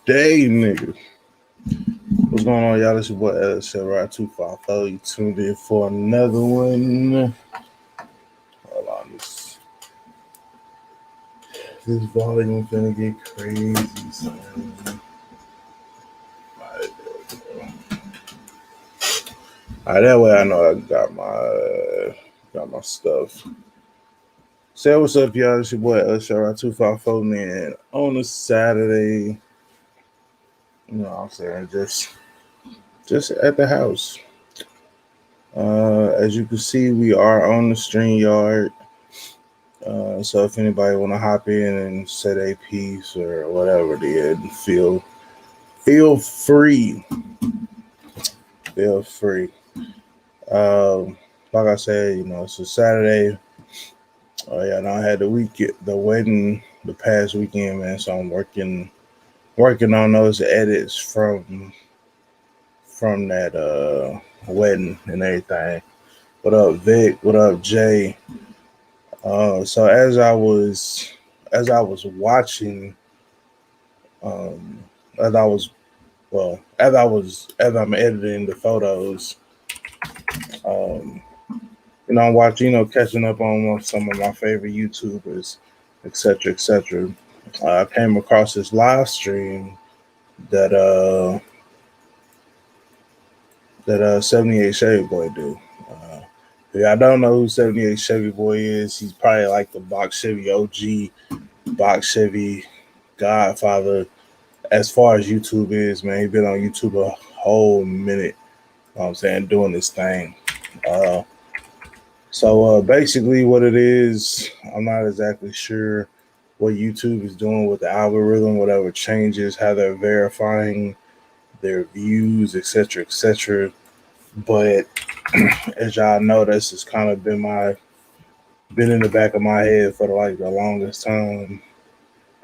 day, nigga. What's going on, y'all? This your boy Ride 254. You tuned in for another one. Hold on, this volume finna get crazy, son. Alright, there we go. Alright, that way I know I got my stuff. Say what's up, y'all. It's your boy Ride 254, man. On a Saturday, you know what I'm saying, just at the house. As you can see, we are on the StreamYard. So if anybody want to hop in and say their piece or whatever it is, feel free. Feel free. Like I said, you know, it's a Saturday. Yeah, and I had the wedding the past weekend, man. So I'm working on those edits from that wedding and everything. What up, Vic? What up, Jay? So as I was watching, as I'm editing the photos, you know, I'm watching, catching up on some of my favorite YouTubers, etc., etc. I came across this live stream that 78 Chevy Boy do. I don't know who 78 Chevy Boy is. He's probably like the box Chevy OG, box Chevy Godfather. As far as YouTube is, man, he's been on YouTube a whole minute. You know what I'm saying, doing this thing. So basically, what it is, I'm not exactly sure what YouTube is doing with the algorithm, whatever changes, how they're verifying their views, etc., etc. But as y'all know, this has kind of been in the back of my head for the longest time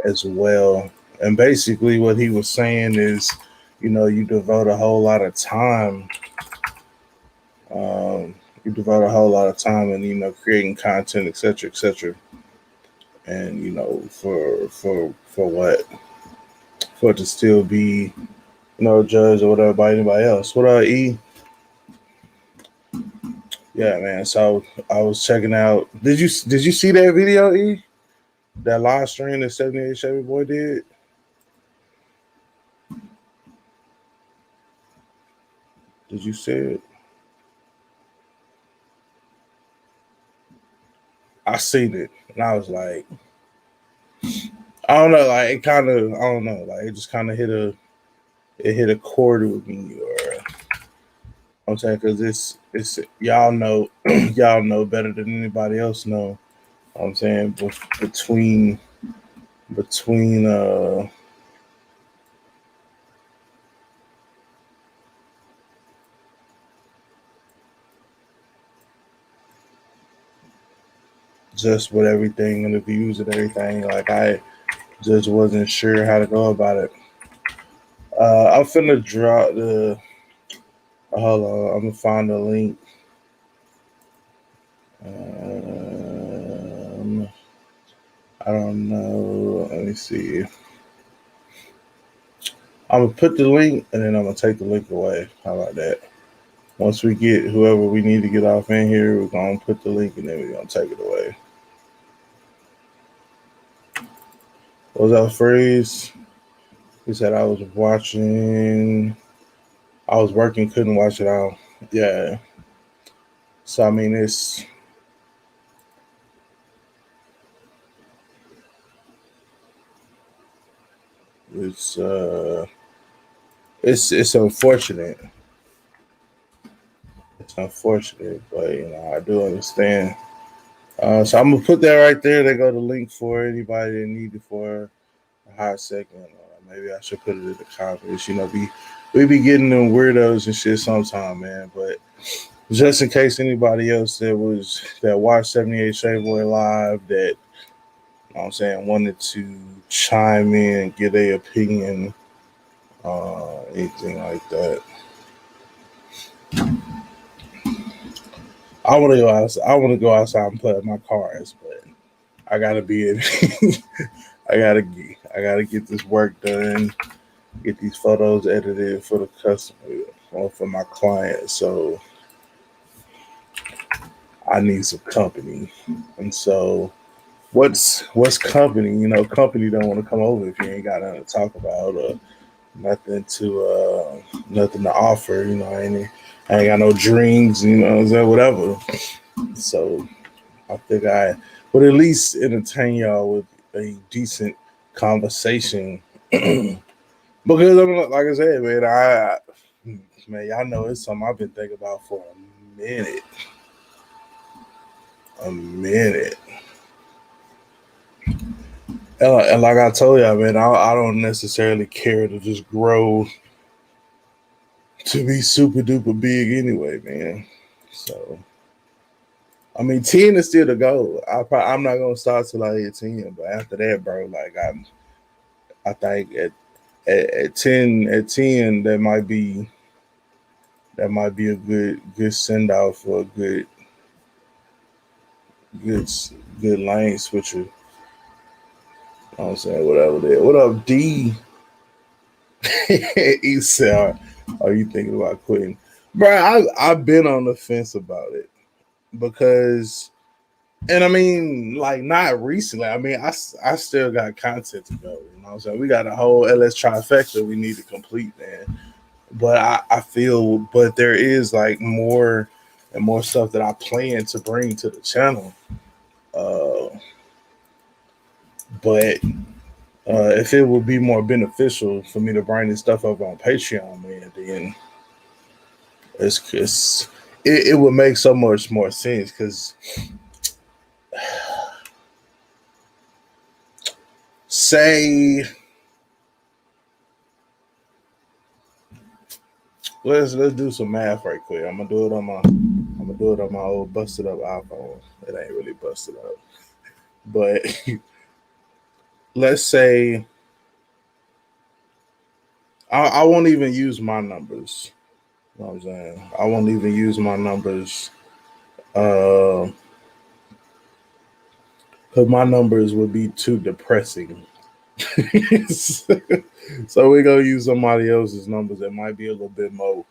as well. And basically what he was saying is, you devote a whole lot of time. In, creating content, etc., etc. And, for what? For it to still be, judged or whatever by anybody else. What up, E? Yeah, man. So I was checking out. Did you see that video, E? That live stream that 78 Chevy Boy did? Did you see it? I seen it, and I was like, I don't know, like it kind of, I don't know, like it just kind of hit a chord with me, or I'm saying, because it's y'all know y'all know better than anybody else know. I'm saying between just with everything and the views and everything, like I just wasn't sure how to go about it. I'm finna drop the. Hold on, I'm gonna find the link. I don't know. Let me see. I'm gonna put the link and then I'm gonna take the link away. How about that? Once we get whoever we need to get off in here, we're gonna put the link and then we're gonna take it away. What was that phrase? He said I was working, couldn't watch it all. Yeah. So I mean it's unfortunate. It's unfortunate, but I do understand. So I'm gonna put that right there. They go the link for anybody that need it for a hot second. Maybe I should put it in the comments. We be getting them weirdos and shit sometime, man. But just in case anybody else that watched 78 Shade Boy live that I'm saying wanted to chime in and get their opinion, anything like that. I want to go outside and play with my cars, but I gotta be in. I gotta get this work done. get these photos edited for the customer or for my client. So I need some company. And so what's company? You know, company don't want to come over if you ain't got nothing to talk about or nothing to offer. You know, I ain't got no dreams. You know what I'm saying? Whatever. So I think I would at least entertain y'all with a decent conversation. Because like I said, man, y'all know it's something I've been thinking about for a minute. A minute. And like I told y'all, man, I don't necessarily care to just grow to be super duper big anyway, man. So, I mean, 10 is still the goal. I'm not gonna start till I hit 10, but after that, bro, like I think at 10 that might be a good send out for a good good lane switcher. You know what I'm saying? Whatever that. What up, D? He said, are you thinking about quitting? Bro, I've been on the fence about it because, and I mean, like not recently. I mean, I still got content to go. You know what I'm saying? We got a whole LS trifecta we need to complete, man. But I feel, but there is like more and more stuff that I plan to bring to the channel. Uh, but if it would be more beneficial for me to bring this stuff up on Patreon, man, then it would make so much more sense because say let's do some math right quick. I'm gonna do it on my old busted up iPhone. It ain't really busted up, but let's say I won't even use my numbers. You know what I'm saying? I won't even use my numbers. Because my numbers would be too depressing. So we're gonna use somebody else's numbers that might be a little bit more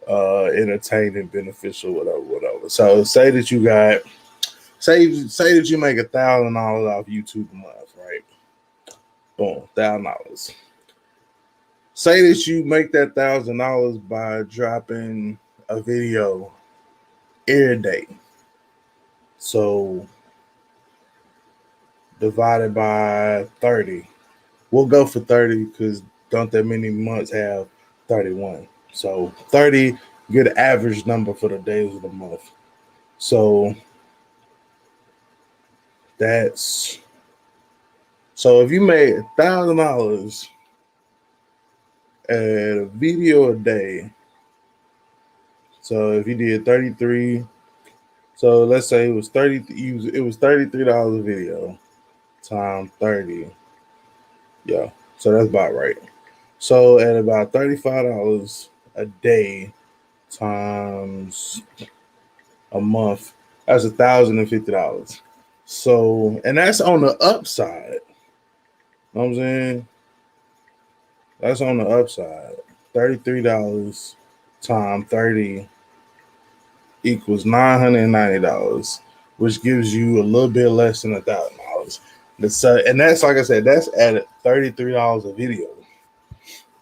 entertaining, beneficial, whatever. So say that you make $1,000 off YouTube a month, right? Boom, $1,000. Say that you make that $1,000 by dropping a video every day. So divided by 30. We'll go for 30 because don't that many months have 31. So 30, good average number for the days of the month. So that's so if you made $1,000 at a video a day, so if you did 33, so let's say it was 30, it was $33 a video times 30. Yeah, so that's about right. So at about $35 a day times a month, that's $1,050. So, and that's on the upside. You know what I'm saying? That's on the upside. $33 times 30 equals $990, which gives you a little bit less than $1,000. And that's like I said, that's at $33 a video.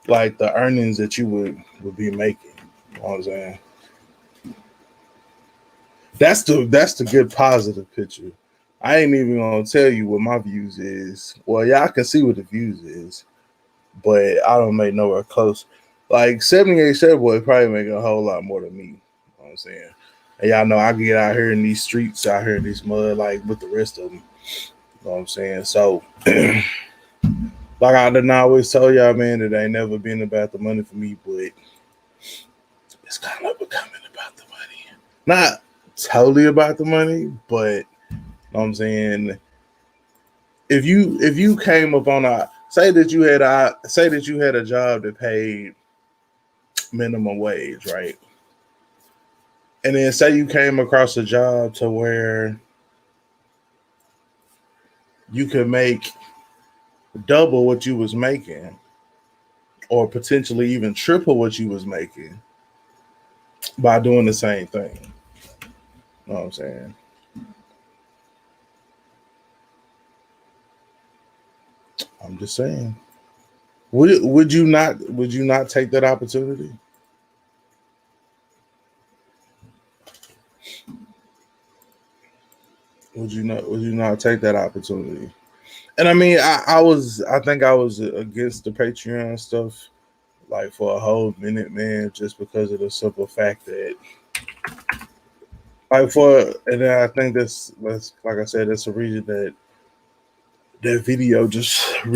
Like the earnings that you would be making. You know what I'm saying? That's the good positive picture. I ain't even gonna tell you what my views is. Well, y'all can see what the views is, but I don't make nowhere close. Like 78 Chef Boy probably making a whole lot more than me. You know what I'm saying? And y'all know I get out here in these streets, out here in this mud, like with the rest of them. You know what I'm saying? So, like I done always told y'all, man, it ain't never been about the money for me, but it's kind of becoming about the money. Not totally about the money, but you know what I'm saying? If you came up on a say that you had a job that paid minimum wage, right? And then say you came across a job to where you could make double what you was making, or potentially even triple what you was making by doing the same thing. You know what I'm saying? I'm just saying. Would you not take that opportunity? Would you not take that opportunity? And I mean, I think I was against the Patreon stuff like for a whole minute, man, just because of the simple fact that and then I think that's like I said, that's the reason that that video just it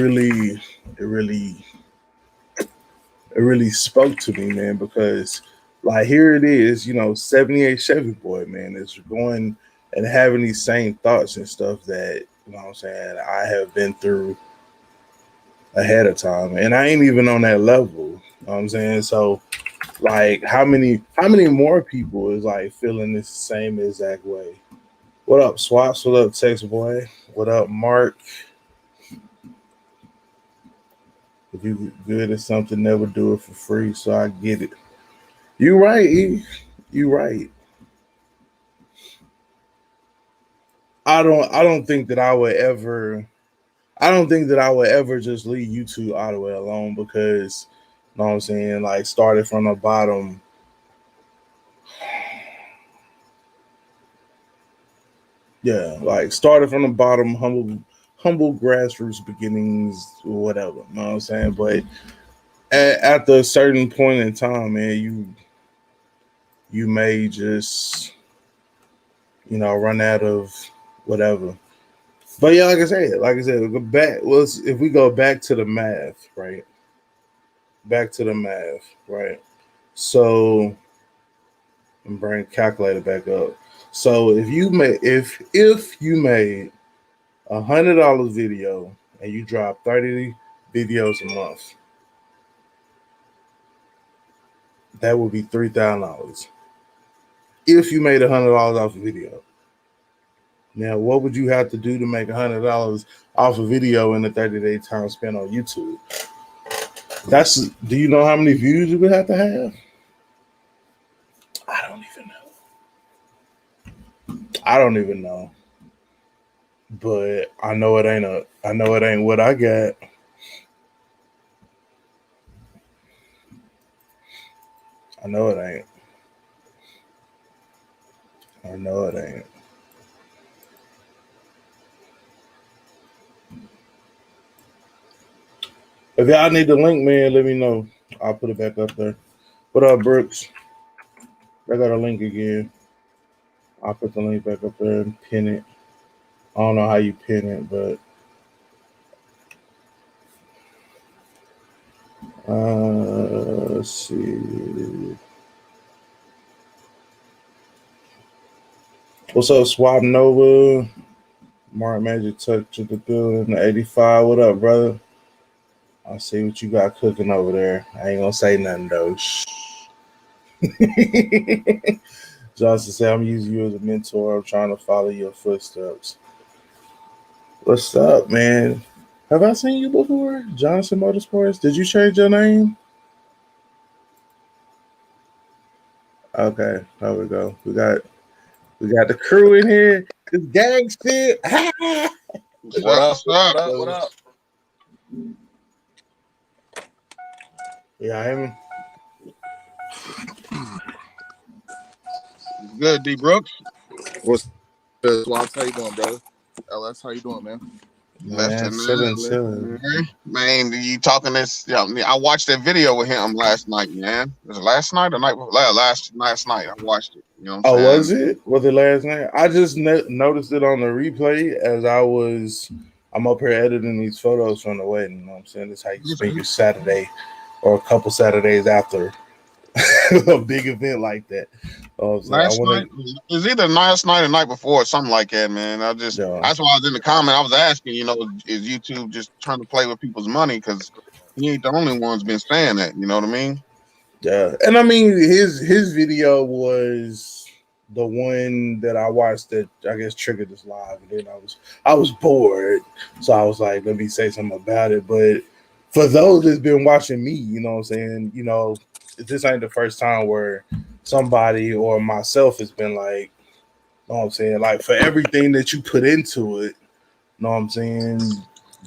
really spoke to me, man, because like here it is, 78 Chevy boy, man, is going and having these same thoughts and stuff that, you know what I'm saying, I have been through ahead of time. And I ain't even on that level. You know what I'm saying? So like how many more people is like feeling this same exact way? What up, Swaps? What up, Tex Boy? What up, Mark? If you good at something, never do it for free. So I get it. You right, E. You right. I don't think that I would ever just leave YouTube all the way alone because you know what I'm saying, like started from the bottom. Yeah, like started from the bottom, humble grassroots beginnings, whatever. You know what I'm saying? But after a certain point in time, man, you may just run out of whatever. But yeah, like I said, go back. If we go back to the math, right? Back to the math, right? So and bring calculator back up. So if you made $100 video and you drop 30 videos a month, that would be $3,000. If you made $100 off a video. Now, what would you have to do to make $100 off a video in a 30-day time spent on YouTube? Do you know how many views you would have to have? I don't even know. But I know it ain't what I got. I know it ain't. I know it ain't. If y'all need the link, man, let me know. I'll put it back up there. What up, Brooks? I got a link again. I'll put the link back up there and pin it. I don't know how you pin it, but let's see. What's up, Swap Nova? Mark Magic Touch to the building, 85. What up, brother? I see what you got cooking over there. I ain't gonna say nothing though. Shh. Johnson said, I'm using you as a mentor. I'm trying to follow your footsteps. What's up, man? Have I seen you before? Johnson Motorsports? Did you change your name? Okay, there we go. We got the crew in here. It's gang shit. What's up? What up? Yeah, I am. Good, D Brooks. What's good, Swaps? How you doing, brother? LS, how you doing, man? Man, chilling. Man, you talking this? Yeah, I watched that video with him last night, man. Was it last night or night before? Last night. I watched it. You know what I'm saying? Was it? Was it last night? I just noticed it on the replay as I'm up here editing these photos from the wedding. You know what I'm saying? That's how you spend your Saturday or a couple Saturdays after a big event like that. Last night it was either last night or night before or something like that, man. That's why I was in the comment. I was asking, is YouTube just trying to play with people's money? Because he ain't the only one's been saying that. You know what I mean? Yeah, and I mean his video was the one that I watched that I guess triggered this live, and then I was bored, so I was like, let me say something about it. But for those that's been watching me, you know what I'm saying, you know, this ain't the first time where somebody or myself has been like, you know what I'm saying, like for everything that you put into it, you know what I'm saying,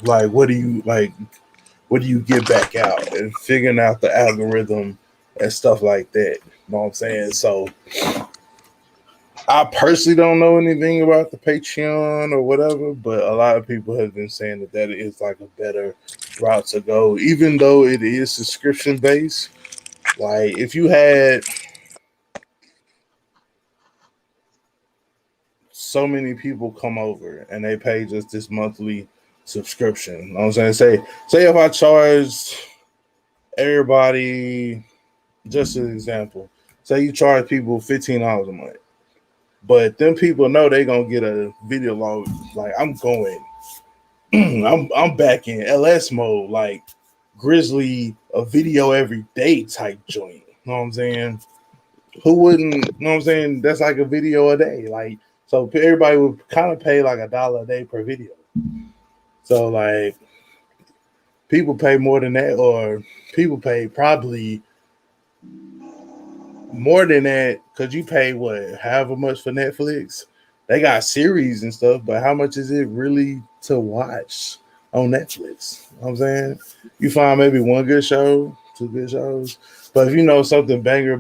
like what do you get back out, and figuring out the algorithm and stuff like that. You know what I'm saying? So I personally don't know anything about the Patreon or whatever, but a lot of people have been saying that is like a better route to go, even though it is subscription based. Like if you had so many people come over and they pay just this monthly subscription, you know what I'm saying? Say if I charged everybody, just an example, say you charge people $15 a month, but them people know they gonna get a video log. Like I'm going, I'm back in LS mode, like Grizzly, a video every day type joint. You know what I'm saying? Who wouldn't? You know what I'm saying? That's like a video a day. Like so, everybody would kind of pay like $1 a day per video. So like, people pay more than that, or people pay probably more than that because you pay what, however much for Netflix. They got series and stuff, but how much is it really to watch on Netflix? You know what I'm saying? You find maybe one good show, two good shows. But if you know something banger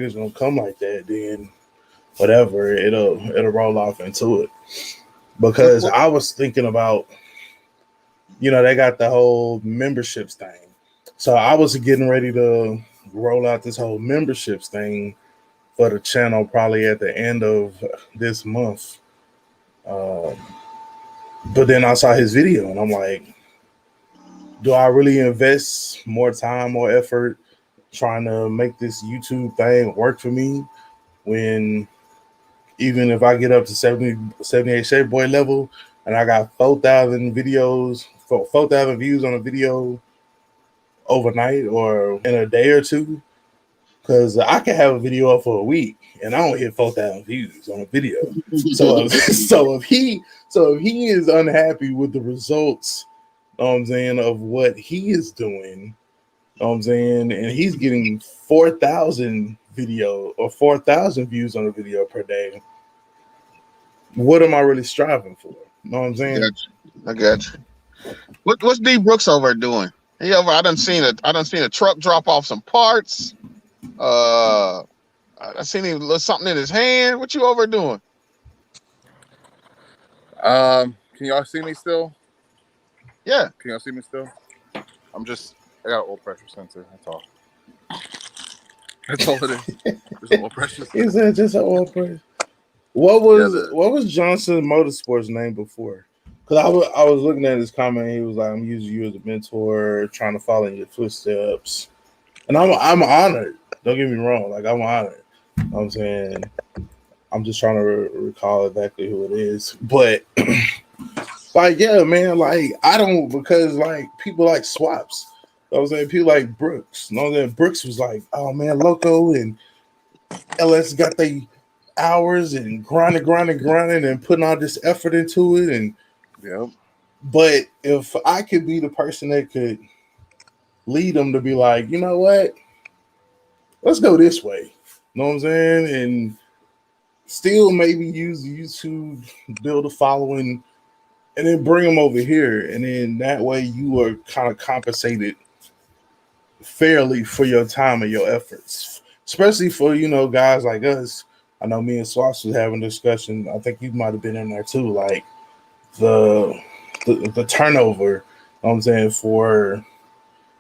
is gonna come like that, then whatever, it'll roll off into it. Because I was thinking about, you know, they got the whole memberships thing. So I was getting ready to roll out this whole memberships thing for the channel probably at the end of this month. But then I saw his video and I'm like, do I really invest more time, more effort trying to make this YouTube thing work for me when even if I get up to 78 Shape Boy level and I got 4,000 videos, 4,000 views on a video overnight or in a day or two, because I can have a video up for a week and I don't hit 4,000 views on a video. So if he is unhappy with the results, you know what I'm saying, of what he is doing, you know what I'm saying, and he's getting 4,000 video or 4,000 views on a video per day, what am I really striving for? You know what I'm saying? I got you. What's D Brooks over doing? He over. I done seen a truck drop off some parts. I seen him look something in his hand. What you over doing? Can y'all see me still? Yeah. Can y'all see me still? I got an oil pressure sensor. That's all. That's all it is. There's an oil pressure sensor. Is that just an oil pressure? What was Johnson Motorsports' name before? Because I was looking at his comment. He was like, "I'm using you as a mentor, trying to follow in your footsteps," and I'm honored. Don't get me wrong. Like I'm honored. You know what I'm saying, I'm just trying to recall exactly who it is, but like yeah, man. Like I don't, because like people like Swaps. You know what I'm saying, people like Brooks. You know what I'm saying? Brooks was like, "Oh man, Loco and LS got they hours and grinding and putting all this effort into it." And Yep. but if I could be the person that could lead them to be like, you know what, let's go this way. You know what I'm saying? And still maybe use YouTube, build a following, and then bring them over here. And then that way you are kind of compensated fairly for your time and your efforts, especially for, you know, guys like us. I know me and Swaps was having a discussion. I think you might have been in there too. Like the turnover, you know what I'm saying, for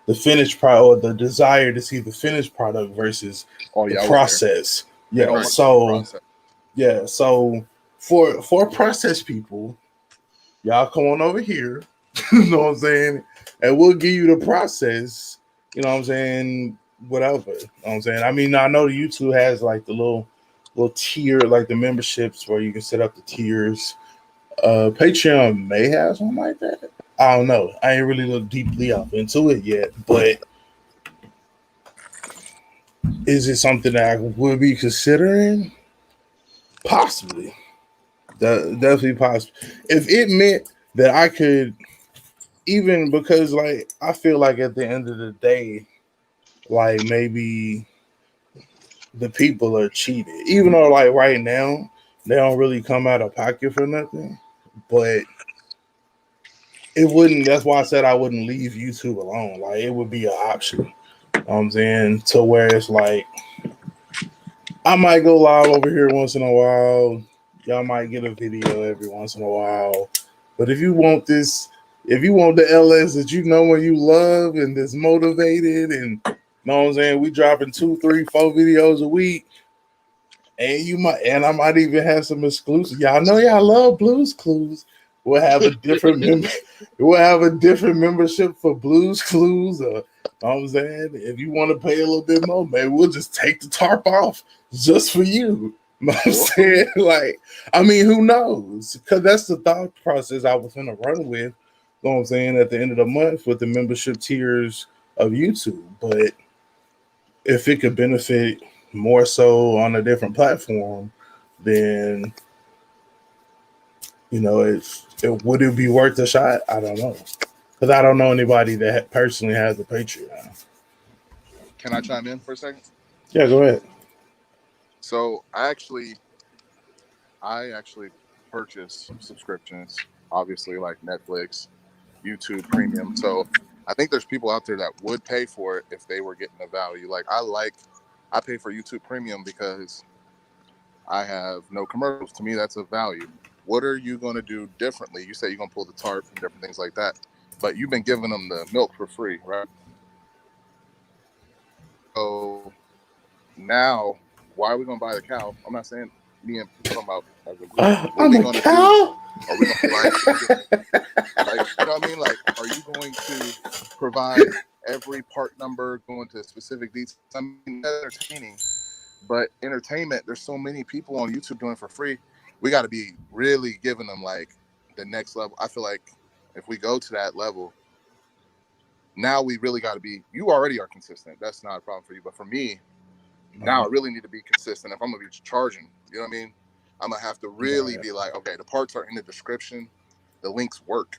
the finished product or the desire to see the finished product versus the process. Yeah. So yeah. So for process people, y'all come on over here. You know what I'm saying? And we'll give you the process. You know what I'm saying? Whatever. You know what I'm saying? I mean, I know the YouTube has like the little tier, like the memberships where you can set up the tiers. Patreon may have something like that. I don't know. I ain't really looked deeply up into it yet, but is it something that I would be considering? Possibly. Definitely possible. If it meant that I could even because like I feel like at the end of the day, like maybe the people are cheated. Even though like right now they don't really come out of pocket for nothing. But it wouldn't, that's why I said I wouldn't leave YouTube alone. Like it would be an option. You know what I'm saying? To where it's like I might go live over here once in a while. Y'all might get a video every once in a while. But if you want this, if you want the LS that you know and you love and that's motivated and you know what I'm saying, we dropping 2, 3, 4 videos a week. And you might, and I might even have some exclusive. Y'all know y'all love Blues Clues. We'll have a different we'll have a different membership for Blues Clues. Know what I'm saying? If you want to pay a little bit more, maybe we'll just take the tarp off just for you. Know what I'm saying? Like, I mean, who knows? Because that's the thought process I was gonna run with. Know what I'm saying? At the end of the month with the membership tiers of YouTube, but if it could benefit more so on a different platform, then you know, would it be worth a shot? I don't know, because I don't know anybody that personally has a Patreon. Can I chime in for a second? Yeah, go ahead. So I actually purchase subscriptions, obviously like Netflix, YouTube Premium. So I think there's people out there that would pay for it if they were getting the value. Like I pay for YouTube Premium because I have no commercials. To me, that's a value. What are you going to do differently? You say you're going to pull the tarp and different things like that, but you've been giving them the milk for free, right? So now, why are we going to buy the cow? I'm not saying me and talking about as a group. What are we going to do? Are we going to like, you know what I mean? Like, are you going to provide every part number, going to specific details? I mean, that's entertaining, but entertainment, there's so many people on YouTube doing it for free. We got to be really giving them like the next level. I feel like if we go to that level, now we really got to be, you already are consistent. That's not a problem for you. But for me, now I really need to be consistent. If I'm going to be charging, you know what I mean? I'm going to have to really be like, okay, the parts are in the description. The links work.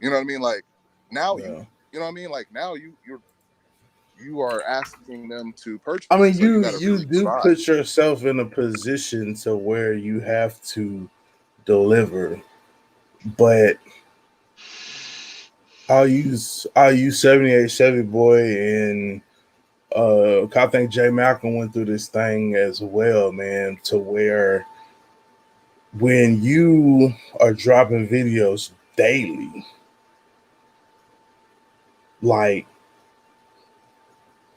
You know what I mean? Like now you know what I mean? Like now you are asking them to purchase. I mean, so you really do put yourself in a position to where you have to deliver, but I'll use 78 Chevy Boy, and I think Jay Malcolm went through this thing as well, man, to where when you are dropping videos daily, like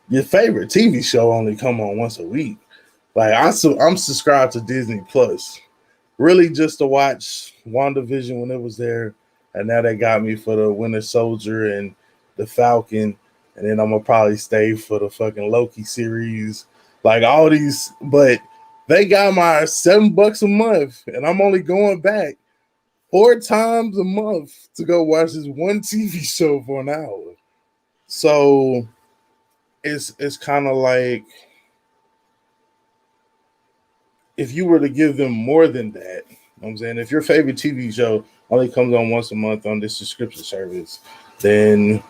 your favorite TV show only come on once a week. Like I'm subscribed to Disney Plus, really just to watch WandaVision when it was there, and now they got me for the Winter Soldier and the Falcon, and then I'm gonna probably stay for the fucking Loki series, like all these. But they got my $7 a month, and I'm only going back 4 times a month to go watch this one TV show for an hour. So it's kind of like if you were to give them more than that, you know what I'm saying, if your favorite TV show only comes on once a month on this subscription service, then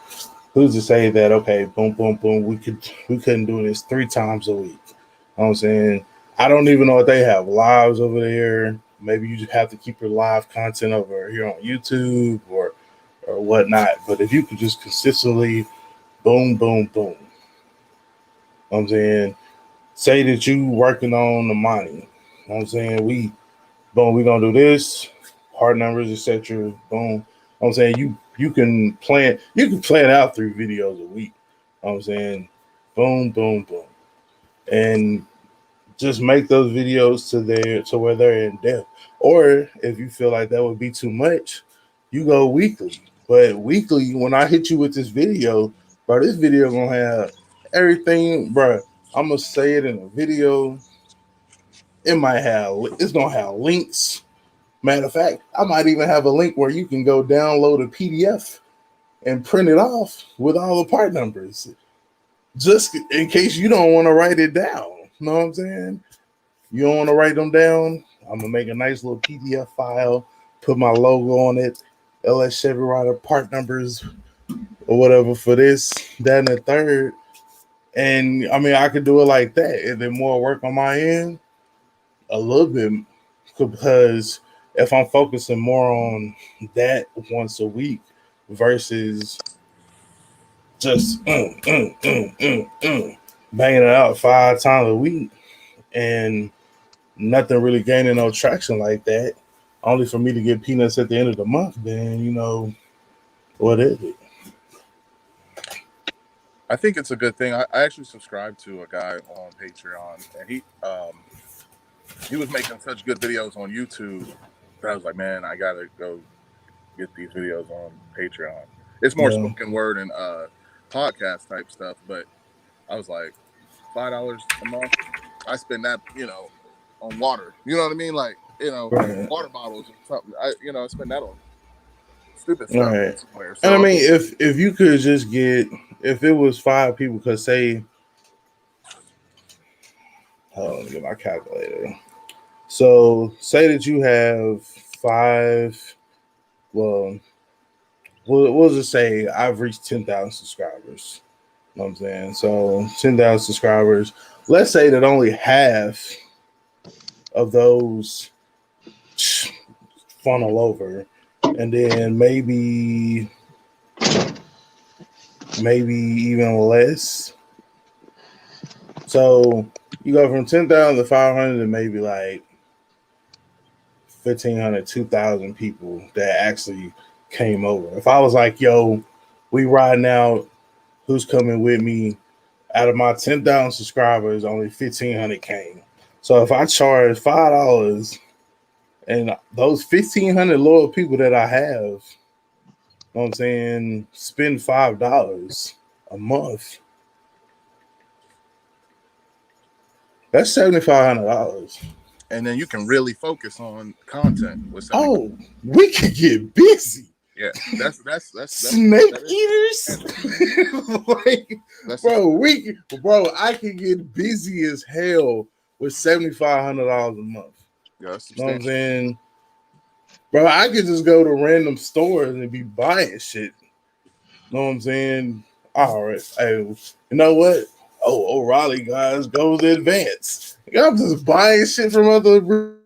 who's to say that okay, boom, boom, boom, we couldn't do this 3 times a week? You know what I'm saying? I don't even know if they have lives over there. Maybe you just have to keep your live content over here on YouTube or whatnot. But if you could just consistently boom, boom, boom. You know what I'm saying? Say that you working on the money. You know what I'm saying? We gonna do this, part numbers, etc. Boom. You know what I'm saying? You can plan out 3 videos a week. You know what I'm saying? Boom, boom, boom. And just make those videos to where they're in depth. Or if you feel like that would be too much, you go weekly. But weekly, when I hit you with this video, bro, this video gonna have everything, bro. I'm gonna say it in a video. It's gonna have links. Matter of fact, I might even have a link where you can go download a PDF and print it off with all the part numbers, just in case you don't want to write it down. You know what I'm saying? You don't want to write them down? I'm gonna make a nice little PDF file, put my logo on it, LS Chevy Rider part numbers or whatever for this, that, and the third. And I mean, I could do it like that, and then more work on my end, a little bit, because if I'm focusing more on that once a week versus just banging it out 5 times a week and nothing really gaining no traction like that, only for me to get peanuts at the end of the month, then what is it? I think it's a good thing. I actually subscribed to a guy on Patreon, and he was making such good videos on YouTube that I was like, man, I gotta go get these videos on Patreon. It's more spoken word and podcast type stuff, but I was like, $5 a month. I spend that, on water. You know what I mean? Like, Right. water bottles or something. I spend that on stupid stuff. Right. Somewhere. So, and I mean, if you could just get, if it was 5 people, because say, let me get my calculator. So say that you have 5. Well, we'll just say I've reached 10,000 subscribers. You know what I'm saying? So 10,000 subscribers. Let's say that only half of those funnel over, and then maybe even less. So you go from 10,000 to 500 to maybe like 1,500, 2,000 people that actually came over. If I was like, yo, we riding out, who's coming with me? Out of my 10,000 subscribers, only 1,500 came. So if I charge $5 and those 1,500 loyal people that I have, you know what I'm saying, spend $5 a month, that's $7,500. And then you can really focus on content with we could get busy. Yeah, that's snake eaters. Like, bro, I can get busy as hell with $7,500 a month. Yeah, you know what I'm saying, bro? I could just go to random stores and be buying shit. You know what I'm saying? All right, hey, you know what? Oh, O'Reilly guys goes to Advance. I'm just buying shit from other. The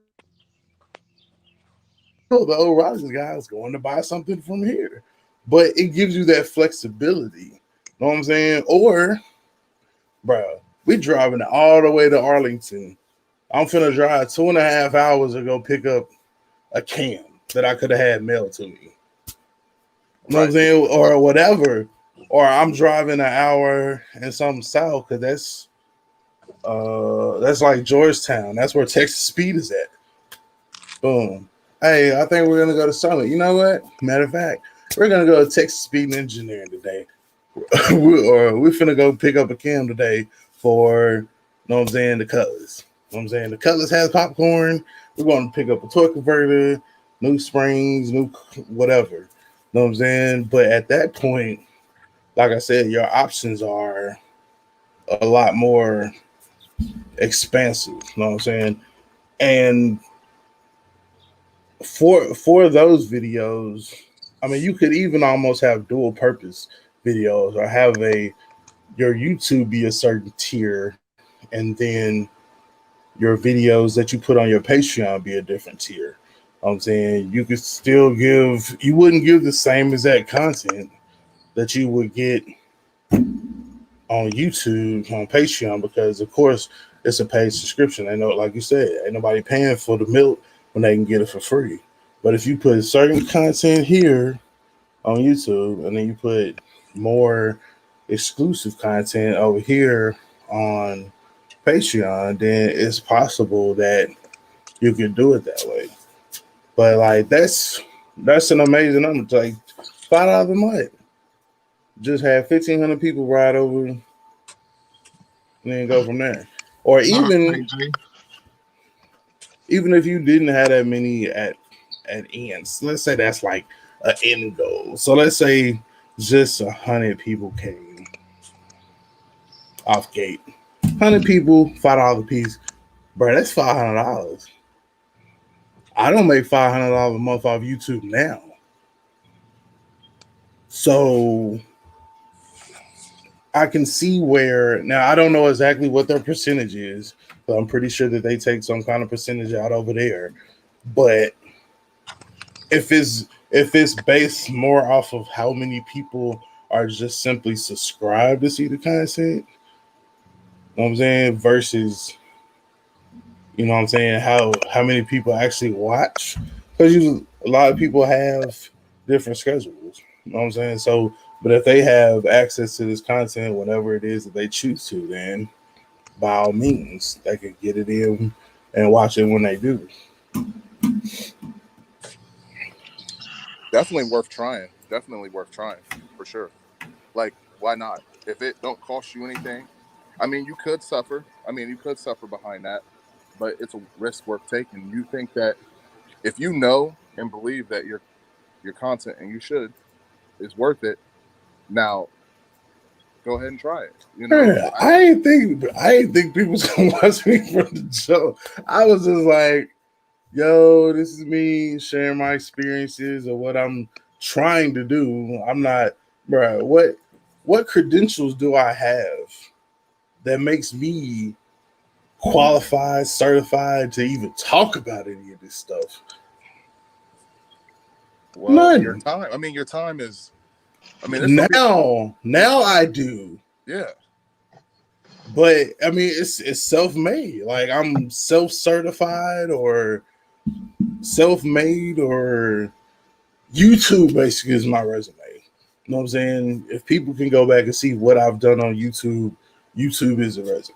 O'Reilly guys going to buy something from here, but it gives you that flexibility. You know what I'm saying? Or, bro, we driving all the way to Arlington. I'm finna drive 2.5 hours to go pick up a can that I could have had mailed to me. You know what I'm saying? Or whatever. Or I'm driving an hour and something south, because that's like Georgetown. That's where Texas Speed is at. Boom. Hey, I think we're gonna go to Summit. You know what? Matter of fact, we're gonna go to Texas Speed and Engineering today. we're finna go pick up a cam today for, you know what I'm saying, the Cutlass. You know what I'm saying? The Cutlass has popcorn. We're going to pick up a torque converter, new springs, new whatever. You know what I'm saying? But at that point, like I said, your options are a lot more expansive. You know what I'm saying? And for those videos, I mean, you could even almost have dual purpose videos, or have your YouTube be a certain tier, and then your videos that you put on your Patreon be a different tier. You know what I'm saying, you could still you wouldn't give the same exact content that you would get on YouTube, on Patreon, because of course it's a paid subscription. I know, like you said, ain't nobody paying for the milk when they can get it for free. But if you put certain content here on YouTube, and then you put more exclusive content over here on Patreon, then it's possible that you can do it that way. But like, that's an amazing number. Like $5 a month. Just have 1,500 people ride over and then go from there. Or even if you didn't have that many at ends, let's say that's like an end goal. So let's say just 100 people came off gate. 100 people, $5 a piece. Bro, that's $500. I don't make $500 a month off YouTube now. So I can see where now I don't know exactly what their percentage is, but I'm pretty sure that they take some kind of percentage out over there. But if it's based more off of how many people are just simply subscribed to see the content, you know what I'm saying, versus you know what I'm saying, how many people actually watch, because a lot of people have different schedules. You know what I'm saying? So, but if they have access to this content, whatever it is that they choose to, then by all means, they can get it in and watch it when they do. Definitely worth trying. Definitely worth trying for sure. Like, why not? If it don't cost you anything, I mean, you could suffer. I mean, you could suffer behind that, but it's a risk worth taking. You think that if you know and believe that your content, and you should, is worth it, now go ahead and try it. You know, Yeah, I ain't think people was gonna watch me from the show. I was just like, yo, this is me sharing my experiences of what I'm trying to do. I'm not, bro. What credentials do I have that makes me qualified, certified to even talk about any of this stuff? well, None. your time. I mean, your time is. I mean, now I do. Yeah. But I mean, it's self-made. Like I'm self-certified or self-made, or YouTube basically is my resume. You know what I'm saying? If people can go back and see what I've done on YouTube, YouTube is a resume.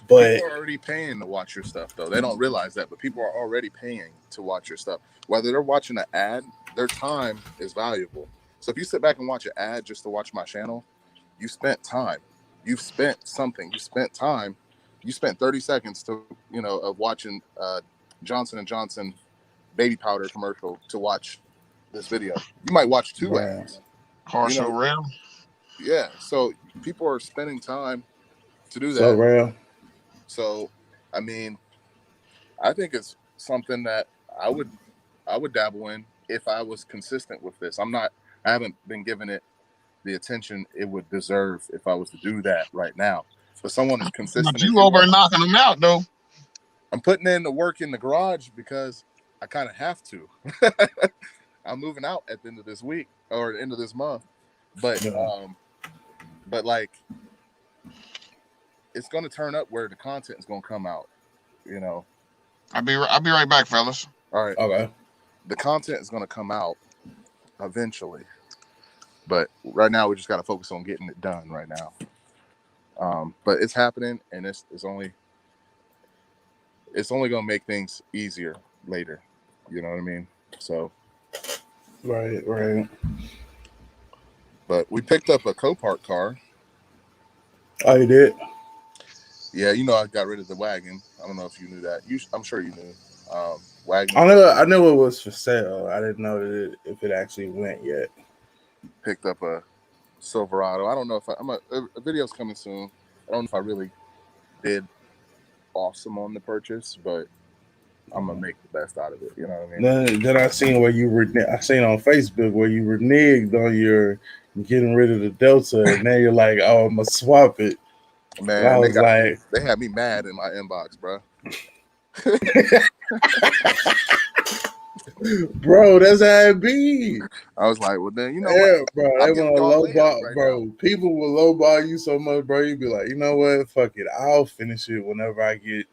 But people are already paying to watch your stuff, though. They don't realize that, but people are already paying to watch your stuff. Whether they're watching an ad, their time is valuable. So if you sit back and watch an ad just to watch my channel, you spent time. You've spent something. You spent time. You spent 30 seconds to, of watching Johnson & Johnson baby powder commercial to watch this video. You might watch 2 ads. Car show real. Yeah. So people are spending time to do that. So real. So, I mean, I think it's something that I would dabble in if I was consistent with this. I haven't been giving it the attention it would deserve if I was to do that right now. But someone as consistent as you over knocking them out, though. I'm putting in the work in the garage because I kind of have to. I'm moving out at the end of this week or the end of this month, but like it's going to turn up where the content is going to come out. I'll be right back, fellas. All right. Okay. The content is going to come out eventually, but right now we just got to focus on getting it done right now. But it's happening, and it's only going to make things easier later. You know what I mean? So. Right. But we picked up a Copart car. Oh, you did? Yeah, I got rid of the wagon. I don't know if you knew that. I'm sure you knew. Wagon. I knew it was for sale. I didn't know if it actually went yet. Picked up a Silverado. I don't know if a video's coming soon. I don't know if I really did awesome on the purchase, but I'm gonna make the best out of it. You know what I mean? Then I seen I seen on Facebook where you reneged on your getting rid of the Delta, and now you're like, oh, I'm gonna swap it. Man, I was they had me mad in my inbox, bro. Bro, that's how it be. I was like, well, then what? Bro, they want to lowball, bro. Now. People will lowball you so much, bro. You be like, you know what? Fuck it, I'll finish it whenever I get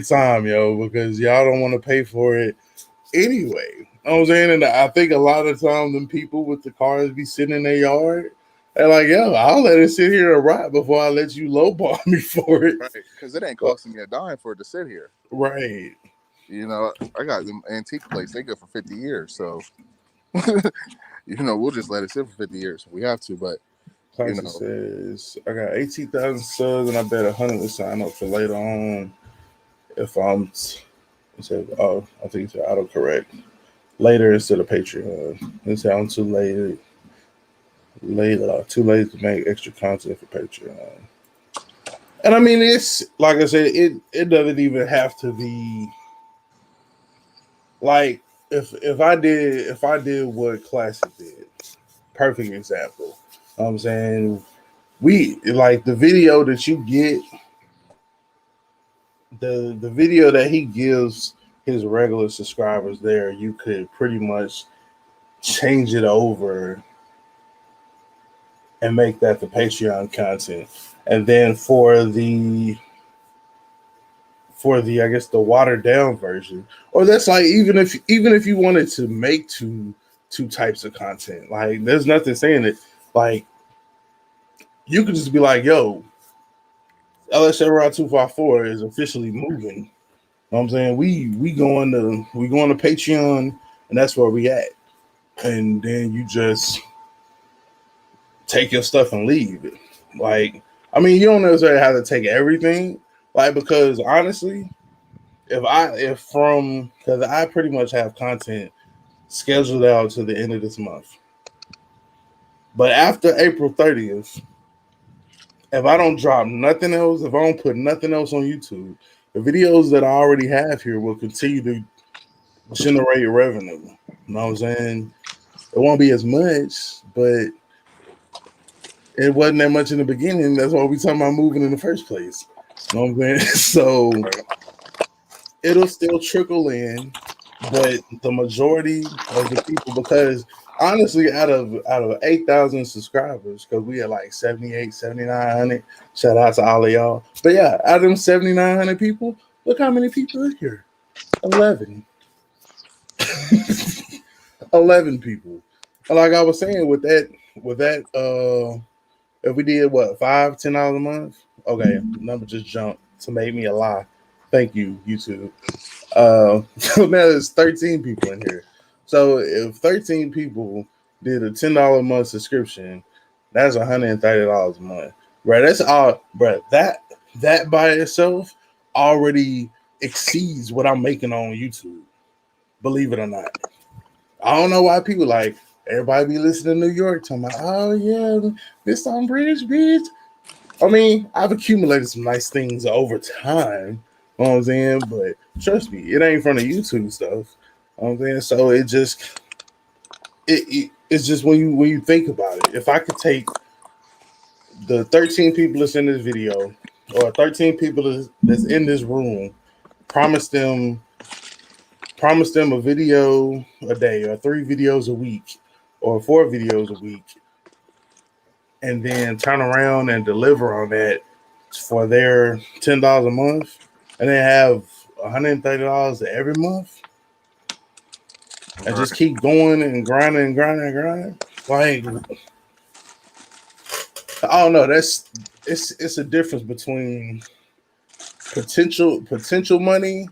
time, yo, because y'all don't want to pay for it anyway. You know what I'm saying? And I think a lot of times them people with the cars be sitting in their yard. They're like, yo, I'll let it sit here and rot before I let you lowball me for it. Right, because it ain't costing me a dime for it to sit here. Right. I got them antique plates. They go for 50 years. So, we'll just let it sit for 50 years. We have to, but, says, I got 18,000 subs and I bet 100 will sign up for later on if I'm, I think it's autocorrect. Later instead of Patreon. It sounds too late. Too late to make extra content for Patreon. And I mean, it's like I said, it doesn't even have to be like if I did what Classic did, perfect example. You know what I'm saying, we like the video that you get, the video that he gives his regular subscribers there, you could pretty much change it over and make that the Patreon content. And then for the I guess the watered down version, or that's like even if you wanted to make two types of content, like there's nothing saying it. Like you could just be like, yo, LSA Route 254 is officially moving. You know what I'm saying? We going to Patreon, and that's where we at. And then you just take your stuff and leave it. Like, I mean, you don't necessarily have to take everything, like, because honestly, because I pretty much have content scheduled out to the end of this month. But after April 30th, if I don't drop nothing else, if I don't put nothing else on YouTube, the videos that I already have here will continue to generate revenue. You know what I'm saying? It won't be as much, but it wasn't that much in the beginning. That's why we talking about moving in the first place. You know what I'm saying? So it'll still trickle in, but the majority of the people, because honestly, out of 8,000 subscribers, because we had like 78, 7,900. Shout out to all of y'all. But yeah, out of them 7,900 people, look how many people are here. 11. 11 people. Like I was saying, with that, if we did what, $5-10 a month, okay, number just jumped to make me a lie. Thank you, YouTube. So now there's 13 people in here. So if 13 people did a $10 a month subscription, that's $130 a month. Right? That's all, bro. That by itself already exceeds what I'm making on YouTube. Believe it or not. I don't know why people like everybody be listening to New York talking about, oh yeah, this on British bitch. I mean, I've accumulated some nice things over time. You know what I'm saying? But trust me, it ain't from the YouTube stuff. You know what I'm saying? So it's just when you think about it, if I could take the 13 people that's in this video, or 13 people that's in this room, promise them a video a day, or 3 videos a week, or 4 videos a week, and then turn around and deliver on that for their $10 a month, and then have $130 every month, and just keep going and grinding and grinding and grinding. Like, I don't know. It's a difference between potential money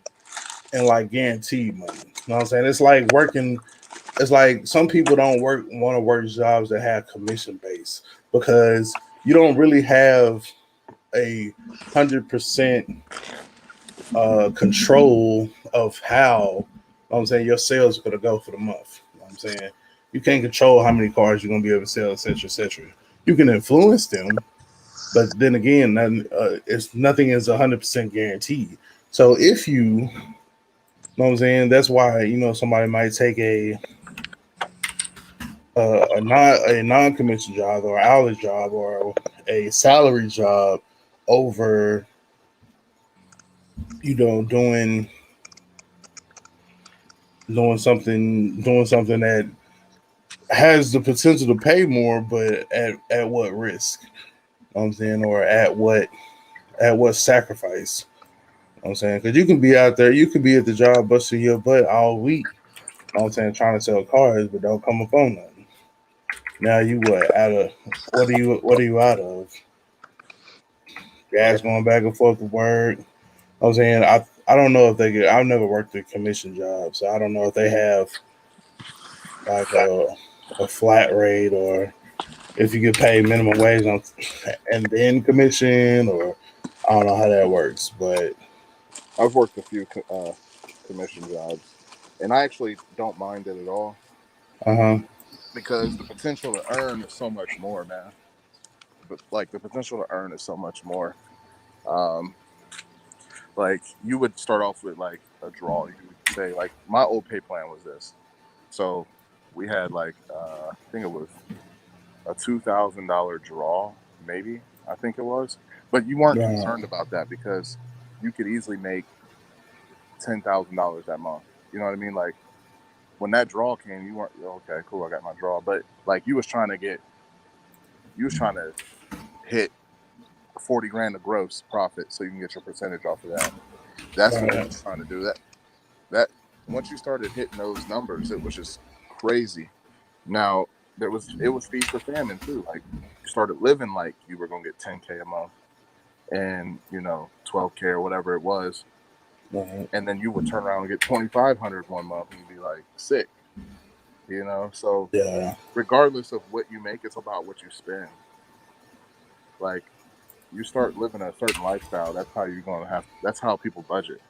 and like guaranteed money. You know what I'm saying? It's like working. It's like some people don't want to work jobs that have commission base, because you don't really have 100% control of how, you know what I'm saying, your sales are going to go for the month. You know what I'm saying? You can't control how many cars you're going to be able to sell, etc., etc. You can influence them, but then again, nothing is 100% guaranteed. So if you know what I'm saying, that's why, somebody might take a non-commission job, or hourly job, or a salary job over, doing something that has the potential to pay more, but at what risk? You know what I'm saying? Or at what sacrifice? You know what I'm saying? Because you can be out there, you could be at the job busting your butt all week, you know what I'm saying, trying to sell cars, but don't come up on nothing. Now you what are you out of? Gas going back and forth to work. I'm saying, I don't know if they get. I've never worked a commission job, so I don't know if they have like a flat rate, or if you get paid minimum wage and then commission, or I don't know how that works. But I've worked a few commission jobs, and I actually don't mind it at all. Because the potential to earn is so much more, man. But like the potential to earn is so much more. Like you would start off with like a draw. You would say like my old pay plan was this. So we had like I think it was a $2,000 draw, maybe, I think it was. But you weren't concerned about that because you could easily make $10,000 that month. You know what I mean? Like when that draw came, you weren't okay, cool, I got my draw. But like you was trying to hit 40 grand of gross profit so you can get your percentage off of that. That's what I was trying to do. That once you started hitting those numbers, it was just crazy. Now it was feast or famine too. Like you started living like you were gonna get 10K a month and 12K or whatever it was. And then you would turn around and get 2,500 one month and you'd be like sick. So regardless of what you make, it's about what you spend. Like you start living a certain lifestyle, that's how people budget.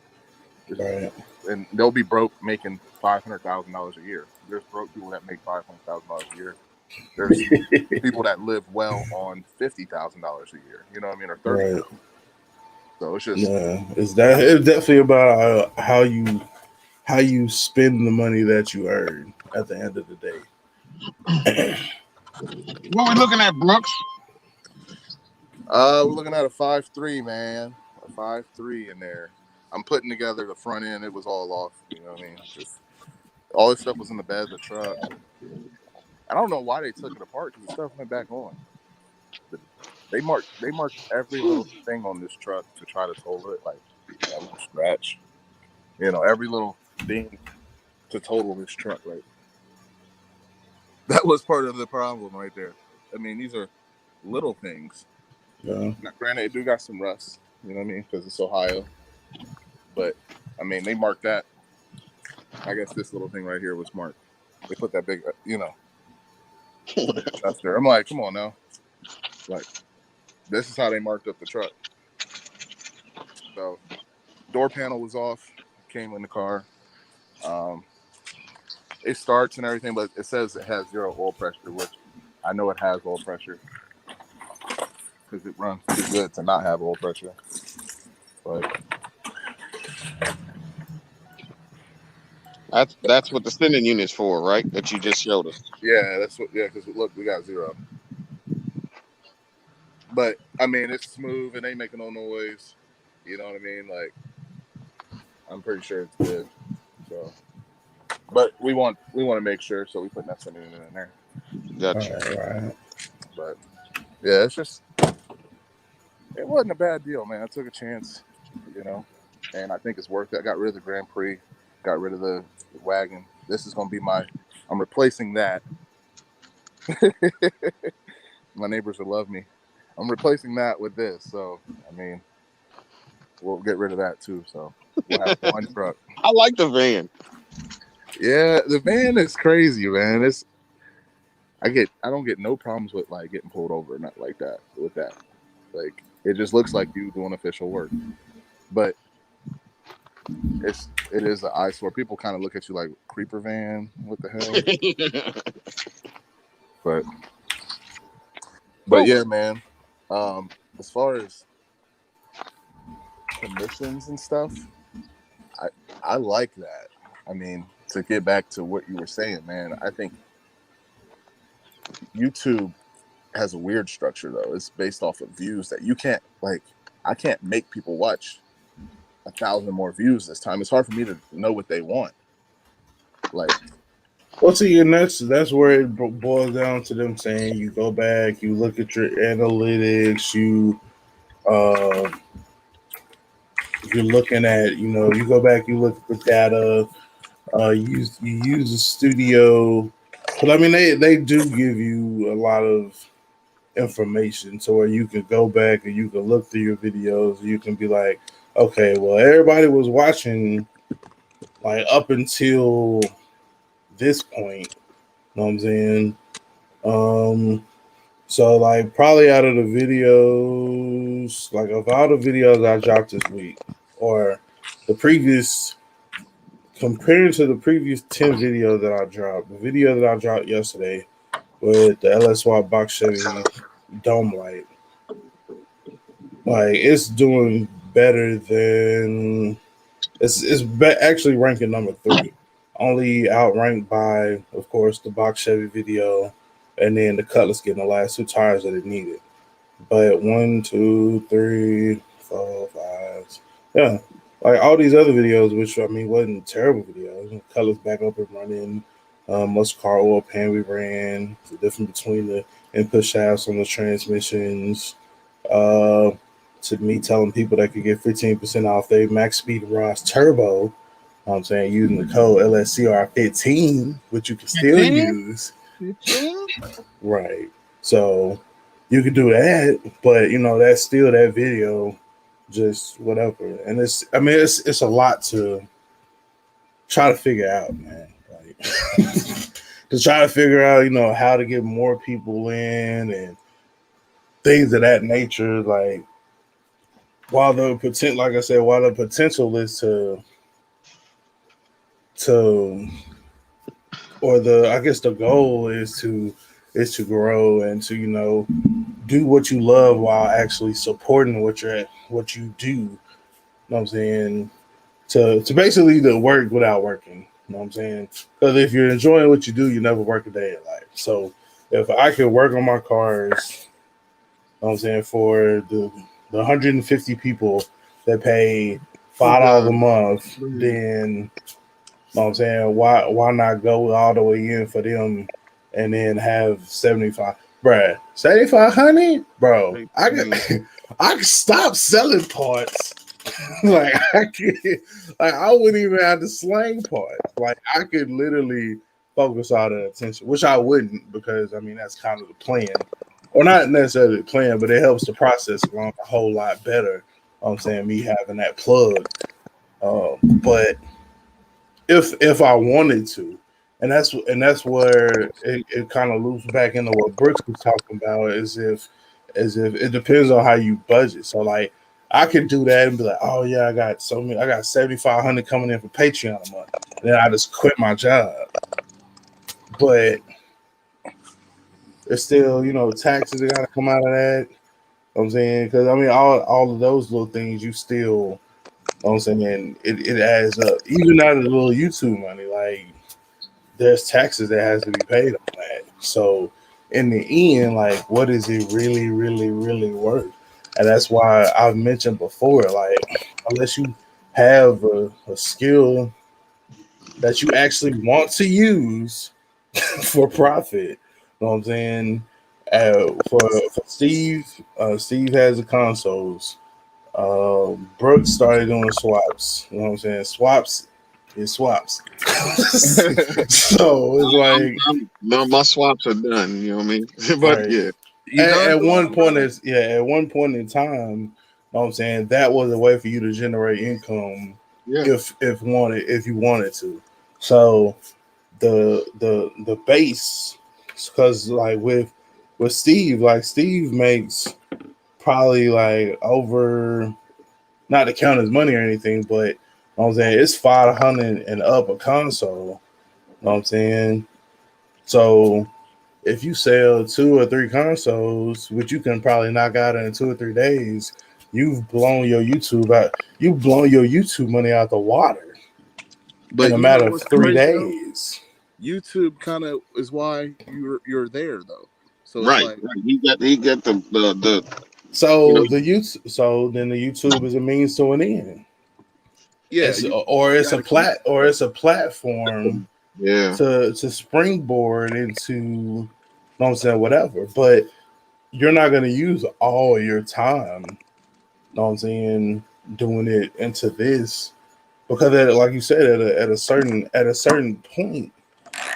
Right. And they'll be broke making $500,000 a year. There's broke people that make $500,000 a year. There's people that live well on $50,000 a year. You know what I mean, or $30,000. Right. So it's just it's definitely about how you spend the money that you earn at the end of the day. What we looking at, Brooks? We're looking at a 5.3, man. A 5.3 in there. I'm putting together the front end. It was all off. You know what I mean? Just all this stuff was in the bed of the truck. I don't know why they took it apart because the stuff went back on. They marked every little thing on this truck to try to total it, like that little scratch. Every little thing to total this truck. Like that was part of the problem right there. I mean, these are little things. Now, granted, it do got some rust. You know what I mean? Because it's Ohio. But I mean, they marked that. I guess this little thing right here was marked. They put that big, adjuster. I'm like, come on now. Like, this is how they marked up the truck. So, door panel was off. Came in the car. It starts and everything, but it says it has 0 oil pressure, which I know it has oil pressure because it runs too good to not have oil pressure. But that's what the sending unit's for, right? That you just showed us. Yeah, because look, we got 0. But I mean, it's smooth and ain't making no noise. You know what I mean? Like, I'm pretty sure it's good. So, but we want to make sure, so we put that sending unit in there. Gotcha. Right. But yeah, it wasn't a bad deal, man. I took a chance, and I think it's worth it. I got rid of the Grand Prix, got rid of the wagon. This is gonna be I'm replacing that. My neighbors will love me. I'm replacing that with this, so I mean, we'll get rid of that too. So we'll have one truck. I like the van. Yeah, the van is crazy, man. I don't get no problems with like getting pulled over, not like that with that. Like it just looks like you doing official work, but it is an eyesore. People kind of look at you like creeper van. What the hell? But yeah, man. As far as commissions and stuff, I like that. I mean, to get back to what you were saying, man, I think YouTube has a weird structure though. It's based off of views that you can't I can't make people watch 1,000 more views this time. It's hard for me to know what they want. Like, well, see, and that's where it boils down to them saying you go back, you look at your analytics, you're looking at, you go back, you look at the data, you use the studio. But I mean, they do give you a lot of information to where you can go back and you can look through your videos. And you can be like, okay, well, everybody was watching like up until this point. You know what I'm saying? So like probably out of the videos, like of all the videos I dropped this week, or the previous, compared to the previous 10 videos that I dropped, the video that I dropped yesterday with the LSY box Chevy dome light, like it's doing better than actually ranking number 3, only outranked by, of course, the box Chevy video and then the Cutlass getting the last 2 tires that it needed. But 1, 2, 3, 4, 5, yeah, like all these other videos, which I mean wasn't terrible videos. Cutlass back up and running, muscle car oil pan we ran, the difference between the input shafts on the transmissions, to me telling people that could get 15% off their Max Speed Ross Turbo. I'm saying using the code LSCR15, which you can still 15? use. 15? Right. So you could do that, but you know, that's still that video, just whatever. And it's a lot to try to figure out, man. Like to try to figure out, you know, how to get more people in and things of that nature. Like while the potential, like I said, while the potential is to or the I guess the goal is to grow and to, you know, do what you love while actually supporting what you do. You know what I'm saying? To basically to work without working. You know what I'm saying? Because if you're enjoying what you do, you never work a day in life. So if I could work on my cars, you know what I'm saying, for the 150 people that pay $5 a month, then you know what I'm saying, why not go all the way in for them and then have 75, bruh, 7,500, bro. I could stop selling parts. Like I wouldn't even have to slang parts. Like I could literally focus all the attention, which I wouldn't, because I mean that's kind of the plan, or not necessarily the plan, but it helps the process along a whole lot better. You know what I'm saying, me having that plug, but if I wanted to, and that's where it kind of loops back into what Brooks was talking about, as if it depends on how you budget. So like I could do that and be like, oh yeah, I got 7,500 coming in for Patreon a month, and then I just quit my job. But it's still, you know, taxes that gotta come out of that. You know what I'm saying, because I mean all of those little things you still, you know what I'm saying, it adds up. Even out of the little YouTube money, like there's taxes that has to be paid on that. So in the end, like what is it really, really, really worth? And that's why I've mentioned before, like unless you have a skill that you actually want to use for profit, you know what I'm saying? For Steve, Steve has the consoles. Brooks started doing swaps. You know what I'm saying? Swaps is swaps. So it's like my swaps are done. You know what I mean? But right. yeah, At one point in time, you know what I'm saying, that was a way for you to generate income, yeah. if you wanted to. So the base, because like with Steve, like Steve makes probably like over, not to count his money or anything, but you know what I'm saying, it's 500 and up a console. You know what I'm saying? So if you sell 2 or 3 consoles, which you can probably knock out in 2 or 3 days, you've blown your YouTube out. You've blown your YouTube money out the water in a matter of 3 days. YouTube kind of is why you're there though. So Right, it's like, right. He got the So you know, the YouTube, so then the YouTube is a means to an end. yeah, It's a platform yeah. to springboard into, you know what I'm saying, whatever. But you're not gonna use all your time, you know what I'm saying, doing it into this, because like you said, at a certain point, you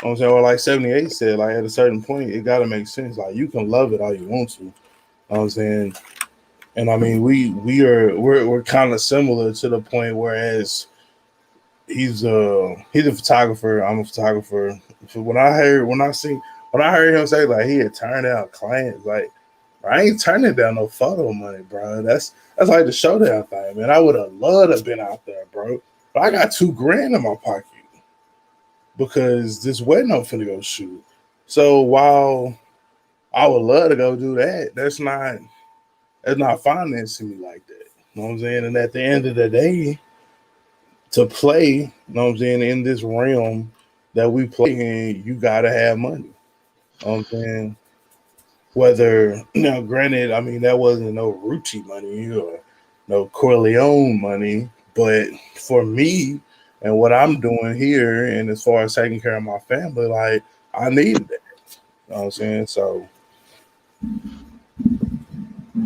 know what I'm saying, or like 78 said, like at a certain point, it gotta make sense. Like you can love it all you want to. You know what I'm saying? And I mean, we're kind of similar to the point, whereas he's a photographer, I'm a photographer. So when I heard him say like he had turned out clients, like I ain't turning down no photo money, bro. That's like the showdown thing, man. I would have loved to have been out there, bro. But I got $2,000 in my pocket because this wedding I'm finna go shoot. So while I would love to go do that, that's not financing me like that. You know what I'm saying? And at the end of the day, to play, you know what I'm saying, in this realm that we play in, you gotta have money. saying? Whether now, granted, I mean that wasn't no Rucci money or no Corleone money, but for me and what I'm doing here, and as far as taking care of my family, like I needed it. You know what I'm saying? So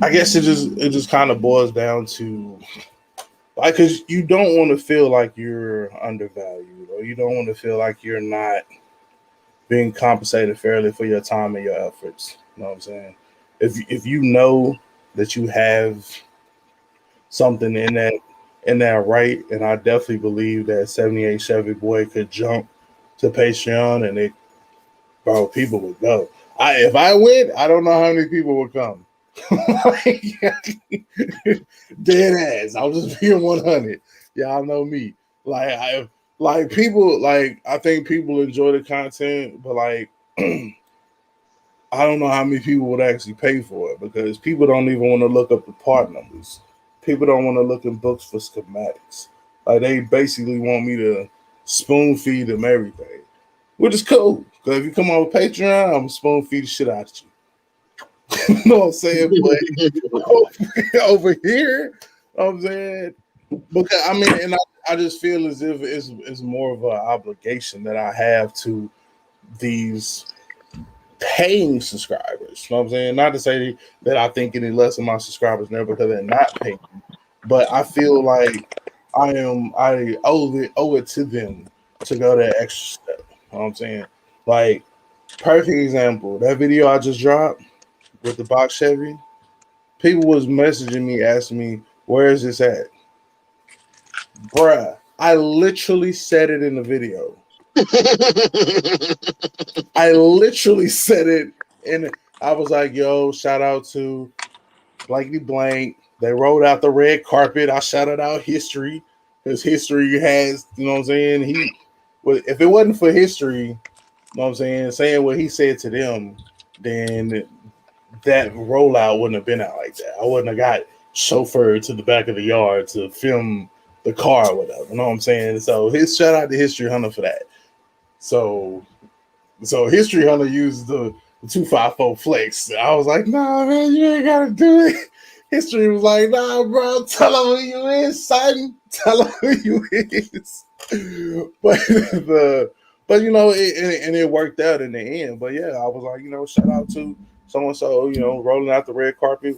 I guess it just kind of boils down to like, because you don't want to feel like you're undervalued, or you don't want to feel like you're not being compensated fairly for your time and your efforts. You know what I'm saying? If you know that you have something in that right, and I definitely believe that 78 Chevy Boy could jump to Patreon, and bro, people would go. If I went, I don't know how many people would come. Like, dead ass. I'll just be 100. Y'all know me. Like people, like I think people enjoy the content, but like I don't know how many people would actually pay for it, because people don't even want to look up the part numbers. People don't want to look in books for schematics. Like they basically want me to spoon feed them everything, which is cool. Because if you come on with Patreon, I'm spoon feed the shit out of you. You know what I'm saying? But over here, you know what I'm saying, because I mean, and I just feel as if it's more of an obligation that I have to these paying subscribers. You know what I'm saying? Not to say that I think any less of my subscribers never, because they're not paying, but I feel like I owe it to them to go that extra step. You know what I'm saying? Like, perfect example, that video I just dropped with the box Chevy, people was messaging me asking me, where is this at? Bruh, I literally said it in the video. I literally said it, and I was like, yo, shout out to blankety blank. They rolled out the red carpet. I shouted out History, because History has, you know what I'm saying? If it wasn't for History, you know what I'm saying what he said to them, then that rollout wouldn't have been out like that. I wouldn't have got chauffeured to the back of the yard to film the car or whatever. You know what I'm saying? So his shout out to History Hunter for that. So History Hunter used the 254 flex. I was like, nah, man, you ain't gotta do it. History was like, nah, bro, tell him who you is, son. Tell him who you is. But you know, it worked out in the end. But yeah, I was like, you know, shout out to so and so, you know, rolling out the red carpet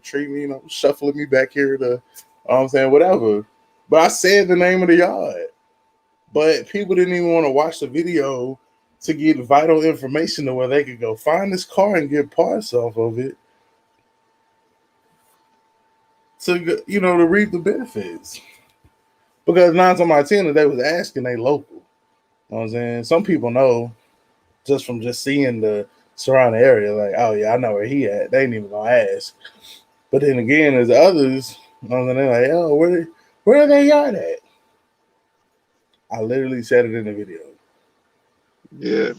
treatment, you know, shuffling me back here to, you know what I'm saying, whatever. But I said the name of the yard. But people didn't even want to watch the video to get vital information to where they could go find this car and get parts off of it to, you know, to reap the benefits. Because 9 times out of 10, they was asking, they local. You know what I'm saying? Some people know just from just seeing the surrounding area, like, oh yeah, I know where he at. They ain't even gonna ask. But then again, there's others, you know, and they're like, oh, where are they yard at? I literally said it in the video. Yeah.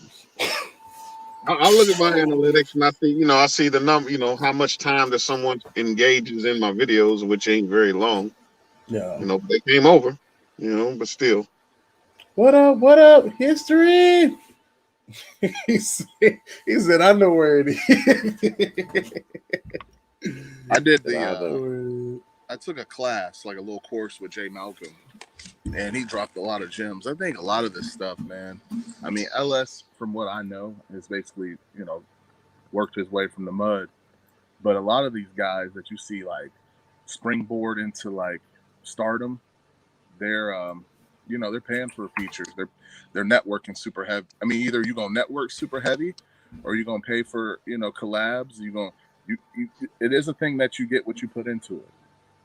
I look at my analytics and I see, you know, I see the number, you know, how much time that someone engages in my videos, which ain't very long. Yeah. You know, they came over, you know, but still. What up? What up? History. he said, I know where it is. I did I took a class, like a little course with Jay Malcolm, and he dropped a lot of gems. I think a lot of this stuff, man. I mean, LS, from what I know, has basically, you know, worked his way from the mud. But a lot of these guys that you see like springboard into like stardom, they're you know, they're paying for features. They're networking super heavy. I mean, either you're gonna network super heavy, or you're gonna pay for, you know, collabs. You it is a thing that you get what you put into it.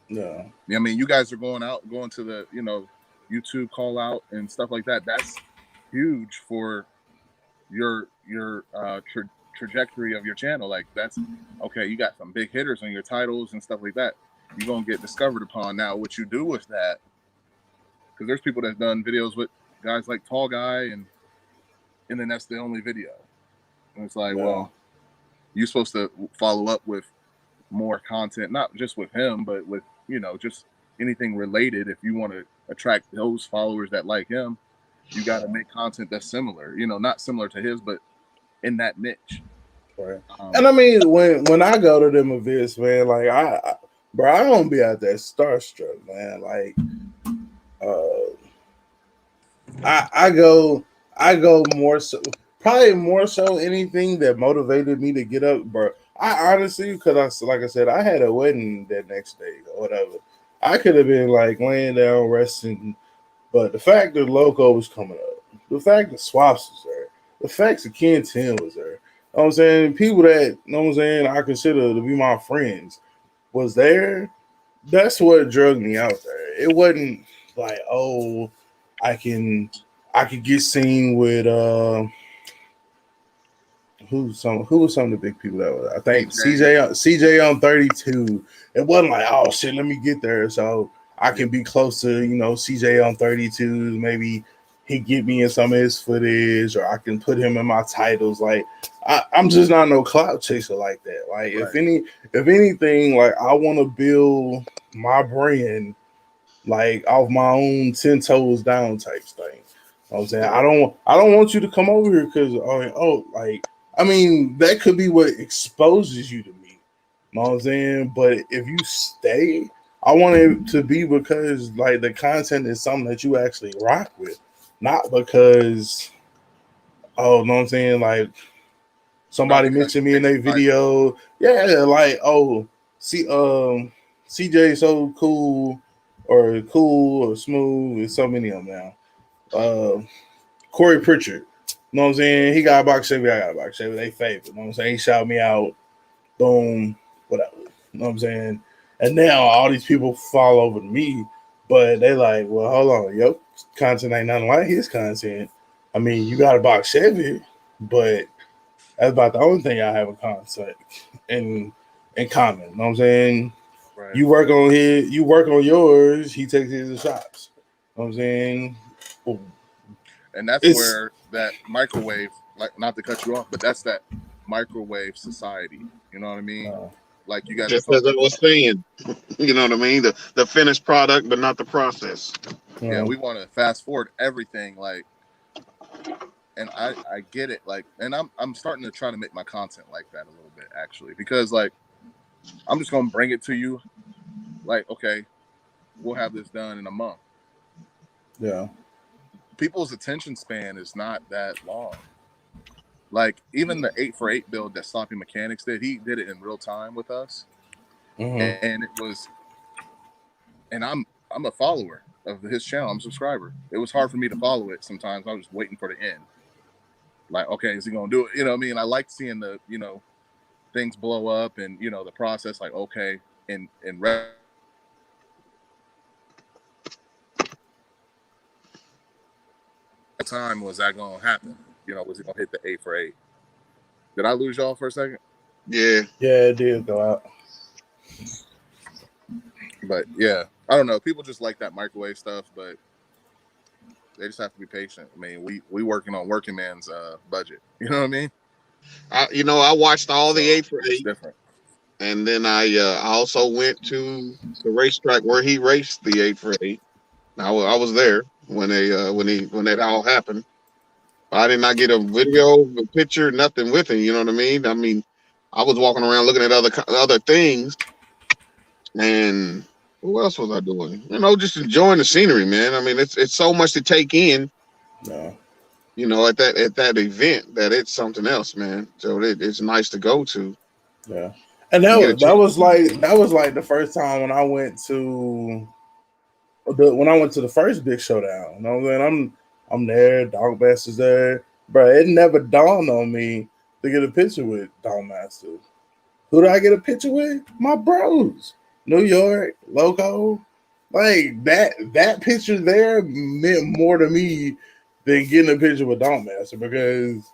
Yeah. I mean, you guys are going to the, you know, YouTube call out and stuff like that. That's huge for your trajectory of your channel. Like, that's okay. You got some big hitters on your titles and stuff like that. You're gonna get discovered upon. Now, what you do with that? Because there's people that's done videos with guys like Tall Guy, and then that's the only video. And it's like, well, you're supposed to follow up with more content, not just with him, but with, you know, just anything related. If you want to attract those followers that like him, you got to make content that's similar, you know, not similar to his, but in that niche. Right. And I mean, when I go to them events, man, like I don't be out there starstruck, man. Like, I go more so, probably more so anything that motivated me to get up, bro. I honestly, because like I said, I had a wedding that next day or whatever. I could have been like laying down resting, but the fact that Loco was coming up, the fact that Swaps was there, the fact that Ken 10 was there, you know what I'm saying, people that, you know what I'm saying, I consider to be my friends was there. That's what drug me out there. It wasn't like, oh, I can get seen with who was some of the big people that was. I think CJ on 32. It wasn't like, oh shit, let me get there so I can be close to, you know, CJ on 32. Maybe he get me in some of his footage, or I can put him in my titles. Like I'm just not no clout chaser like that. Like if anything, like I want to build my brand like off my own 10 toes down type thing. You know what I'm saying, I don't want you to come over here because like I mean that could be what exposes you to me. You know what I'm saying? But if you stay, I want it to be because like the content is something that you actually rock with, not because you know what I'm saying, like somebody mentioned me in a video. Yeah, like CJ so cool or smooth. There's so many of them now. Corey Pritchard, you know what I'm saying? He got a box Chevy, I got a box Chevy. They favorite, you know what I'm saying? He shouted me out, boom, whatever. You know what I'm saying? And now all these people fall over to me, but they like, well, hold on, yo, content ain't nothing like his content. I mean, you got a box Chevy, but that's about the only thing I have in contact in common. You know what I'm saying? Right. You work on yours, he takes his shots. You know what I'm saying? Boom. And that's where that microwave, like, not to cut you off, but that's that microwave society. You know what I mean? Like you guys just as I was saying, you know what I mean? The finished product, but not the process. Yeah, we want to fast forward everything, like, and I get it, like, and I'm starting to try to make my content like that a little bit actually, because like I'm just gonna bring it to you, like, okay, we'll have this done in a month. Yeah. People's attention span is not that long. Like even the 8-for-8 build that Sloppy Mechanics did, he did it in real time with us, and it was. And I'm a follower of his channel. I'm a subscriber. It was hard for me to follow it sometimes. I was just waiting for the end. Like, okay, is he gonna do it? You know what I mean? I like seeing the things blow up and the process. Like, okay, in time was that gonna happen? Was he gonna hit the 8-for-8? Did I lose y'all for a second? Yeah, it did go out. But yeah, I don't know. People just like that microwave stuff, but they just have to be patient. I mean, we working on working man's budget. You know what I mean? I watched all the 8-for-8. Different. And then I also went to the racetrack where he raced the 8-for-8. I was there when that all happened. I did not get a video, a picture, nothing with it. You know what I mean? I mean, I was walking around looking at other things, and what else was I doing? Just enjoying the scenery, man. I mean, it's so much to take in. No. At that event, that it's something else, man. So it's nice to go to. Yeah. And that was like the first time when I went to the first big showdown. You know what I'm saying? I'm there, Dog Master's there. Bro, it never dawned on me to get a picture with Dog Master. Who did I get a picture with? My bros. New York, Loco. Like that picture there meant more to me than getting a picture with Dog Master, because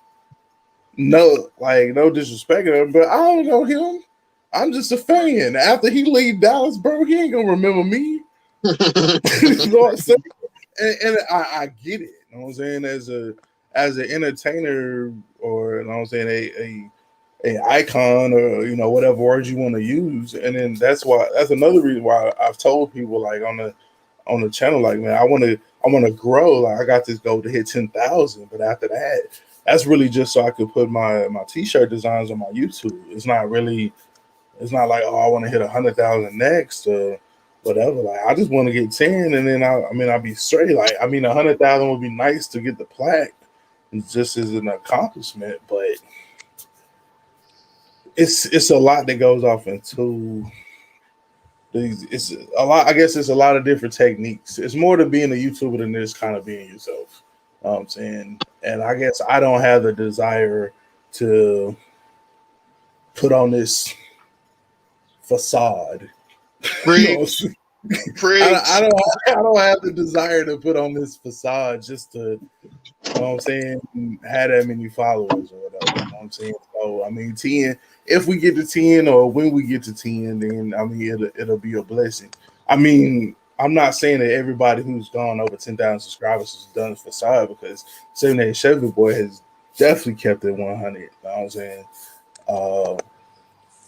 no disrespect to him, but I don't know him. I'm just a fan. After he leave Dallas, bro, he ain't gonna remember me. You know what I'm saying? And I get it. You know what I'm saying? As an entertainer, or you know what I'm saying, a icon, or whatever words you want to use. And then that's another reason why I've told people, like, on the channel, like, man, I want to grow. Like, I got this goal to hit 10,000, but after that, that's really just so I could put my t-shirt designs on my YouTube. It's not like, oh, I want to hit 100,000 next or whatever. Like, I just want to get 10, and then I'll be straight. Like, 100,000 would be nice to get the plaque. It's just as an accomplishment, but it's a lot that goes off into these. It's a lot. I guess it's a lot of different techniques. It's more to being a YouTuber than this kind of being yourself. You know what I'm saying, and I guess I don't have the desire to put on this facade. Preach. I don't have the desire to put on this facade just to, you know what I'm saying, have that many followers or whatever. You know what I'm saying? So 10. If we get to 10 or when we get to 10, then it'll be a blessing. I'm not saying that everybody who's gone over 10,000 subscribers has done facade, because 78 Chevy Boy has definitely kept it 100. You know what I'm saying?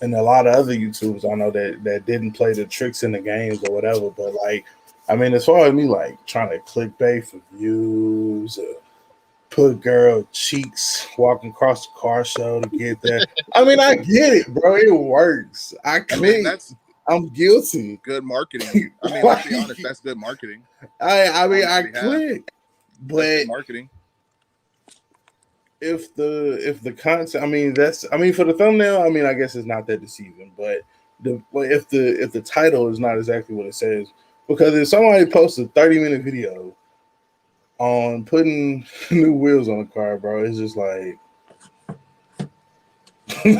And a lot of other YouTubers I know that didn't play the tricks in the games or whatever. But like, as far as me like trying to clickbait for views or put girl cheeks walking across the car show to get there. I get it, bro. It works. I'm guilty. Good marketing. Let's be honest, that's good marketing. I click, but marketing. If the content, for the thumbnail, I guess it's not that deceiving. But if the title is not exactly what it says, because if somebody posts a 30-minute video on putting new wheels on a car, bro, it's just like,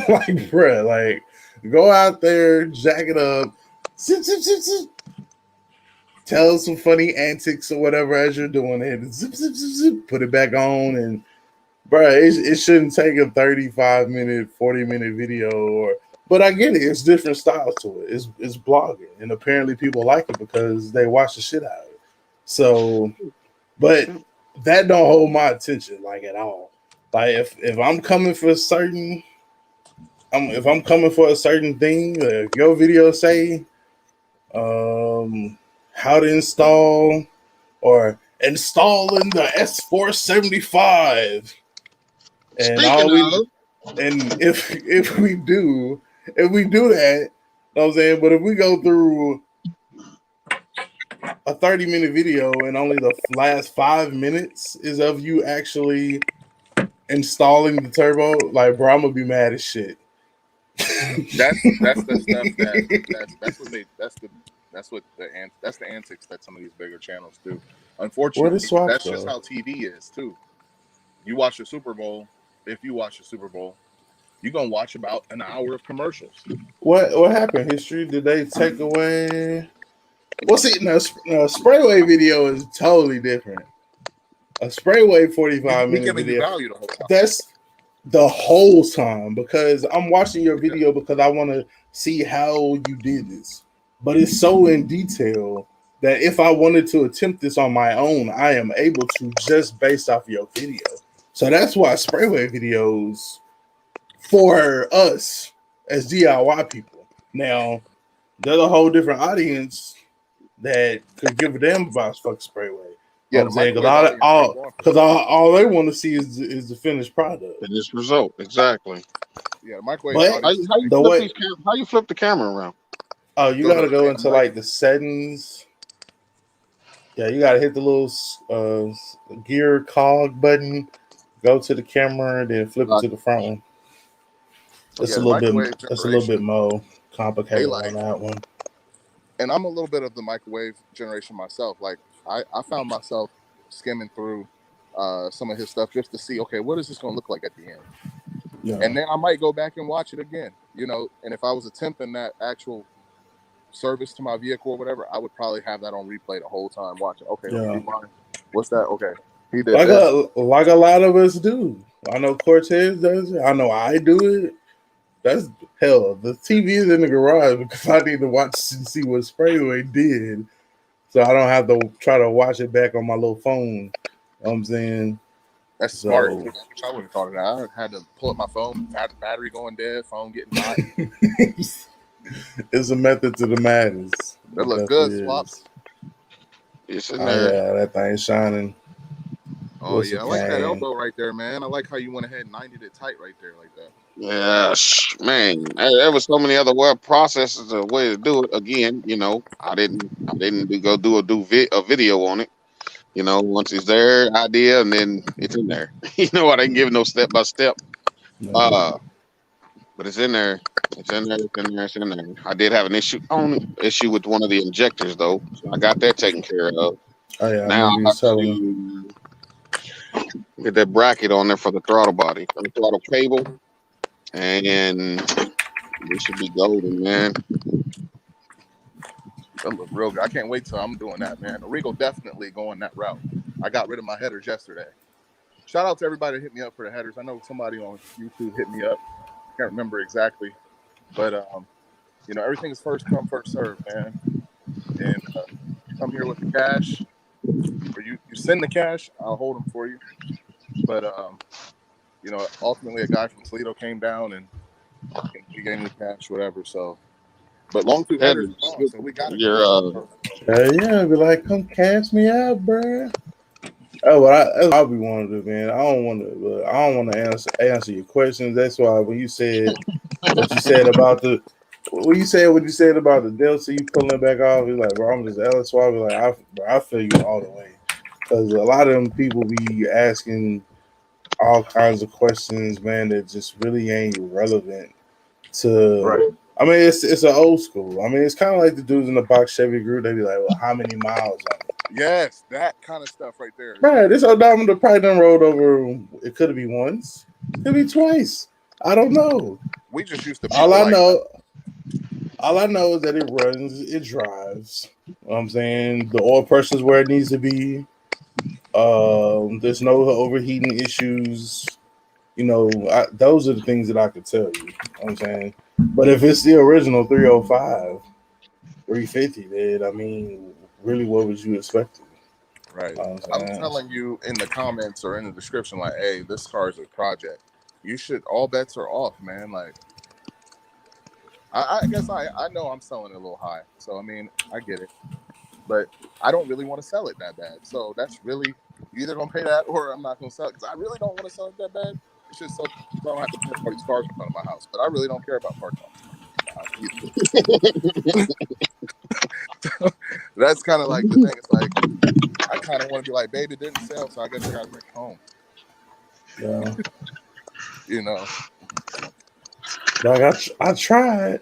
like, bro, like, go out there, jack it up, tell some funny antics or whatever as you're doing it, put it back on, and bro, it shouldn't take a 35-minute, 40-minute video, but I get it. It's different styles to it. It's blogging, and apparently people like it because they watch the shit out of it. So, but that don't hold my attention like at all. Like if I'm coming for a certain, if I'm coming for a certain thing, if your video say, how to install or installing the S475. And if we do that, you know what I'm saying? But if we go through a 30-minute video and only the last 5 minutes is of you actually installing the turbo, like, bro, I'm gonna be mad as shit. That's the stuff that's the antics that some of these bigger channels do. Unfortunately, that's just how TV is too. You watch the Super Bowl. If you watch the Super Bowl, you're gonna watch about an hour of commercials. What happened? History? Did they take away? Well, see, now Sprayway video is totally different. A Sprayway 45-minute video. Value the whole time. That's the whole time, because I'm watching your video because I want to see how you did this. But it's so in detail that if I wanted to attempt this on my own, I am able to just based off your video. So that's why Sprayway videos for us as DIY people. Now, there's a whole different audience that could give a damn about fucking Sprayway. Yeah, because all they want to see is the finished product, finished result. Exactly. Yeah, microwave. But how you flip the camera around? Oh, you got to go into like the settings. Yeah, you got to hit the little gear cog button. Go to the camera, then flip it to the front one. It's a little bit more complicated on that one. And I'm a little bit of the microwave generation myself. Like I found myself skimming through some of his stuff just to see, okay, what is this going to look like at the end? Yeah. And then I might go back and watch it again, and if I was attempting that actual service to my vehicle or whatever, I would probably have that on replay the whole time watching. Okay, what's that? Okay, he did like a lot of us do. I know Cortez does it. I know I do it. That's hell. The TV is in the garage because I need to watch and see what Sprayway did, so I don't have to try to watch it back on my little phone. You know what I'm saying? That's smart. I wouldn't have thought of that. I had to pull up my phone, had the battery going dead, phone getting hot. It's a method to the madness. It looks good, Swaps. It's in there. Yeah, that thing shining. Oh yeah, I like that elbow right there, man. I like how you went ahead and 90'd it tight right there like that. Yeah, man. There was so many other web processes, a way to do it. Again, you know, I didn't go do a video on it. You know, once it's there, idea, and then it's in there. You know, I didn't give no step by step. But it's in there. It's in there. It's in there. It's in there. I did have an issue with one of the injectors though, so I got that taken care of. Oh yeah, Now I have to get that bracket on there for the throttle body, for the throttle cable, and we should be golden, man. That look real good. I can't wait till I'm doing that, man. Regal definitely going that route. I got rid of my headers yesterday. Shout out to everybody that hit me up for the headers. I know somebody on YouTube hit me up. I can't remember exactly, but you know, everything is first come, first serve, man. And you come here with the cash, or you send the cash, I'll hold them for you. But you know, ultimately, a guy from Toledo came down and he gave me the cash, whatever. So. But long two headers, so we got it. Yeah, be like, come cash me out, bro. Oh, what I'll be wanting to do, man. I don't want to answer your questions. That's why when you said what you said about the what you said about the Delta, you pulling it back off. You're like, bro, I'm just LS. I be like, I feel you all the way, because a lot of them people be asking all kinds of questions, man, that just really ain't relevant to. Right. I mean, it's an old school. I mean, it's kind of like the dudes in the box Chevy group. They be like, well, how many miles on it? Yes, that kind of stuff right there. Right, this odometer probably done rolled over. It could be once, could be twice. I don't know. We just used to. All I know is that it runs, it drives. You know what I'm saying, the oil pressure is where it needs to be. There's no overheating issues. You know, those are the things that I could tell you. You know what I'm saying, but if it's the original 305, 350, then I mean, really, what was you expecting? Right. I'm telling you in the comments or in the description, like, hey, this car is a project. You should, all bets are off, man. Like, I guess I know I'm selling it a little high. So, I mean, I get it. But I don't really want to sell it that bad. So that's really, you either going to pay that or I'm not going to sell it. Because I really don't want to sell it that bad. It's just so I don't have to park all these cars in front of my house. But I really don't care about parking all these cars. That's kind of like the thing. It's like, I kind of want to be like, baby, it didn't sell, so I guess I got to bring it home. Yeah. You know. Like, I tried.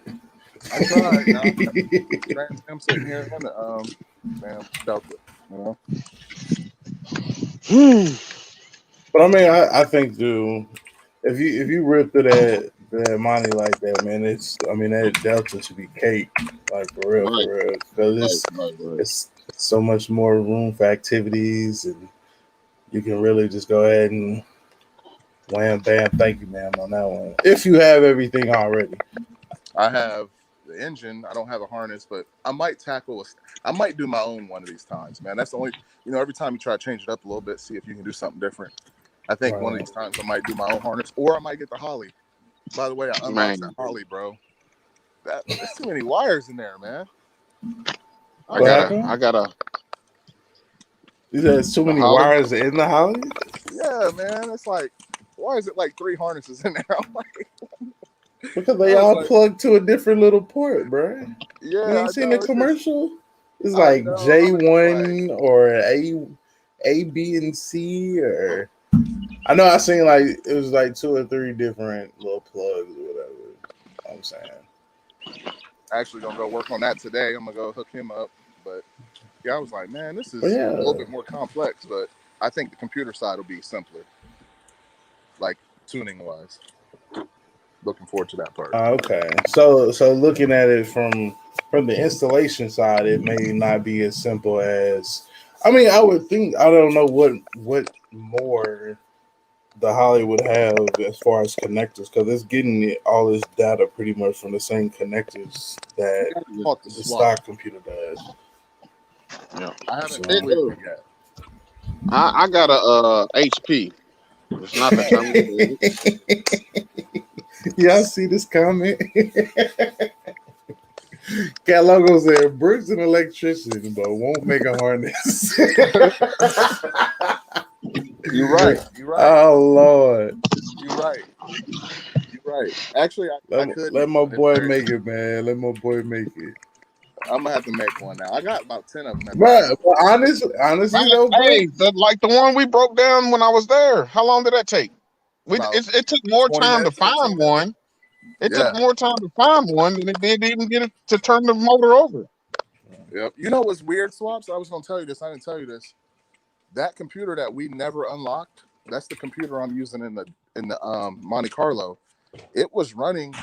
I tried. Now, I'm sitting here in the Delta, you know. But I mean, I think, dude, if you rip through that money like that, man, that Delta should be cake, like for real, because it's so much more room for activities, and you can really just go ahead and wham bam, thank you, ma'am, on that one. If you have everything already. I have the engine. I don't have a harness, but I might I might do my own one of these times, man. That's the only, you know, every time you try to change it up a little bit, see if you can do something different. I think one of these times I might do my own harness, or I might get the Holly. By the way, I unboxed that Holly, bro. There's too many wires in there, man. I gotta. There's too many wires in the Holly? Yeah, man. It's like, why is it like 3 harnesses in there? I'm like, because they all plug to a different little port, bro. Yeah, you ain't seen the commercial? It's like J1 or A, B, and C, or I know I seen like it was like 2 or 3 different little plugs or whatever. You know what I'm saying. Actually gonna go work on that today. I'm gonna go hook him up. But yeah, I was like, man, this is a little bit more complex, but I think the computer side will be simpler, like tuning wise. Looking forward to that part. Okay, so looking at it from the installation side, it may not be as simple as. I mean, I would think, I don't know what more the Holly would have as far as connectors, because it's getting all this data pretty much from the same connectors that the stock computer does. Yeah, I haven't been with it yet. I got a HP. It's not the terminal. Y'all see this comment? Cat Logo said Brooks an electrician, but won't make a harness. You're right. You're right. Oh Lord. You're right. You're right. Actually, I could let my boy make it, man. Let my boy make it. I'm gonna have to make one now. I got about 10 of them. But honestly though, bro. Hey, like the one we broke down when I was there. How long did that take? It took more time to find one. It took more time to find one than it did to even get it to turn the motor over. Yep. You know what's weird, Swaps? I was gonna tell you this. I didn't tell you this. That computer that we never unlocked, that's the computer I'm using in the Monte Carlo. It was running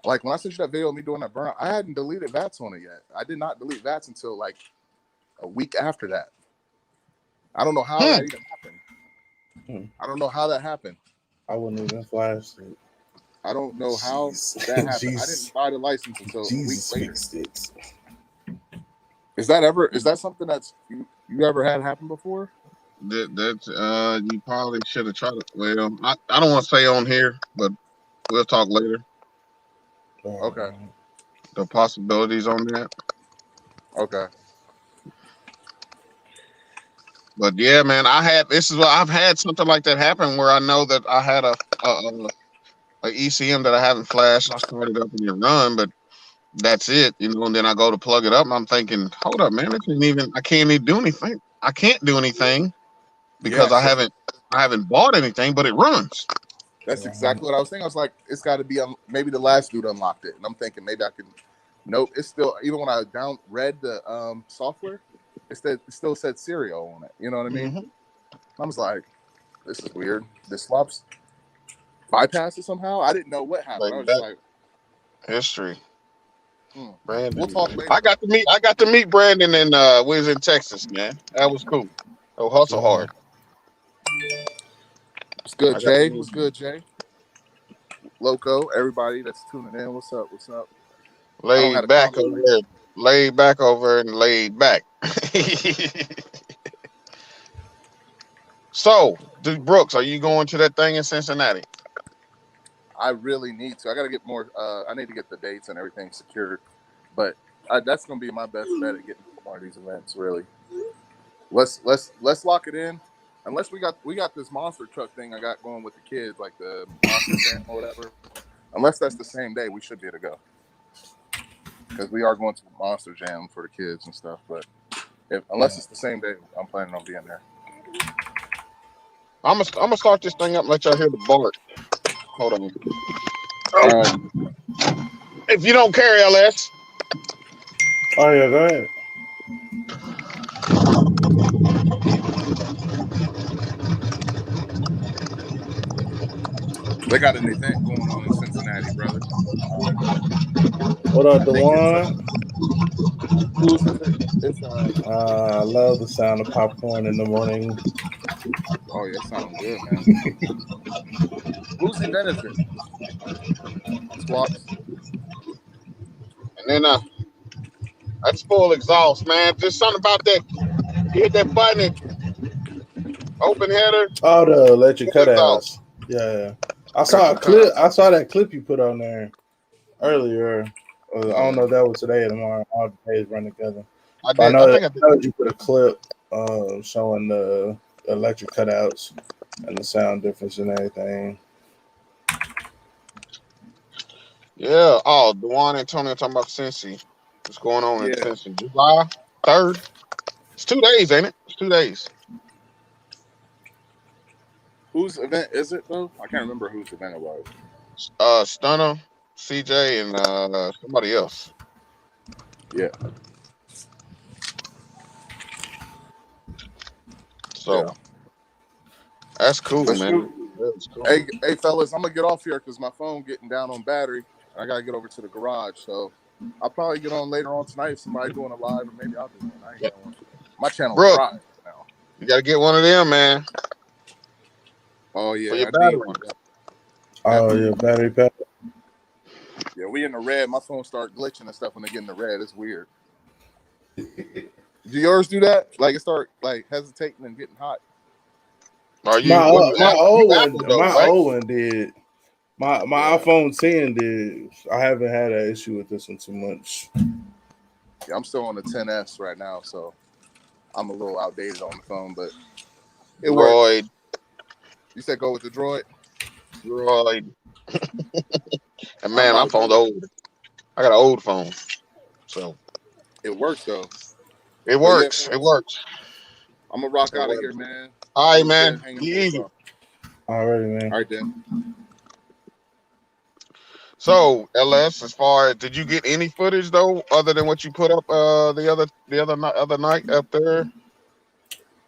like when I sent you that video of me doing that burnout, I hadn't deleted VATS on it yet. I did not delete VATS until like a week after that. I don't know how that even happened. I don't know how that happened. I wouldn't even flash it. I don't know how that happened. I didn't buy the license until a week later. Is that something that's you ever had happen before? That you probably should have tried it. Well, I don't want to say on here, but we'll talk later. Okay. The possibilities on that. Okay. But yeah, man, I've had something like that happen where I know that I had a ECM that I haven't flashed. I started up and it run, but that's it, and then I go to plug it up and I'm thinking, hold up, man, I can't even do anything. I can't do anything because I haven't bought anything, but it runs. That's exactly what I was thinking. I was like, it's got to be maybe the last dude unlocked it, and I'm thinking maybe I can. Nope, it's still, even when I read the software, it still said serial on it. You know what I mean? Mm-hmm. I was like, this is weird. This swaps bypassed it somehow. I didn't know what happened. I was just like, history. Brandon. We'll talk later. I got to meet Brandon and we was in Texas, man. That was cool. Oh, hustle hard. What's good, Jay? What's good, Jay? Loco, everybody that's tuning in. What's up? What's up? Laid back over there. Laid back over and laid back. So, Brooks, are you going to that thing in Cincinnati? I really need to. I got to get more. I need to get the dates and everything secured. But that's going to be my best bet at getting more of these events. Really, let's lock it in. Unless we got this monster truck thing I got going with the kids, like the monster jam or whatever. Unless that's the same day, we should be able to go. Because we are going to the monster jam for the kids and stuff. But unless it's the same day, I'm planning on being there. I'm gonna start this thing up and let y'all hear the bark. Hold on. If you don't care, LS. Oh yeah, go ahead. They got an event going on in Cincinnati, brother. What up, DeJuan? Who's it? I love the sound of popcorn in the morning. Oh yeah, it sounds good, man. Whose event is it? Swaps. And then that's full exhaust, man. Just something about that. You hit that button, open header. Oh, the electric cutouts. Yeah. I saw a clip. I saw that clip you put on there earlier. I don't know if that was today or tomorrow. All the days run together. I know that you put a clip showing the electric cutouts and the sound difference and everything. Yeah. Oh, DeJuan Antonio talking about Cincy. What's going on in Cincy? July 3rd. It's 2 days, ain't it? It's 2 days. Whose event is it though? I can't remember whose event it was. Stunner, CJ, and somebody else. Yeah. So that's cool, man. Cool. Hey, fellas, I'm gonna get off here because my phone getting down on battery. I gotta get over to the garage, so I'll probably get on later on tonight if somebody doing a live, or maybe I'll do one. My channel dry now. You gotta get one of them, man. Oh yeah, for your battery. Oh yeah, battery pack. Yeah, we in the red. My phone start glitching and stuff when they get in the red. It's weird. Do yours do that? Like it start like hesitating and getting hot? Are you my old one did. My iPhone 10 did. I haven't had an issue with this one too much. Yeah, I'm still on the 10S right now, so I'm a little outdated on the phone, but It Droid. works. You said go with the droid. Droid. And man, my phone's old. I got an old phone, so it works though. It works. Yeah, it works. I'm gonna rock out of here, man. All right, man. Be easy. All right, man. All right, then. So, LS, as far as did you get any footage though, other than what you put up the other night up there?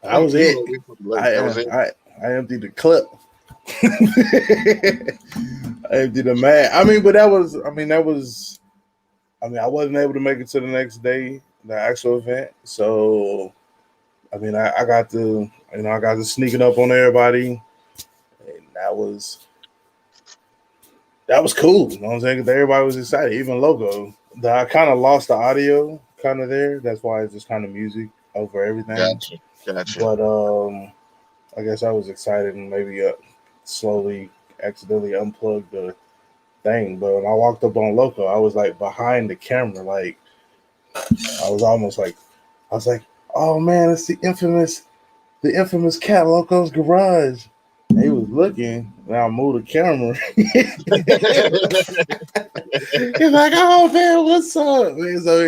That was it. I emptied the clip. I emptied the man. I wasn't able to make it to the next day, the actual event. So I got to sneaking up on everybody, and that was cool. You know what I'm saying? 'Cause everybody was excited, even Logo. I kind of lost the audio kind of there. That's why it's just kind of music over everything. Gotcha. But I guess I was excited and maybe slowly accidentally unplugged the thing. But when I walked up on Loco, I was like behind the camera, like I was like, oh man, it's the infamous Cat Loco's garage. And he was looking, and I moved the camera. He's like, oh man, what's up? Man, so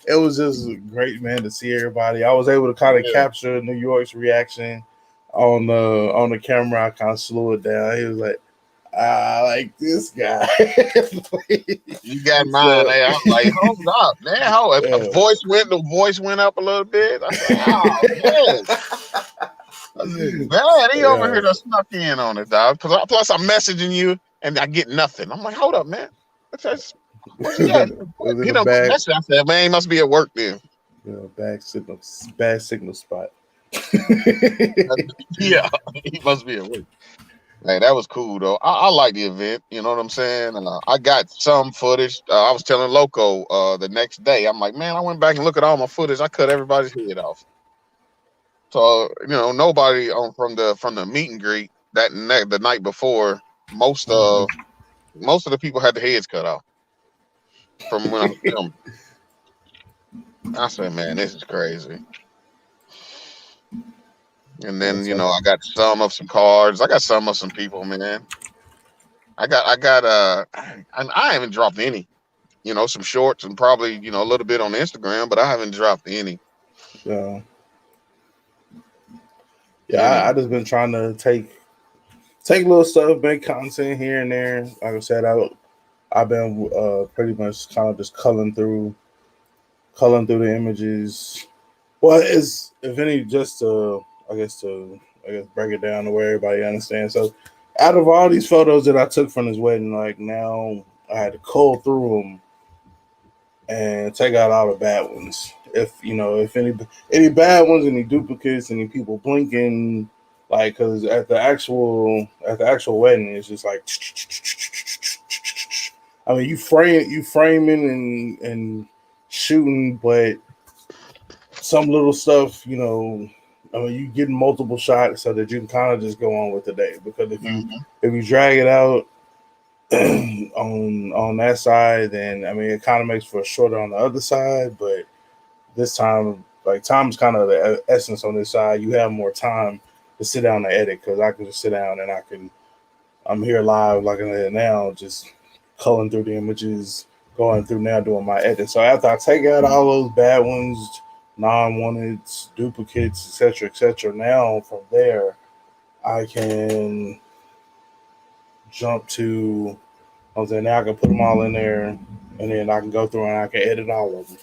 it was just great, man, to see everybody. I was able to kind of capture New York's reaction on the camera. I kind of slowed it down. He was like, I like this guy. You got mine. Hey, I'm like, hold up, man. The voice went up a little bit. I said, oh man, he over here just snuck in on it, dog. Plus, I'm messaging you and I get nothing. I'm like, hold up, man. What's he got? He don't message. I said, man, he must be at work then. Bad signal spot. Yeah, he must be at work. Hey, that was cool though. I like the event. You know what I'm saying? I got some footage. I was telling Loco the next day. I'm like, man, I went back and looked at all my footage. I cut everybody's head off. So nobody from the meet and greet the night before. Most of the people had their heads cut off from when I was filming. I said, man, this is crazy. And then I got some of some cards. I got some of some people, man. I haven't dropped any. Some shorts and probably a little bit on Instagram, but I haven't dropped any. I just been trying to take little stuff, make content here and there. Like I said, I've been pretty much kind of just culling through the images. Well, it's if any just to break it down to where everybody understands. So, out of all these photos that I took from his wedding, like now I had to cull through them and take out all the bad ones. If any bad ones, any duplicates, any people blinking, like because at the actual wedding, it's just like, I mean, you framing and shooting, but some little stuff, you getting multiple shots so that you can kind of just go on with the day. Because if you drag it out on that side, then it kind of makes for a shorter on the other side. But this time, like time is kind of the essence on this side. You have more time to sit down and edit because I can just sit down and I'm here live like I am now, just culling through the images, going through now doing my edit. So after I take out all those bad ones, non-wanted, duplicates, etc. Now from there, I can jump to. Now I can put them all in there, and then I can go through and I can edit all of them.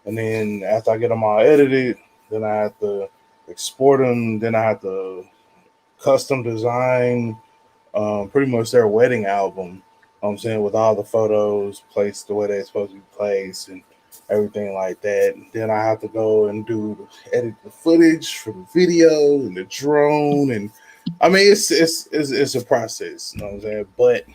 And then after I get them all edited, then I have to export them. Then I have to custom design, pretty much their wedding album. With all the photos placed the way they're supposed to be placed and everything like that. And then I have to go and edit the footage for the video and the drone, and it's a process. You know what I'm saying? But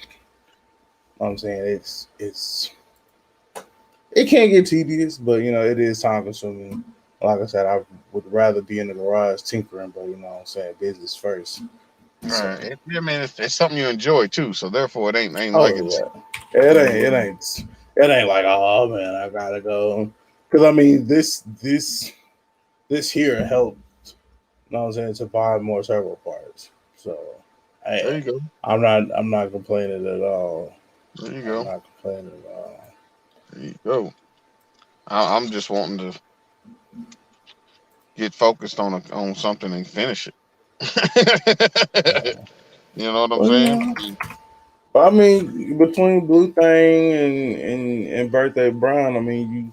it can get tedious, but it is time consuming. Like I said, I would rather be in the garage tinkering, but business first. Right. It's something you enjoy too, so therefore it ain't like it's. It ain't like, oh man, I gotta go, because this here helped know what I'm saying, to buy more turbo parts. So There you go. I'm not complaining at all. There you I'm go. not complaining at all. There you go. I'm just wanting to get focused on something and finish it. You know what I'm Well, saying? I mean, between Blue Thing and Birthday Brown, I mean,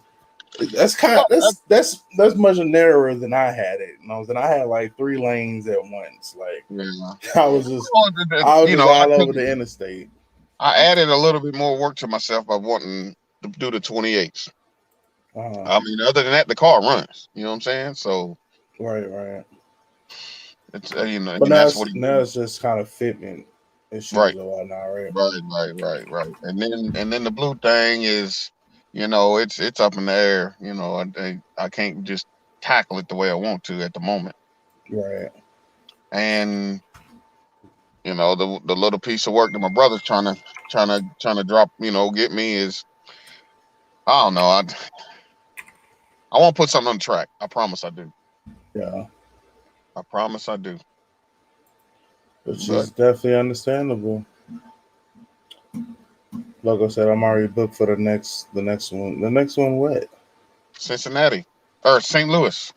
that's much narrower than I had it. You know, I had like 3 lanes at once. Like Yeah. I was just Well, you know, all over the interstate. I added a little bit more work to myself by wanting to do the 28s. I mean, other than that, the car runs. You know what I'm saying? So right. it's you know, But and that's what he now did. it's just kind of fitment issues Right, or whatnot, right? right. And then the blue thing is, you know, it's up in the air. You know, I can't just tackle it the way I want to at the moment. Right. And you know, the little piece of work that my brother's trying to drop, you know, get me is, I don't know. I won't put something on the track. I promise I do. Yeah. I promise I do. Which But is definitely understandable. Like I said, I'm already booked for the next one. The next one what? Cincinnati or St. Louis.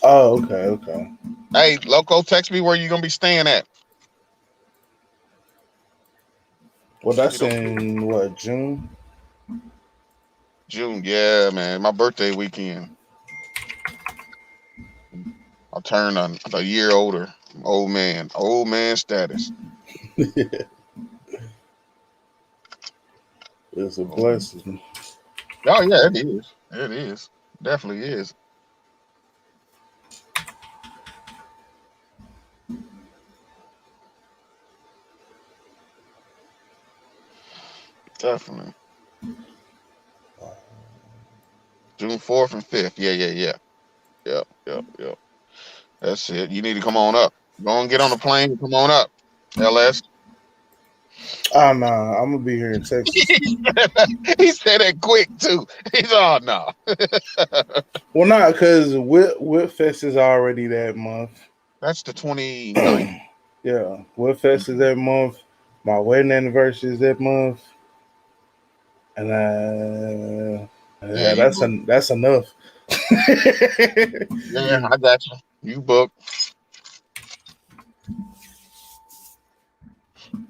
Oh, okay. Hey, Loco, text me where you gonna be staying at. Well, She that's don't in what, June? June. Yeah, man. My birthday weekend. I'll turn a year older. Old man status. It's a blessing. Oh yeah, it is. It is. Definitely is. Definitely. June 4th and 5th. Yeah. Yep. That's it. You need to come on up. Go and get on the plane and come on up. LS. Oh no, I'm gonna be here in Texas. He said that quick too. He's all no. Well, not because Whip Fest is already that month. That's the 29th. Yeah, Whip Fest is that month. My wedding anniversary is that month, and Yeah, yeah, that's enough. yeah, I got you. You book.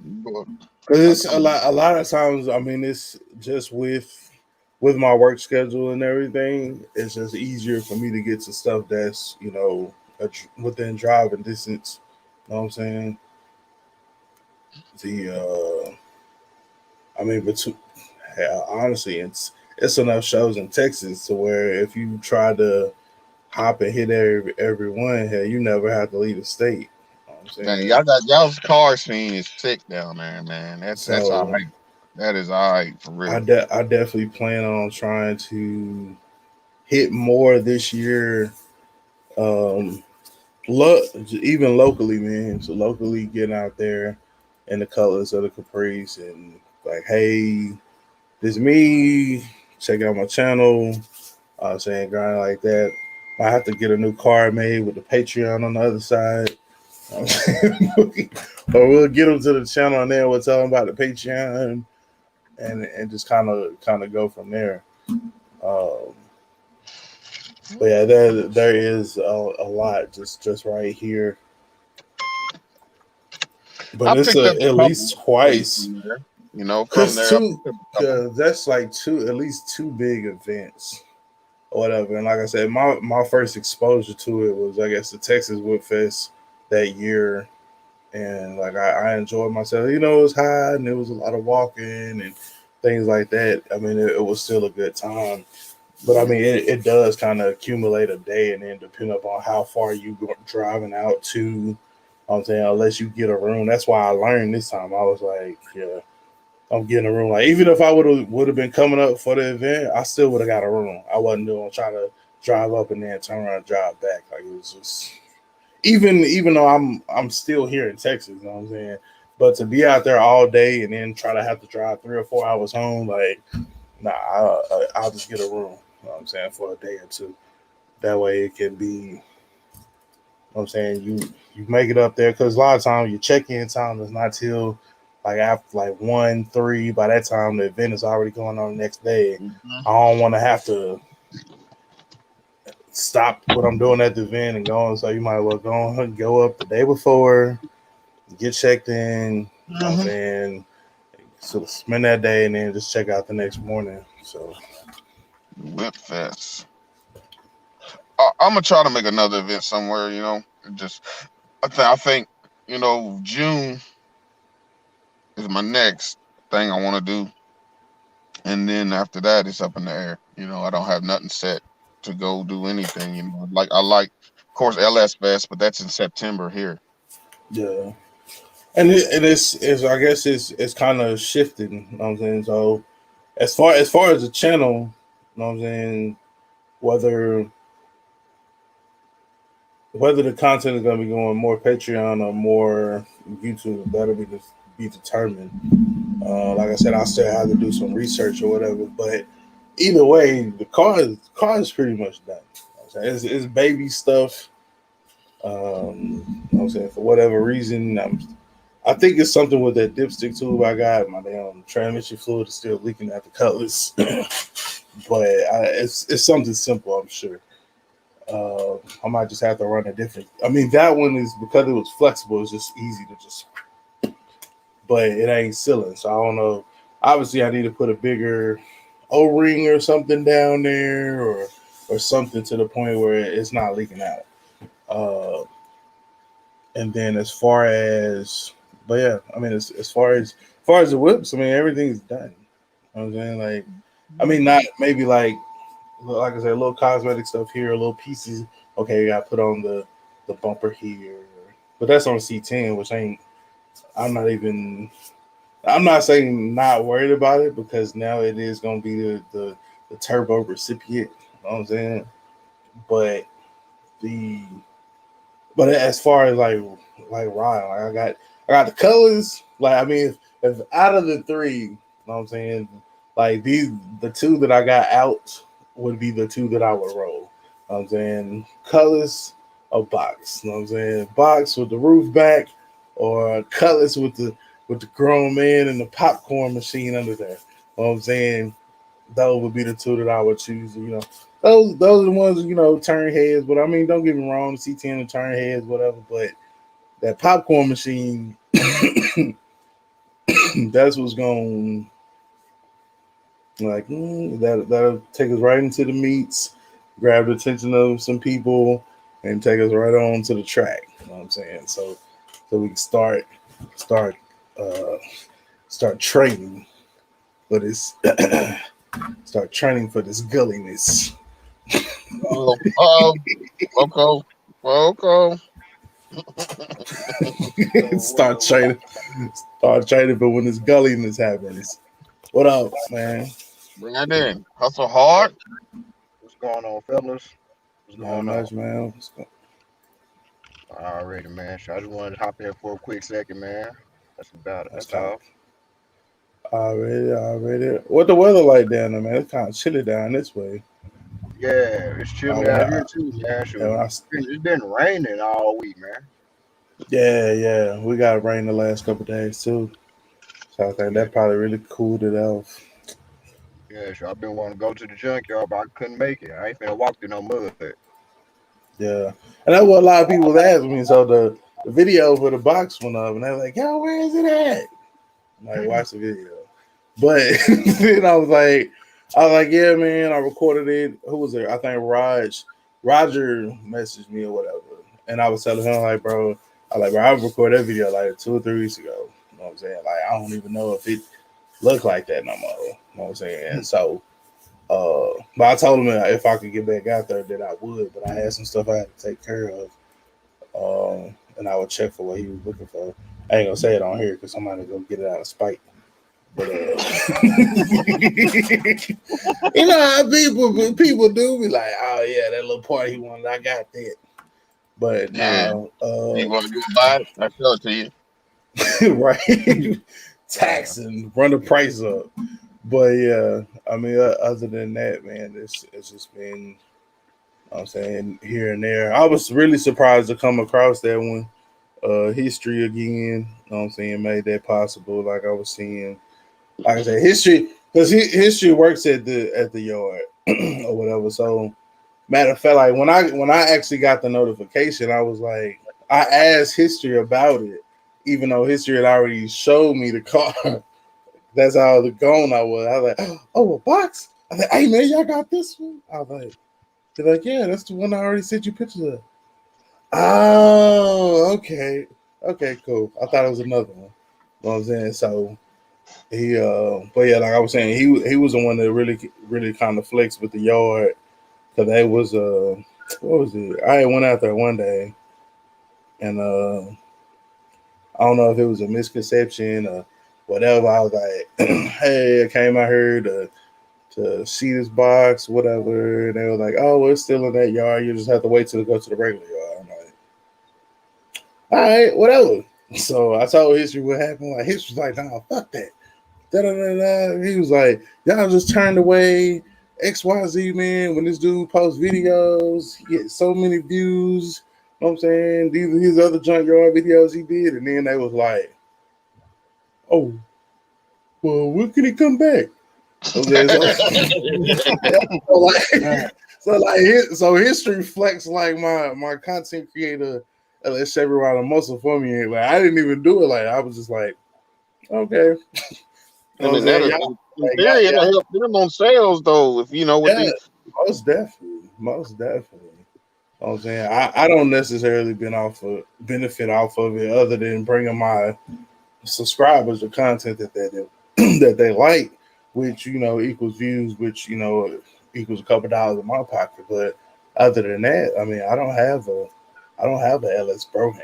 You book. Because I it's come. a lot of times. I mean, it's just with my work schedule and everything. It's just easier for me to get to stuff that's within driving distance. You know what I'm saying? I mean, yeah, honestly, it's enough shows in Texas to where if you try to hop and hit every one, hell, you never have to leave the state. You know what I'm Man, saying? y'all's car scene is sick down there, man. That's all So right. That is all right for real. I definitely plan on trying to hit more this year. Um, even locally, man. So locally, getting out there in the colors of the Caprice and like, hey, this me. Check out my channel. Saying grind like that. I have to get a new card made with the Patreon on the other side. Or we'll get them to the channel and then we'll tell them about the Patreon and just kind of go from there. Um, but yeah, there is a lot just right here. I But it's picked up a at couple least things twice. from there. You know, from Cause there I two, picked up a couple. cause that's like at least two big events or whatever. And like I said, my first exposure to it was, I guess, the Texas Wood Fest that year, and like I enjoyed myself. You know, it was hot and there was a lot of walking and things like that. I mean, it was still a good time. But I mean, it does kind of accumulate a day, and then depend upon how far you go driving out to. I'm saying, unless you get a room. That's why I learned this time. I was like, yeah, I'm getting a room. Like, even if I would have been coming up for the event, I still would have got a room. I wasn't doing trying to drive up and then turn around and drive back. Like, it was just even though I'm still here in Texas, you know what I'm saying? But to be out there all day and then try to have to drive 3 or 4 hours home, like, nah, I'll just get a room. You know what I'm saying, for a day or two. That way it can be, you know what I'm saying? You make it up there because a lot of times your check-in time is not till like after like 1, 3. By that time the event is already going on the next day. Mm-hmm. I don't want to have to stop what I'm doing at the event and go on. So you might as well go up the day before, get checked in. You know what I'm saying? So spend that day and then just check out the next morning. So Whip Fest. I'm gonna try to make another event somewhere. You know, I think June is my next thing I want to do, and then after that it's up in the air. You know, I don't have nothing set to go do anything. You know, I like, of course, LS Fest, but that's in September here. yeah, and it's I guess it's kind of shifting. You know what I'm saying? So as far as the channel, you know what I'm saying, whether the content is going to be going more Patreon or more YouTube, that'll be determined. Like I said, I still have to do some research or whatever, but either way, the car is pretty much done. You know it's baby stuff. You know what I'm saying, for whatever reason, I think it's something with that dipstick tube I got. My damn transmission fluid is still leaking out the cutlass, but it's something simple, I'm sure. I might just have to run a different. I mean, that one is because it was flexible. It's just easy to just, but it ain't sealing. So I don't know. Obviously, I need to put a bigger O-ring or something down there, or something to the point where it's not leaking out. And then but yeah, I mean, as far as the whips, I mean, everything's done. You know what I'm saying, like, I mean, not maybe like I said, a little cosmetic stuff here, a little pieces. Okay, you got to put on the bumper here, but that's on C10, which I'm not saying not worried about it because now it is going to be the turbo recipient. You know what I'm saying? But as far as like Ryan, like I got the colors. Like, I mean, if out of the three, you know what I'm saying, like the two that I got out would be the two that I would roll. You know what I'm saying, colors or box. You know what I'm saying, box with the roof back, or colors with the grown man and the popcorn machine under there. You know what I'm saying, those would be the two that I would choose. You know, those are the ones, turn heads. But I mean, don't get me wrong, the C10 and turn heads, whatever. But that popcorn machine, that's what's going, like, that'll take us right into the meets, grab the attention of some people, and take us right on to the track. You know what I'm saying? So we can start training for this. Start training for this gulliness. WACO. Start training for when this gulliness happens. What up, man? Bring that in. Hustle hard. What's going on, fellas? What's going much, on, man? Alrighty, man. So I just wanted to hop in for a quick second, man. That's about it. That's all. Already. What the weather like down there, man? It's kind of chilly down this way. Yeah, it's chilly down here too, man. It's been raining all week, man. Yeah. We got rain the last couple of days too. So I think that probably really cooled it off. Yeah, so I've been wanting to go to the junkyard, but I couldn't make it. I ain't finna walk through no mud. Yeah. And that's what a lot of people was asking me. So the video for the box went up and they're like, yo, where is it at? I'm like, watch the video. But then I was like, yeah, man, I recorded it. Who was there? I think Roger messaged me or whatever. And I was telling him, like, bro, I recorded that video like 2 or 3 weeks ago. You know what I'm saying? Like, I don't even know if it looked like that no more. You know what I'm saying? And so, but I told him if I could get back out there that I would, but I had some stuff I had to take care of. And I would check for what he was looking for. I ain't gonna say it on here because somebody go get it out of spite. But you know how people do be like, oh yeah, that little part he wanted, I got that. But you want to buy it? I sell it to you. Right? Tax and run the price up. But yeah, I mean, other than that, man, it's just been I'm saying here and there. I was really surprised to come across that one. History again. You know what I'm saying? Made that possible. Like I was seeing, like I said, history because history works at the yard or whatever. So matter of fact, like when I actually got the notification, I was like, I asked history about it, even though history had already showed me the car. That's how the gone I was. I was like, oh, a box. I was like, hey man, y'all got this one? I was like, they're like, yeah, that's the one I already sent you pictures of. Oh, okay. Okay, cool. I thought it was another one. You know what I'm saying? So he but yeah, like I was saying, he was the one that really kind of flexed with the yard. Cause they was what was it? I went out there one day and I don't know if it was a misconception or whatever. I was like, hey, I came out here to see this box, whatever. And they were like, oh, well, it's still in that yard. You just have to wait till it go to the regular yard. I'm like, all right, whatever. So I told History what happened. Like History's like, nah, fuck that. Da, da, da, da. He was like, y'all just turned away XYZ, man. When this dude posts videos, he gets so many views. You know what I'm saying? These are his other junkyard videos he did. And then they was like, oh, well, when can he come back? Okay, so History flex like my content creator, let's say around a muscle for me. Like I didn't even do it. Like I was just like, okay. And then that, in theory, it'll help them on sales, though. If you know what these, most definitely. You know what I'm saying? I don't necessarily benefit off of it other than bringing my subscribers the content that that they like, which equals views, which equals a couple dollars in my pocket. But other than that, I mean, I don't have a LS Broham,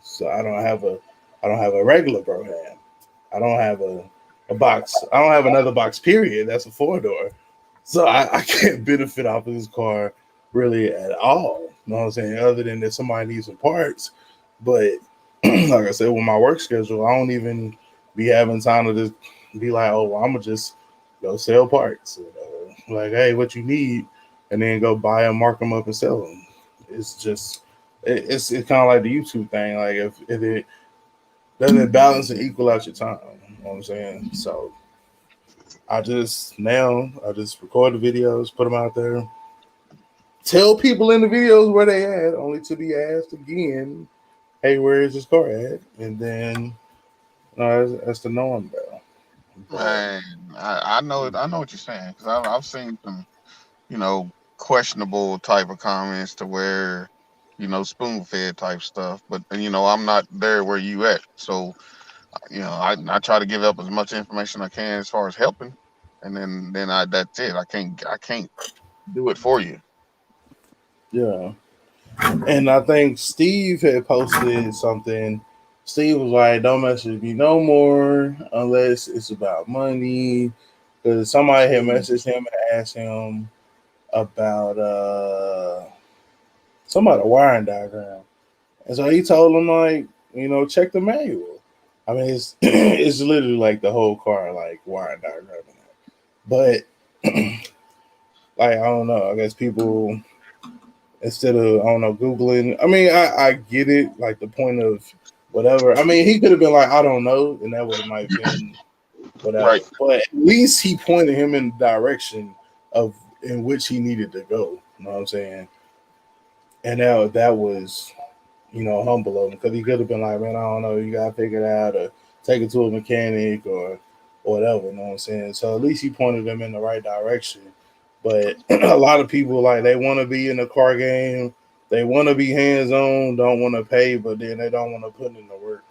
so I don't have a regular Broham. I don't have a box. I don't have another box. Period. That's a 4-door. So I can't benefit off of this car really at all. You know what I'm saying? Other than that somebody needs some parts. But like I said, with my work schedule, I don't even be having time to just be like, oh, well, I'm gonna just go sell parts. Like, hey, what you need, and then go buy them, mark them up, and sell them. It's just it's kind of like the YouTube thing. Like if it doesn't balance and equal out your time, you know what I'm saying? So I just record the videos, put them out there, tell people in the videos where they at, only to be asked again, hey, where is this car at? And then that's the norm, bro. man, I know what you're saying because I've seen some questionable type of comments to where spoon fed type stuff, but I'm not there where you at, so I try to give up as much information I can as far as helping, and then that's it. I can't do it for you. Yeah. And I think Steve had posted something. Steve was like, don't message me no more unless it's about money. Because somebody had messaged him and asked him about some of the wiring diagram. And so he told him, like, check the manual. I mean, it's it's literally like the whole car, like wiring diagram. But like, I don't know. I guess people, instead of, I don't know, Googling. I mean, I get it, like the point of whatever. I mean, he could have been like, I don't know, and that would have might been whatever. Right. But at least he pointed him in the direction of in which he needed to go. You know what I'm saying? And now that was, humble of him, because he could have been like, man, I don't know, you gotta figure it out or take it to a mechanic or whatever. You know what I'm saying? So at least he pointed them in the right direction. But a lot of people, like, they want to be in the car game, they want to be hands on, don't want to pay, but then they don't want to put in the work.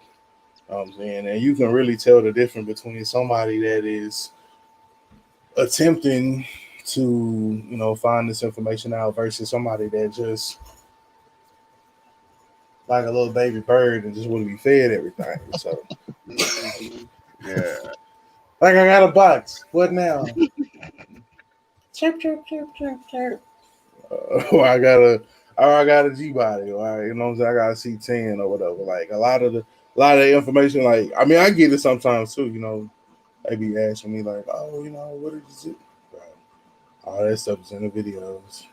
You know what I'm saying? And you can really tell the difference between somebody that is attempting to find this information out versus somebody that just like a little baby bird and just want to be fed everything. So Yeah. like, I got a box. What now? Chirp, chirp, chirp, chirp, chirp. Or I got a G body, or what I'm saying, I got a C10 or whatever. Like a lot of the information, like, I mean, I get it sometimes too. They be asking me like, oh, what is it? Bro, all that stuff is in the videos.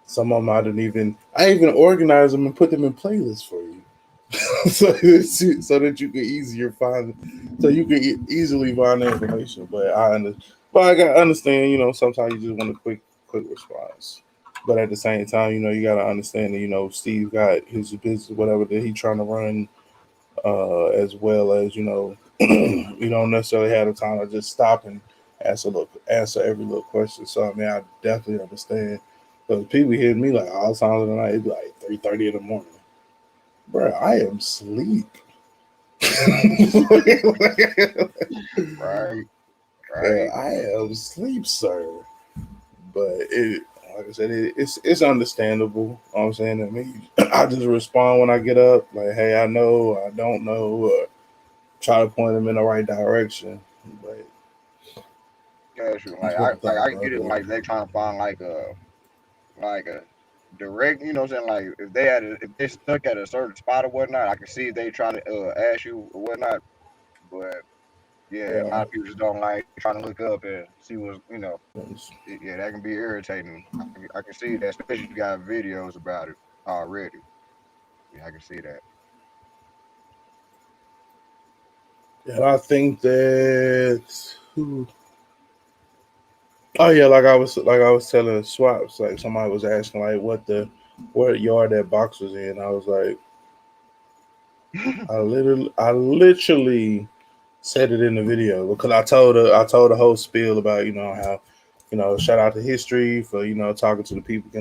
Some of them I even organize them and put them in playlists for you. so that you can easier find, so you can easily find the information. But I gotta understand, sometimes you just want a quick response. But at the same time, you gotta understand that, Steve got his business, whatever that he trying to run, as well as, you don't necessarily have the time to just stop and answer every little question. So I mean, I definitely understand. Because people hear me like all times of the night, it'd be like 3:30 in the morning. Bro, I am asleep. Right. I am asleep, sir. But like I said, it's understandable. You know what I'm saying? I mean, I just respond when I get up, like, hey, I know, I don't know, or try to point them in the right direction. But Yeah, sure. I get it. Like they trying to find like a direct. You know what I'm saying? Like if they stuck at a certain spot or whatnot, I can see if they trying to ask you or whatnot. But yeah, a lot of people just don't like trying to look up and see what's Yeah, that can be irritating. I can see that, especially if you got videos about it already. Yeah, I can see that. And I think that. Oh yeah, like I was telling Swaps, like somebody was asking like what yard that box was in. I was like, I literally said it in the video because I told the whole spiel about how shout out to history for talking to the people,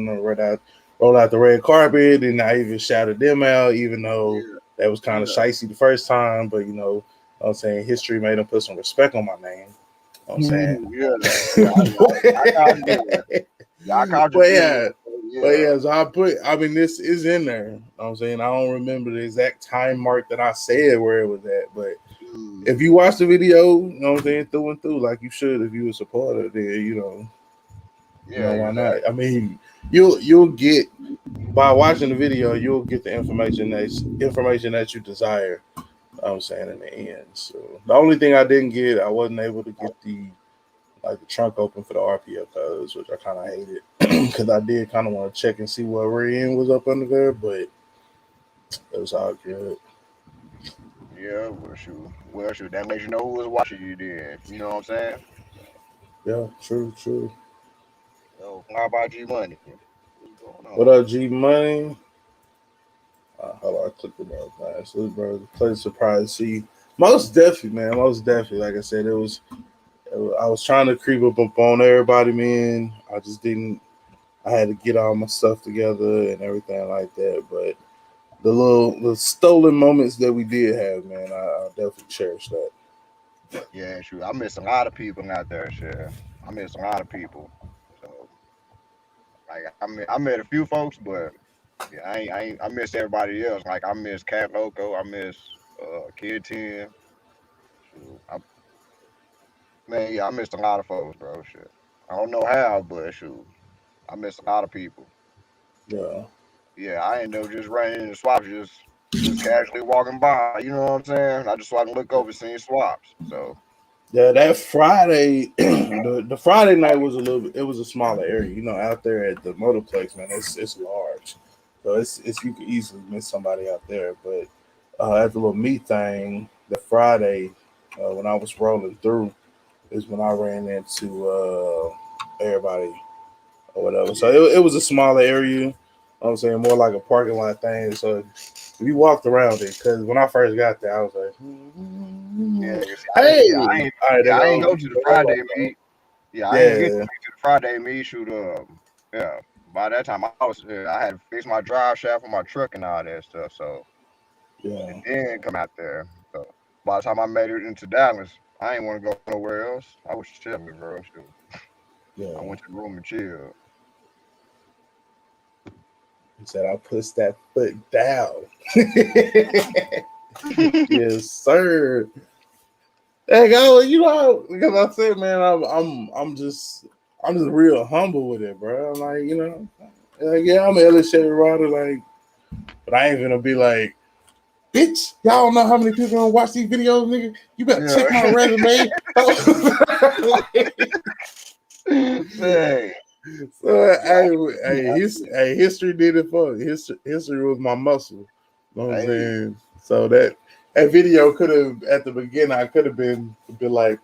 roll out the red carpet, and I even shouted them out, even though that was kind of shicey the first time, but I'm saying history made them put some respect on my name. I'm saying, I caught you. So this is in there. I'm saying I don't remember the exact time mark that I said where it was at, but if you watch the video, what I'm saying, through and through, like you should, if you a supporter, then why not? I mean, you'll get, by watching the video, you'll get the information that you desire. I'm saying in the end. So the only thing I didn't get, I wasn't able to get the trunk open for the RPO codes, which I kind of hated because I did kind of want to check and see what rear was up under there, but it was all good. Yeah, well, shoot, that makes you know who was watching you then. You know what I'm saying? Yeah, true. So, how about G Money? What's going on? What up, G Money? Hold on, I clicked it up. Nice. So, bro, play surprise. See, most definitely, man. Most definitely. Like I said, I was trying to creep up on everybody, man. I just didn't. I had to get all my stuff together and everything like that. But the stolen moments that we did have, man, I definitely cherish that. Yeah, shoot, I miss a lot of people out there. Shit, I miss a lot of people. So, like, I met a few folks, but yeah, I miss everybody else. Like, I miss Cat Loco. I miss Kid 10. Shoot, man, yeah, I missed a lot of folks, bro. Shit, I don't know how, but shoot, I missed a lot of people. Yeah. Yeah, I ended up just running into swaps, just casually walking by. You know what I'm saying? I just so I can look over, seeing swaps. So Yeah, that Friday, the Friday night was it was a smaller area. Out there at the Motorplex, man, it's large, so it's you could easily miss somebody out there. But at the little meet thing, the Friday when I was rolling through is when I ran into everybody or whatever. So it was a smaller area. I'm saying more like a parking lot thing. So we walked around it because when I first got there, I was like, yeah, hey, I ain't go to the Friday meet. Yeah, I ain't get to yeah. the Friday meet. Shoot, yeah. By that time, I had to fix my drive shaft for my truck and all that stuff. So Yeah. and then come out there. So by the time I made it into Dallas, I ain't want to go nowhere else. I was chilling, bro. Shoot. Yeah. I went to the room and chilled. He said, I pushed that foot down. Yes, sir. Hey, go, because I said, man, I'm just real humble with it, bro. I'm like, yeah, I'm an illustrated rider, like, but I ain't gonna be like, bitch, y'all don't know how many people gonna watch these videos, nigga. You better check my resume. Hey. So history did it for me. History was my muscle. You know what I'm saying? So that video could have at the beginning, I could have been like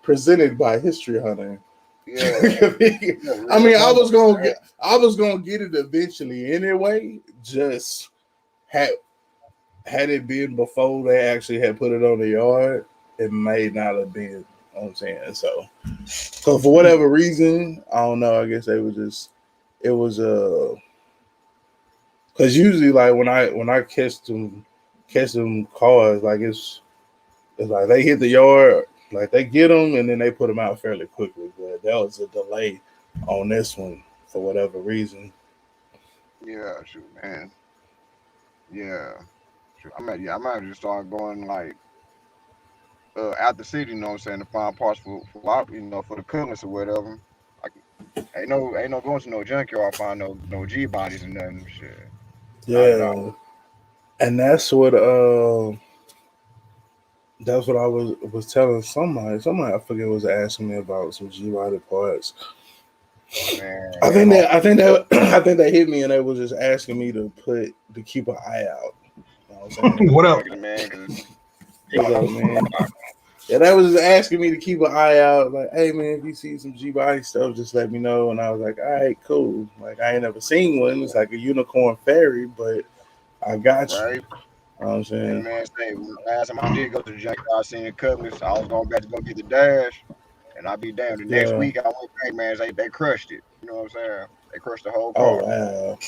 presented by History Hunter. Yeah. I mean, I was gonna get it eventually anyway. Just had it been before they actually had put it on the yard, it may not have been. You know what I'm saying? So for whatever reason, I don't know. I guess it was because usually like when I catch them cars, like it's like they hit the yard, like they get them and then they put them out fairly quickly. But that was a delay on this one for whatever reason. Yeah, shoot, man. Yeah, shoot. I might just start going like out the city. You know what I'm saying, to find parts for for the coolers or whatever. Like, ain't no going to no junkyard find no G bodies and nothing. Shit. Yeah, and that's what I was telling somebody. Somebody I forget was asking me about some G body parts. Man, I think they hit me and they was just asking me to keep an eye out. You know what I'm saying? What up, man? Man. Yeah, that was just asking me to keep an eye out. Like, hey man, if you see some G body stuff, just let me know. And I was like, all right, cool. Like I ain't never seen one. It's like a unicorn fairy, but I got you. Right. You know what I'm saying? And man, last time I did go to the junkyard, I seen the Cutlass. I was going back to go get the dash, and I'll be damned. The next week I went back, man. They crushed it. You know what I'm saying? They crushed the whole car. Oh wow.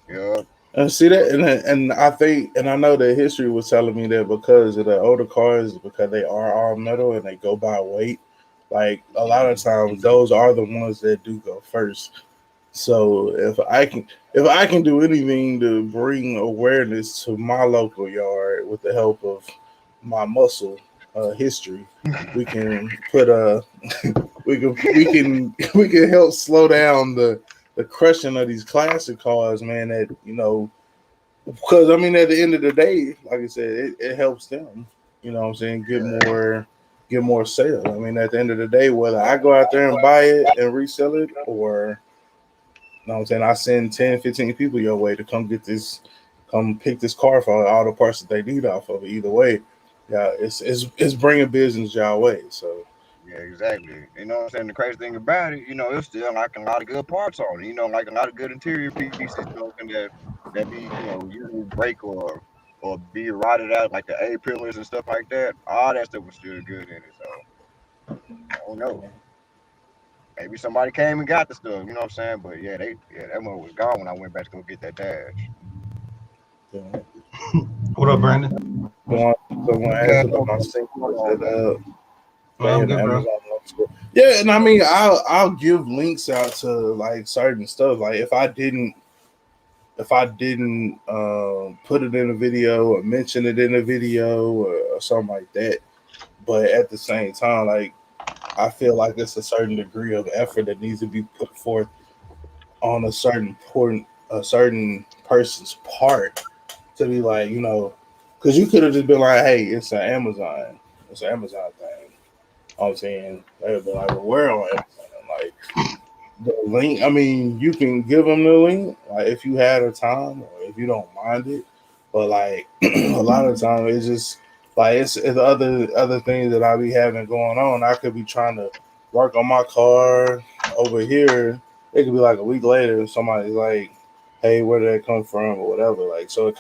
Yeah. And see that, and I think, and I know that history was telling me that because of the older cars, because they are all metal and they go by weight, like a lot of times those are the ones that do go first. So if I can do anything to bring awareness to my local yard with the help of my muscle history, we can put we can help slow down the crushing of these classic cars, man. That because I mean, at the end of the day, like I said, it helps them. You know what I'm saying? Get more sales. I mean, at the end of the day, whether I go out there and buy it and resell it, or you know what I'm saying, I send 10, 15 people your way to come pick this car for all the parts that they need off of it. Either way, yeah, it's bringing business your way. So. Yeah, exactly. You know what I'm saying? The crazy thing about it, it's still like a lot of good parts on it. Like a lot of good interior pieces, that be, usually break or be rotted out, like the A pillars and stuff like that. All that stuff was still good in it. So I don't know. Maybe somebody came and got the stuff. You know what I'm saying? But yeah, that one was gone when I went back to go get that dash. Yeah. What up, Brandon? Someone asked about my single. I'm good, bro. Yeah, and I mean, I'll give links out to like certain stuff. Like if I didn't put it in a video or mention it in a video or something like that, but at the same time, like I feel like it's a certain degree of effort that needs to be put forth on a certain person's part to be like, because you could have just been like, hey, it's an Amazon thing. I'm saying they would be like, well, where on Amazon? Like the link. I mean, you can give them the link, like if you had a time or if you don't mind it. But like a lot of the time, it's just like it's other things that I be having going on. I could be trying to work on my car over here. It could be like a week later, somebody's like, "Hey, where did that come from?" or whatever. Like, so it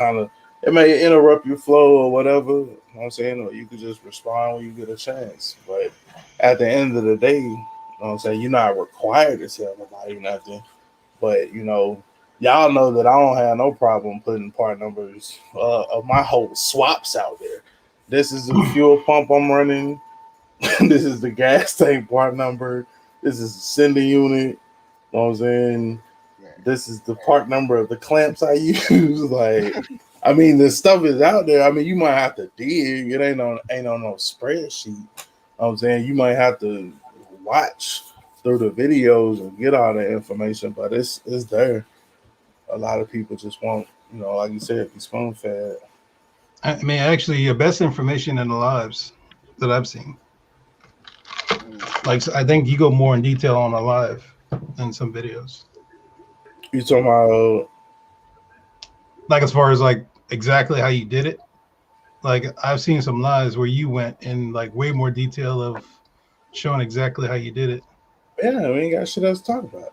may interrupt your flow or whatever. You know what I'm saying? Or you could just respond when you get a chance. But at the end of the day, you know what I'm saying, you're not required to tell nobody nothing. But y'all know that I don't have no problem putting part numbers of my whole swaps out there. This is the fuel pump I'm running. This is the gas tank part number. This is the sending unit. You know what I'm saying? This is the part number of the clamps I use. Like, I mean, the stuff is out there. I mean, you might have to dig. It ain't on no spreadsheet. You know what I'm saying? You might have to watch through the videos and get all the information, but it's there. A lot of people just want, like you said, be spoon fed. I mean, actually, your best information in the lives that I've seen. Like, I think you go more in detail on a live in some videos. You talking about like as far as like exactly how you did it? Like I've seen some lives where you went in like way more detail of showing exactly how you did it. Yeah, we ain't got shit else to talk about.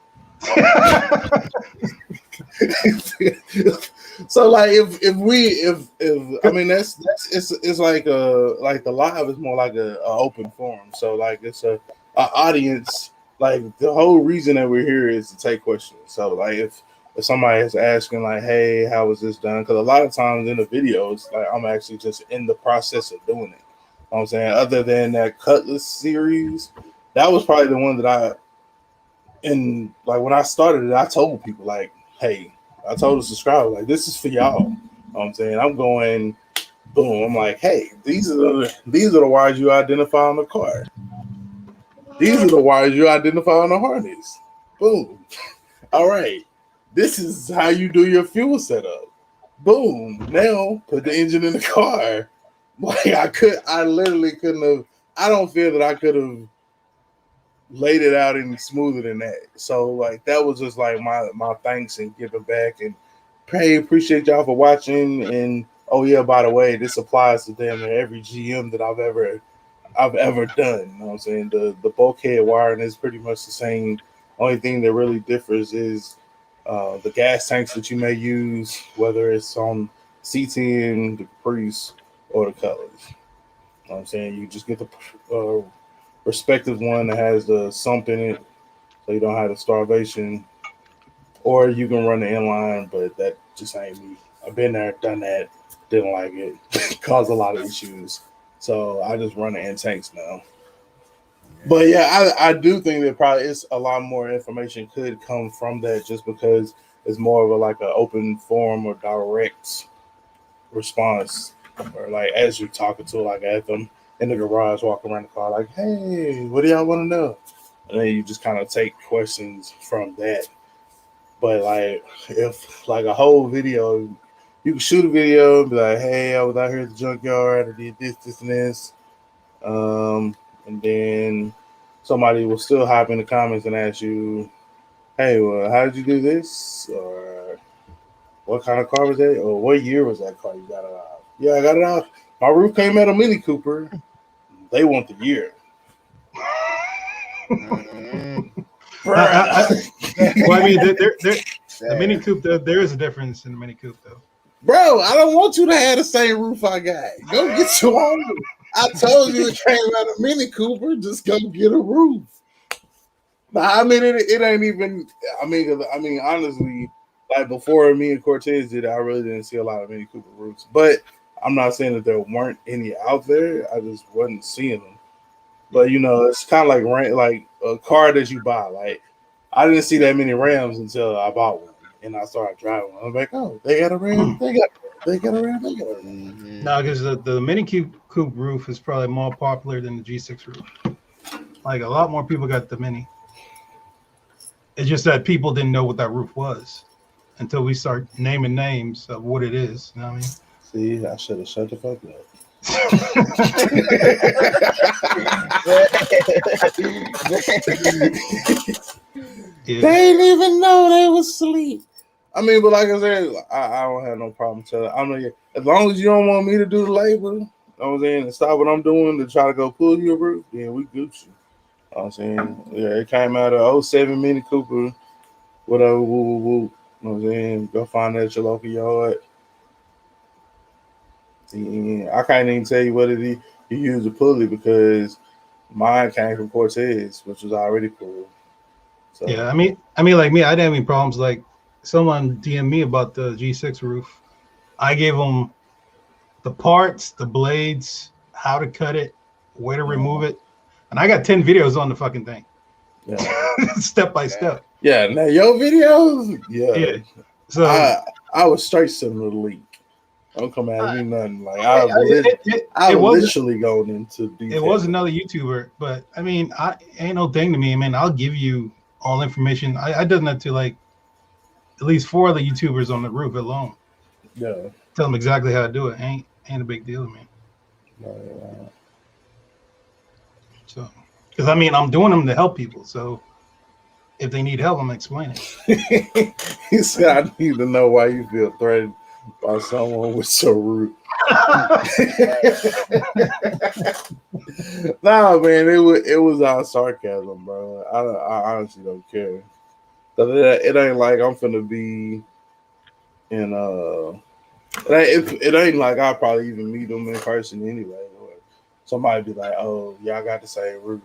So like if I mean that's it's like the live is more like a open forum. So like it's a audience. Like the whole reason that we're here is to take questions. So like if somebody is asking like, hey, how was this done? Because a lot of times in the videos, like I'm actually just in the process of doing it. You know what I'm saying? Other than that Cutlass series, that was probably the one that and like when I started it, I told people like, hey, I told the subscribers like, this is for y'all. You know what I'm saying? I'm going boom. I'm like, hey, these are the wires you identify on the car. These are the wires you identify on the harness. Boom. All right. This is how you do your fuel setup. Boom. Now put the engine in the car. Like I literally couldn't have. I don't feel that I could have laid it out any smoother than that. So like that was just like my thanks and giving back and hey, appreciate y'all for watching. And oh yeah, by the way, this applies to damn near every GM that I've ever done. You know what I'm saying? The bulkhead wiring is pretty much the same. Only thing that really differs is the gas tanks that you may use, whether it's on C10, the Caprice, or the Colors. You know what I'm saying? You just get the respective one that has the sump in it, so you don't have the starvation. Or you can run the inline, but that just ain't me. I've been there, done that, didn't like it, caused a lot of issues. So I just run the end tanks now. But yeah, I do think that probably it's a lot more information could come from that just because it's more of a like an open forum or direct response, or like as you're talking to like at them in the garage, walking around the car, like, hey, what do y'all want to know? And then you just kind of take questions from that. But like if like a whole video, you can shoot a video and be like, hey, I was out here at the junkyard, I did this, and this. And then somebody will still hop in the comments and ask you, hey, well, how did you do this? Or what kind of car was that? Or what year was that car you got it out? Yeah, I got it out. My roof came out of Mini Cooper. They want the year. Well, I mean, the Mini Coupe, there is a difference in the Mini Coupe, though. Bro, I don't want you to have the same roof I got. Go get your own. I told you it came out of Mini Cooper. Just go get a roof. Nah, I mean, it ain't even. I mean, honestly, like before me and Cortez did it, I really didn't see a lot of Mini Cooper roofs. But I'm not saying that there weren't any out there. I just wasn't seeing them. But you know, it's kind of like a car that you buy. Like I didn't see that many Rams until I bought one and I started driving one. I'm like, oh, they got a Ram. They got a Ram. They got a Ram. No, because the Mini Coupe roof is probably more popular than the G6 roof. Like a lot more people got the Mini. It's just that people didn't know what that roof was until we start naming names of what it is. You know what I mean? See, I should have shut the fuck up. Yeah. They didn't even know they was asleep. I mean, but like I said, I don't have no problem telling. I mean, as long as you don't want me to do the labor, you know what I'm saying, and stop what I'm doing to try to go pull your roof, then we Gucci. You know what I'm saying? Yeah, it came out of 07 Mini Cooper, whatever, woo. You know what I'm saying? Go find that at your local yard. And I can't even tell you what it is you use to pull it because mine came from Cortez, which was already pulled. So. Yeah, I mean, like me, I didn't have any problems. Like someone DM'd me about the G6 roof. I gave them the parts, the blades, how to cut it, where to remove it, and I got 10 videos on the fucking thing. Yeah, step by step. Yeah, now your videos, yeah. So I was straight similar to leak. Don't come at me nothing. Like I was literally going into detail. It was another YouTuber, but I mean, ain't no thing to me. I mean, I'll give you all information. I done that to like at least 4 other YouTubers on the roof alone. Yeah. Tell them exactly how to do it. Ain't a big deal, man. Right. So, because I mean, I'm doing them to help people. So, If they need help, I'm explaining. He said, "I need to know why you feel threatened by someone with so rude." Nah, man, it was all sarcasm, bro. I honestly don't care. It ain't like I'm finna be in it ain't like I'll probably even meet them in person anyway, or somebody be like, "Oh, y'all got the same roof."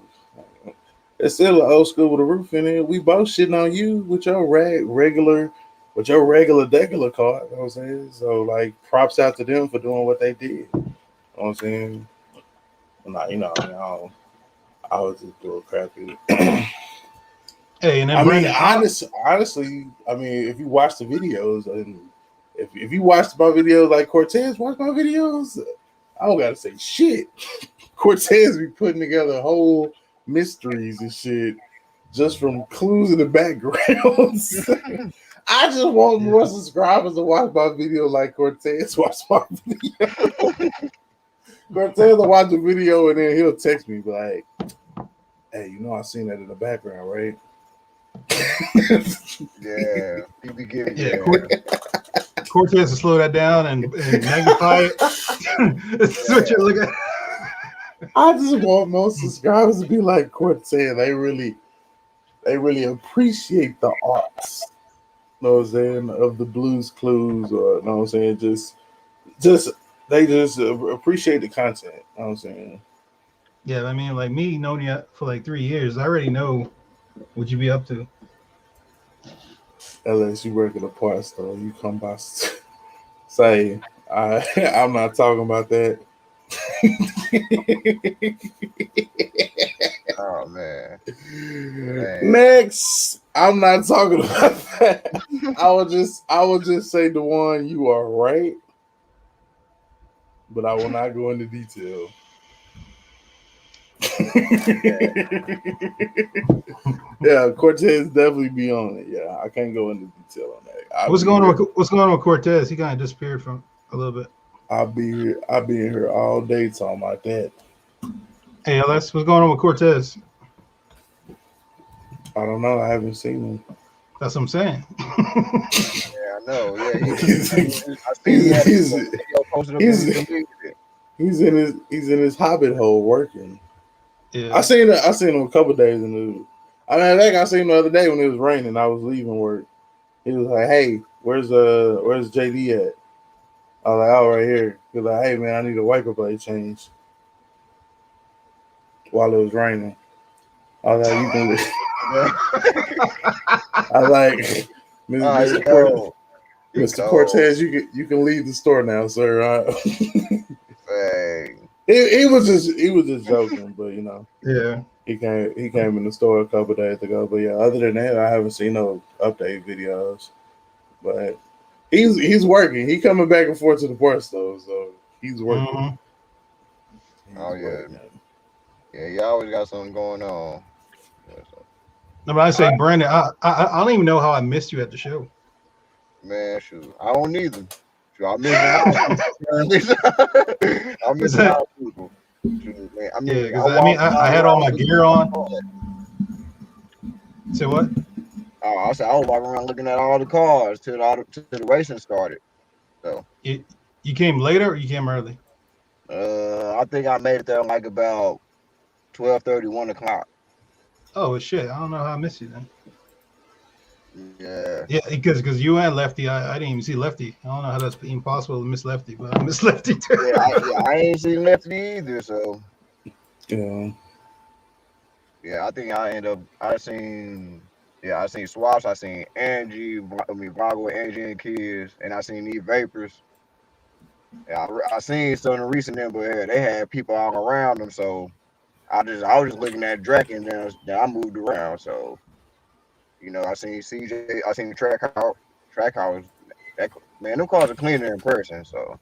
It's still an old school with a roof in it. We both shitting on you with your regular degular car. You know what I'm saying? So like, props out to them for doing what they did. You know what I'm saying? Nah, I was just doing crappy. Hey, and then Brandon, honestly, I mean, if you watch the videos and if you watch my videos like Cortez watch my videos, I don't gotta say shit. Cortez be putting together whole mysteries and shit just from clues in the backgrounds. I just want more subscribers to watch my video like Cortez watch my video. Cortez will watch the video and then he'll text me like, "Hey, I seen that in the background, right?" Yeah, he be giving Cortez to slow that down and magnify it. That's what you're looking at. I just want most subscribers to be like Cortez. They really appreciate the arts. You know what I'm saying? Of the Blues Clues, or you know what I'm saying? They just appreciate the content. You know what I'm saying? Yeah, I mean, like me knowing you for like 3 years, I already know what you be up to. Unless you work at a parts store, you come by say, I'm not talking about that. Oh man. Next, I'm not talking about that. I will just say the one, you are right, but I will not go into detail. Yeah, Cortez definitely be on it. Yeah, I can't go into detail on that. What's going on with Cortez? He kind of disappeared from a little bit. I'll be in here all day talking about that. Hey, Alex, what's going on with Cortez? I don't know. I haven't seen him. That's what I'm saying. Yeah, I know. Yeah, he's in his hobbit hole working. Yeah, I seen him a couple days in the. I think I seen him the other day when it was raining. I was leaving work. He was like, "Hey, where's JD at?" I was like, "Oh, right here." He was like, "Hey, man, I need a wiper blade change." While it was raining, I was like, "You can." I was like, Mr. Cortez, you can leave the store now, sir. He was just joking, but yeah. He came in the store a couple days ago, but yeah, other than that, I haven't seen no update videos. But he's working. He coming back and forth to the parts store, so he's working. Mm-hmm. Oh yeah, yeah. You always got something going on. No, but I say, Brandon, I don't even know how I missed you at the show. Man, shoot, I don't either. Shoot, I miss I miss a lot of people. Shoot, man. I had all my gear on. Say what? Oh, I said I was walking around looking at all the cars till the racing started. So you came later or you came early? I think I made it there like about 12:30, 1 o'clock. Oh shit! I don't know how I missed you then. Yeah, because you and Lefty, I didn't even see Lefty. I don't know how that's even possible to miss Lefty, but I missed Lefty too. I ain't seen Lefty either. So yeah, I think I seen Swaps, I seen Angie, Vago, Angie and kids, and I seen these Vapors. Yeah, I seen some of the recent them, but they had people all around them, so I was just looking at Drac, and then I moved around. So I seen CJ, I seen the track house. That, man, them cars are cleaner in person. So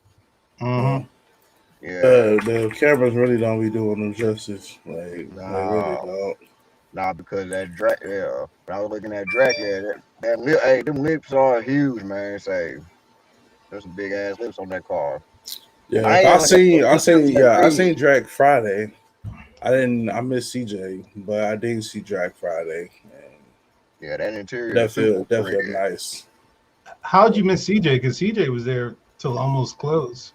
mm-hmm. The cameras really don't be doing them justice. Like they really don't. Nah, because that Drac, yeah. When I was looking at Drac, hey, them lips are huge, man. Say, there's some big ass lips on that car. Yeah, I seen Drac Friday. I missed CJ, but I did see Drac Friday. And Yeah, that interior That is super feel red. nice. How'd you miss CJ? Because CJ was there till almost close.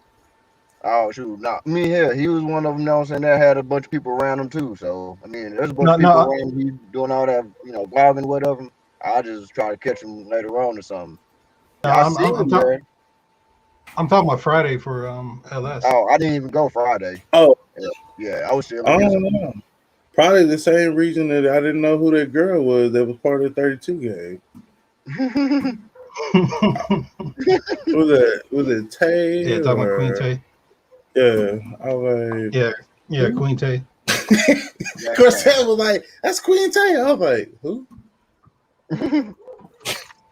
Oh shoot, nah, me here. He was one of them. You know what I'm saying? That had a bunch of people around him too. So I mean, there's a bunch of people around him. He doing all that, vlogging, whatever. I just try to catch him later on or something. Yeah, I see him there. I'm talking about Friday for LS. Oh, I didn't even go Friday. Oh, yeah, I was still. I don't know. Probably the same reason that I didn't know who that girl was that was part of the 32 game. was it Tay? Yeah, talking about Queen Tay. Yeah, I was like, yeah, Queen Tay. Corsell was like, "That's Queen Tay." I was like, "Who?"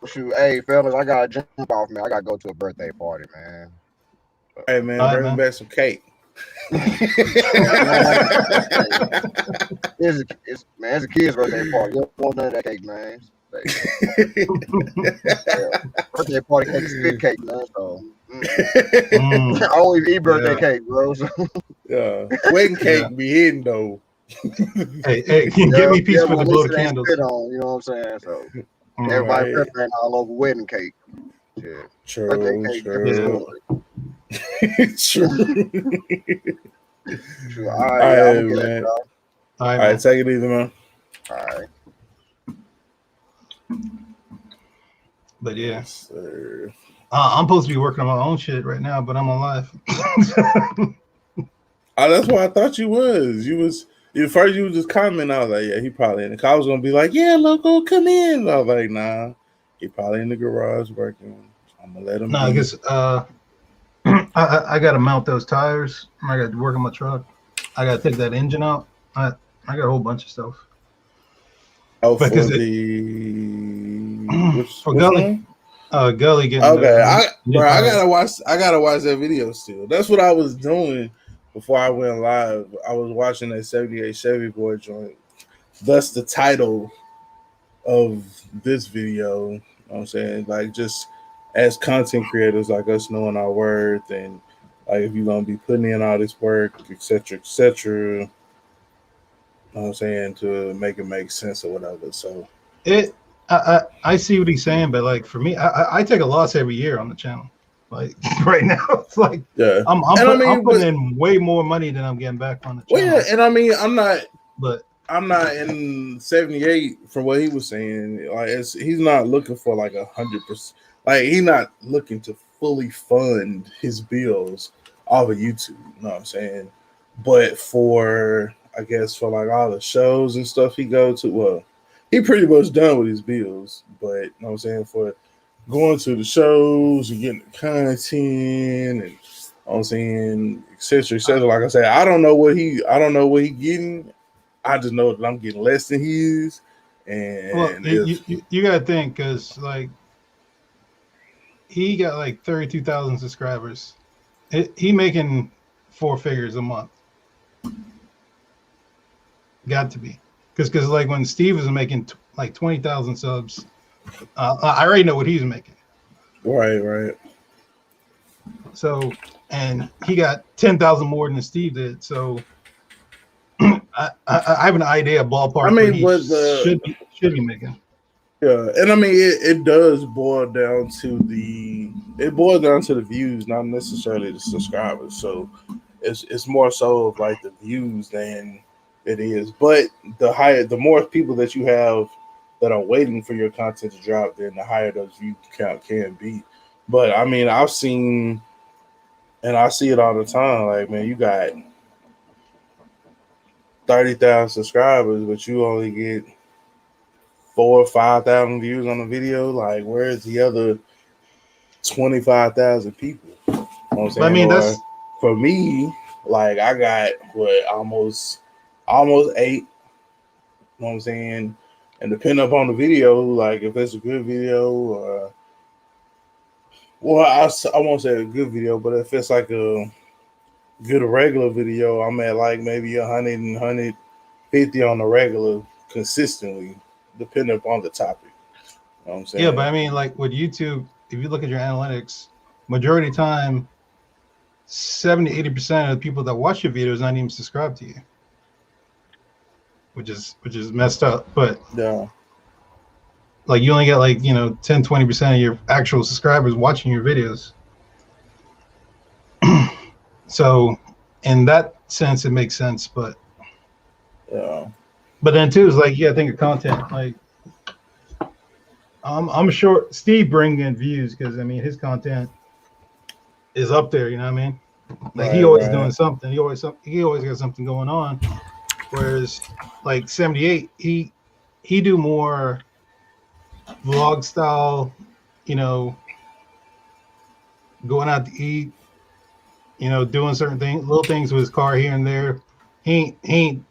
Shoot, hey fellas, I gotta jump off, man. I gotta go to a birthday party, man. Hey man, bring me back some cake. It's a kid's birthday party. You don't want none of that cake, man. Birthday party cake is spit cake, man. So I always eat birthday cake, bro. So. Yeah, wedding cake be hidden though. Hey, give me peace with the blow the candles. On, you know what I'm saying? So everybody prepping all over wedding cake. Yeah. True. True. All right, man. All right, take it easy, man. All right. But yeah, yes, I'm supposed to be working on my own shit right now, but I'm on live. That's why I thought you was. At first you was just commenting. I was like, yeah, he probably in the car. I was gonna be like, yeah, loco, come in. I was like, nah, he probably in the garage working. I'm gonna let him. I guess I gotta mount those tires. I got to work on my truck. I gotta take that engine out. I got a whole bunch of stuff. Oh, because for Gully. Gully getting okay. I gotta watch that video still. That's what I was doing before I went live. I was watching that 78 Chevy Boy joint. That's the title of this video. You know what I'm saying, like, just as content creators like us knowing our worth, and like if you're gonna be putting in all this work, etc., etc. You know what I'm saying, to make it make sense or whatever. So I see what he's saying, but like for me, I take a loss every year on the channel. Like right now, it's like I'm putting in way more money than I'm getting back on the channel. Well, yeah, and I mean I'm not in 78 from what he was saying. Like he's not looking for like 100%. Like he's not looking to fully fund his bills off of YouTube. You know what I'm saying? But for, I guess, for like all the shows and stuff he go to, well, he pretty much done with his bills. But you know what I'm saying, for going to the shows and getting the content and, you know what I'm saying, etc., etc. Like I said, I don't know what he getting. I just know that I'm getting less than he is. And well, you gotta think, because like he got like 32,000 subscribers. He making 4 figures a month. Got to be, because like when Steve was making like 20,000 subs, I already know what he's making. Right. So, and he got 10,000 more than Steve did. So, I have an idea, ballpark. I mean, what should be making. Yeah, and I mean it does boil down to the views, not necessarily the subscribers. So it's more so of like the views than it is. But the more people that you have that are waiting for your content to drop, then the higher those view count can be. But I mean, I've seen, and I see it all the time. Like, man, you got 30,000 subscribers, but you only get 4,000 or 5,000 views on the video. Like, where's the other 25,000 people? You know what I'm saying? I mean, that's for me. Like, I got almost 8. You know what I'm saying? And depending upon the video, like if it's a good video, or I won't say a good video, but if it's like a good regular video, I'm at like maybe 100 and 150 on the regular consistently, depending upon the topic. You know what I'm saying? Yeah, but I mean, like with YouTube, if you look at your analytics, majority of the time, 70-80% of the people that watch your videos not even subscribe to you, which is messed up. But yeah, Like you only get like 10-20% of your actual subscribers watching your videos. So in that sense, it makes sense, but then too is like think of content. Like I'm sure Steve brings in views because I mean his content is up there. You know what I mean? Like he always doing something. He always got something going on. Whereas like 78, he do more vlog style, going out to eat, doing certain things, little things with his car here and there. He ain't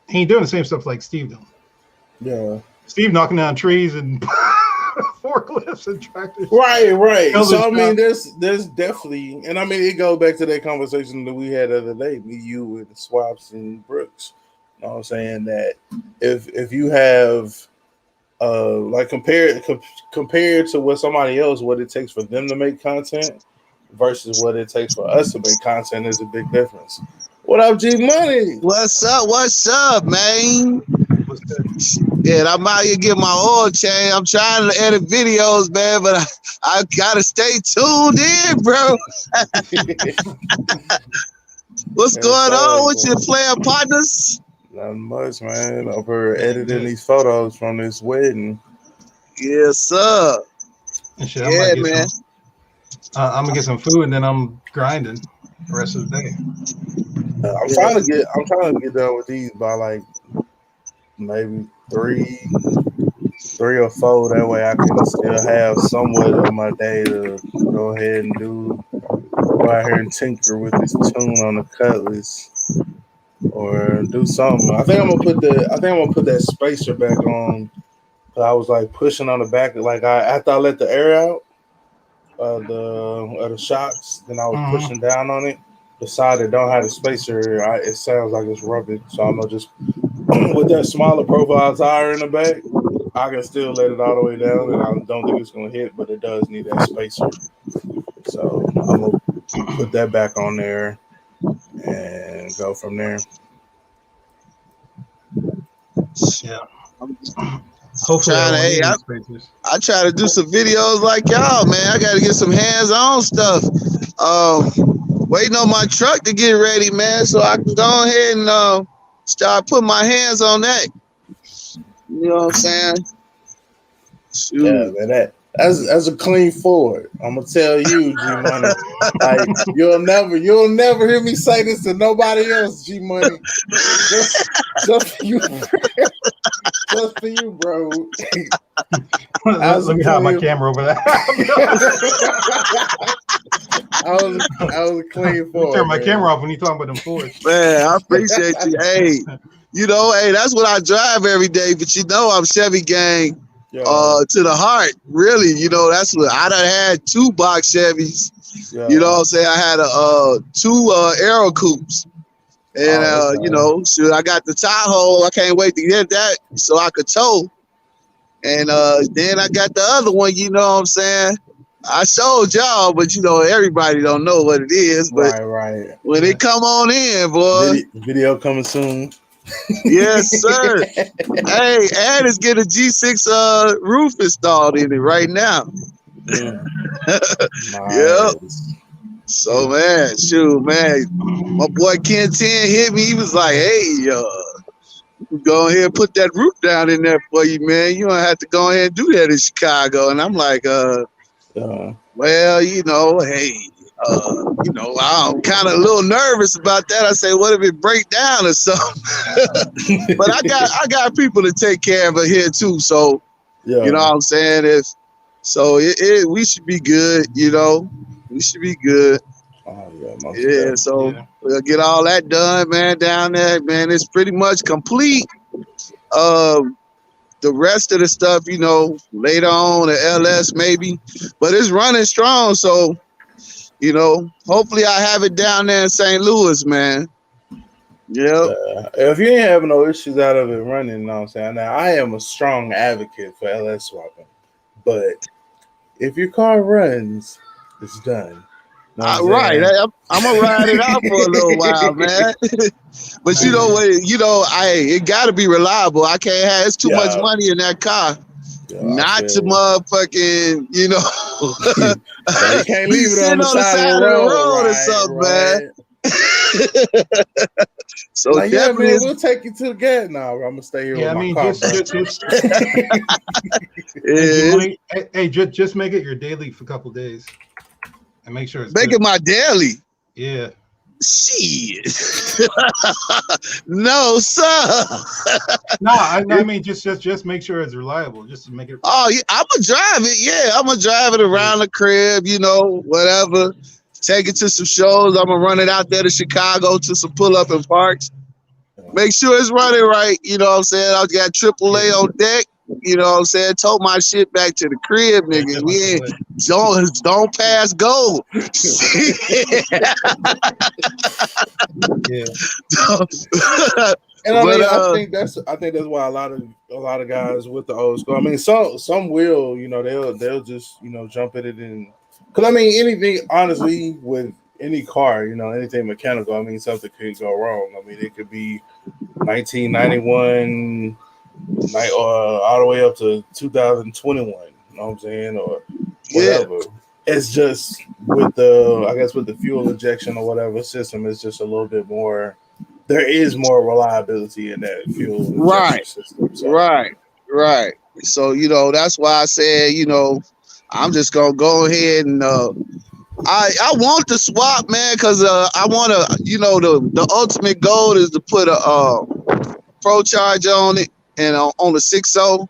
doing the same stuff like Steve doing. Yeah. Steve knocking down trees and forklifts and tractors. Right. So I mean, there's definitely, and I mean, it goes back to that conversation that we had the other day, me, you, with Swaps and Brooks. You know what I'm saying? That if you have like compared to what somebody else, what it takes for them to make content versus what it takes for us to make content is a big difference. What up, G Money? What's up, man? Yeah, I'm out here getting my oil change. I'm trying to edit videos, man, but I gotta stay tuned in, bro. What's going on with your player partners? Nothing much, man. Over editing these photos from this wedding. Yes, sir. Yeah, man. I'm gonna get some food and then I'm grinding the rest of the day. I'm trying to get done with these by like maybe three or four. That way I can still have somewhat of my day to go ahead and go out here and tinker with this tune on the Cutlass or do something. I think I'm gonna put that spacer back on. I was like pushing on the back, like after I let the air out of the shocks, then I was pushing down on it. The side that don't have the spacer, it sounds like it's rubbing. So I'm gonna just with that smaller profile tire in the back, I can still let it all the way down, and I don't think it's gonna hit, but it does need that spacer. So I'm gonna put that back on there and go from there. Yeah. Hopefully, I try to do some videos like y'all, man. I got to get some hands-on stuff. Waiting on my truck to get ready, man, so I can go ahead and start putting my hands on that. You know what I'm saying? Shoot. Yeah, man, that's a clean Ford. I'm gonna tell you, G Money. Like you'll never hear me say this to nobody else, G Money. Just for you, just for you, bro. Let me have my camera over there. I was a clean Ford. Turn my camera off when you talking about them Fords. Man, I appreciate you. Hey, that's what I drive every day. But I'm Chevy gang. To the heart, really. That's what I done had 2 box Chevys. Yeah. You know what I'm saying? I had 2 Aero Coupes. And I got the Tahoe. I can't wait to get that so I could tow. And then I got the other one, you know what I'm saying? I showed y'all, but everybody don't know what it is. But right. When it come on in, boy. Video coming soon. Yes, sir. Hey, and it's getting a G6 roof installed in it right now. Yeah. Yep. So man, shoot, man. My boy Ken 10 hit me. He was like, hey, go ahead and put that roof down in there for you, man. You don't have to go ahead and do that in Chicago. And I'm like, well, hey. I'm kind of a little nervous about that. I say, what if it break down or something? But I got people to take care of it here too. So, you know what I'm saying? We should be good. We should be good. So we'll get all that done, man. Down there, man. It's pretty much complete. The rest of the stuff, later on, the LS maybe, but it's running strong. So. Hopefully I have it down there in St. Louis, man. Yeah. If you ain't having no issues out of it running, you know what I'm saying? Now, I am a strong advocate for LS swapping, but if your car runs, it's done. Right. I'm going to ride it out for a little while, man. But it got to be reliable. I can't have, it's too much money in that car. not to motherfucking, you know. You can't leave it on the side of the road, or something, man. So like, yeah, man, we'll take you to the gas. Nah, I'm gonna stay here. Yeah, with I mean, my car, just make it your daily for a couple days, and make sure it's make it my daily. Yeah. Shit. No, sir. No, I mean just make sure it's reliable. Just to make it. Oh, yeah, I'm gonna drive it. Yeah, I'm gonna drive it around the crib. You know, whatever. Take it to some shows. I'm gonna run it out there to Chicago to some pull-up and parks. Make sure it's running right. You know what I'm saying? I got AAA on deck. You know what I'm saying? Told my shit back to the crib, nigga. We ain't don't pass go. Yeah. And I think that's why a lot of guys with the old school. I mean, some will, you know, they'll just, you know, jump at it, and because I mean, anything honestly with any car, you know, anything mechanical, I mean, something could go wrong. I mean, it could be 1991 all the way up to 2021. You know what I'm saying, or whatever. Yeah. It's just with the fuel injection or whatever system, it's just a little bit more. There is more reliability in that fuel injection system. So. Right. So, you know, that's why I said, you know, I'm just gonna go ahead and I want to swap, man, because I want to, you know, the ultimate goal is to put a Pro Charger on it and on the 6.0.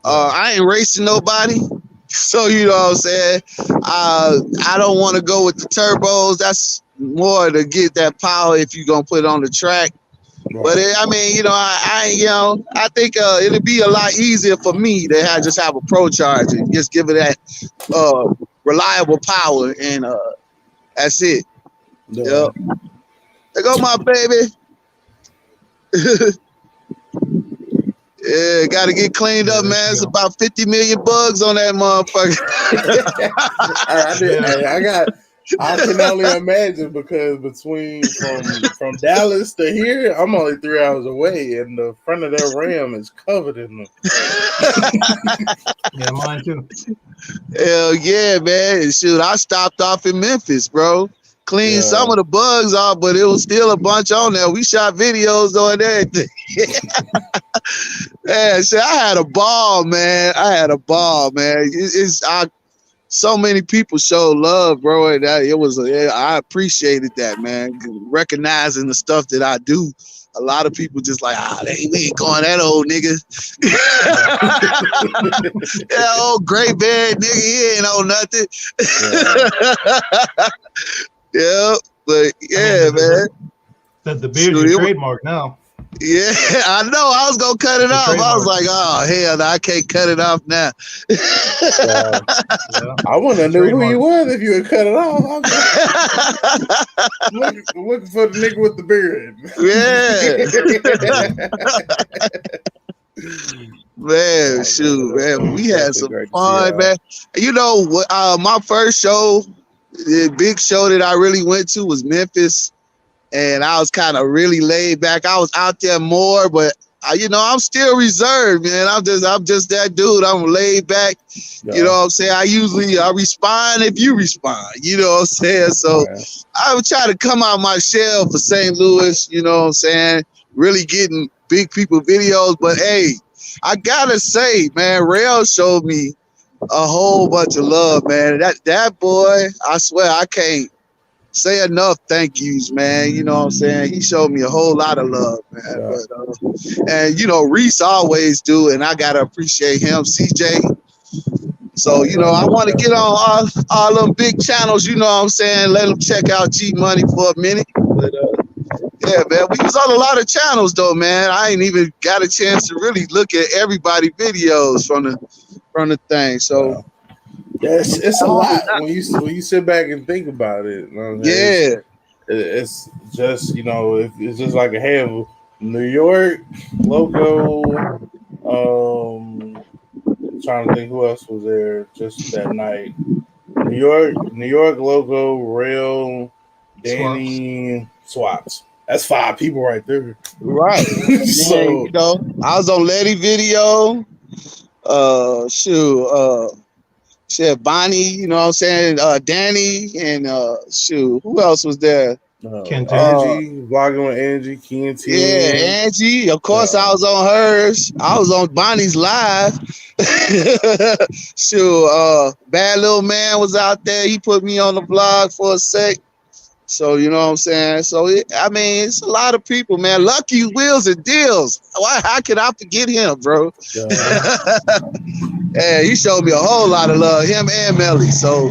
I ain't racing nobody. So, you know what I'm saying? I don't want to go with the turbos. That's more to get that power if you're going to put it on the track. Right. But, I mean, you know, I think it'll be a lot easier for me to just have a Pro Charger. Just give it that reliable power, and that's it. Yeah. Yep. There go my baby. Yeah, got to get cleaned up, man. It's about 50 million bugs on that motherfucker. I can only imagine, because from Dallas to here, I'm only 3 hours away, and the front of that Ram is covered in them. Yeah, mine too. Hell yeah, man. Shoot, I stopped off in Memphis, bro. Cleaned some of the bugs off, but it was still a bunch on there. We shot videos on everything. Man, shit, I had a ball, man. So many people show love, bro. And I appreciated that, man. Recognizing the stuff that I do. A lot of people just like, we ain't going that old nigga. That old gray beard nigga, he ain't on nothing. Yeah, but yeah, man. The beard's your trademark now. Yeah, I know. I was gonna cut it off. I was like, oh hell, no, I can't cut it off now. I wouldn't have knew who you was if you had cut it off. Looking for the nigga with the beard. Yeah. Man, shoot, man. We had some fun, man. You know what? My first show, the big show that I really went to was Memphis. And I was kind of really laid back. I was out there more, but you know, I'm still reserved, man. I'm just that dude. I'm laid back. You know what I'm saying? I respond if you respond. You know what I'm saying? So I would try to come out my shell for St. Louis. You know what I'm saying? Really getting big people videos. But hey, I gotta say, man, Rail showed me a whole bunch of love, man. That boy, I swear, I can't say enough thank yous, man. You know what I'm saying? He showed me a whole lot of love, man. But, and you know, Reese always do, and I gotta appreciate him, CJ. So, you know, I want to get on all them big channels, you know what I'm saying? Let them check out G Money for a minute. But yeah, man, we was on a lot of channels though, man. I ain't even got a chance to really look at everybody's videos from the thing. So yes, it's a lot when you sit back and think about it. You know, it's just, you know, it's just like a handful. New York logo. Trying to think who else was there just that night. New York logo, Rail, Danny, Swaps. That's 5 people right there. Right. So, you know, I was on Letty video. Shit, Bonnie, you know what I'm saying? Danny and who else was there? Angie, vlogging with Angie, Key Yeah, Angie. Of course, I was on hers. I was on Bonnie's live. Bad Little Man was out there. He put me on the vlog for a sec. So, you know what I'm saying? So, it's a lot of people, man. Lucky Wheels and Deals. How could I forget him, bro? Yeah, he showed me a whole lot of love, him and Melly. So,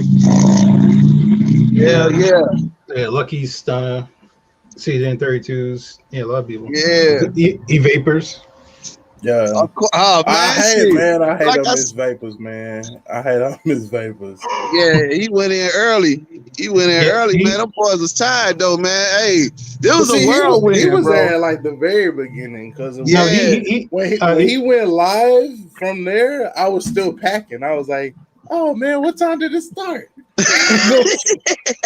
yeah. Yeah, Lucky, Stunner, CJ32s. Yeah, a lot of people. Yeah. E-Vapors. Yeah. Oh, man, I hate them Miss Vapors, man. I hate them Miss Vapors. Yeah, he went in early. Man. Them boys was tired though, man. Hey, there was a whirlwind. He was bro. there like the very beginning because when he went live from there, I was still packing. I was like, "Oh man, what time did it start?"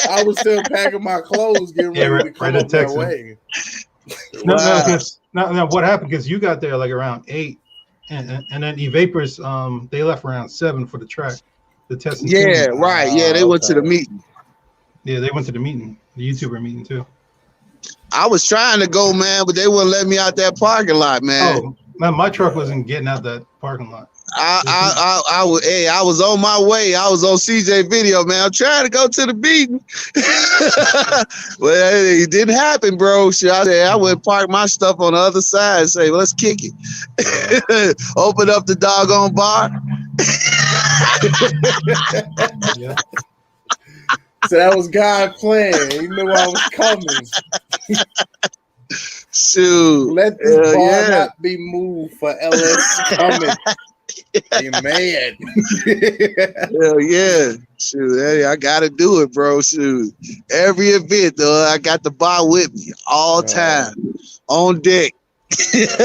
I was still packing my clothes, getting ready to come up that way. No, what happened? Because you got there like around 8, and then E-Vapors, they left around 7 for the track, the testing. Yeah, right. Yeah, they went to the meeting. Yeah, they went to the meeting, the YouTuber meeting too. I was trying to go, man, but they wouldn't let me out that parking lot, man. Oh, man, my truck wasn't getting out that parking lot. I was on my way. I was on CJ video, man. I'm trying to go to the meeting. Well, it didn't happen, bro. I went park my stuff on the other side and say, well, let's kick it. Open up the doggone bar. Yeah. So that was God playing. He knew I was coming. Shoot. Let this bar not be moved for LS coming. Amen. Hell yeah. Shoot, hey, I gotta do it, bro. Shoot. Every event, though, I got the bar with me all time. On deck. Usually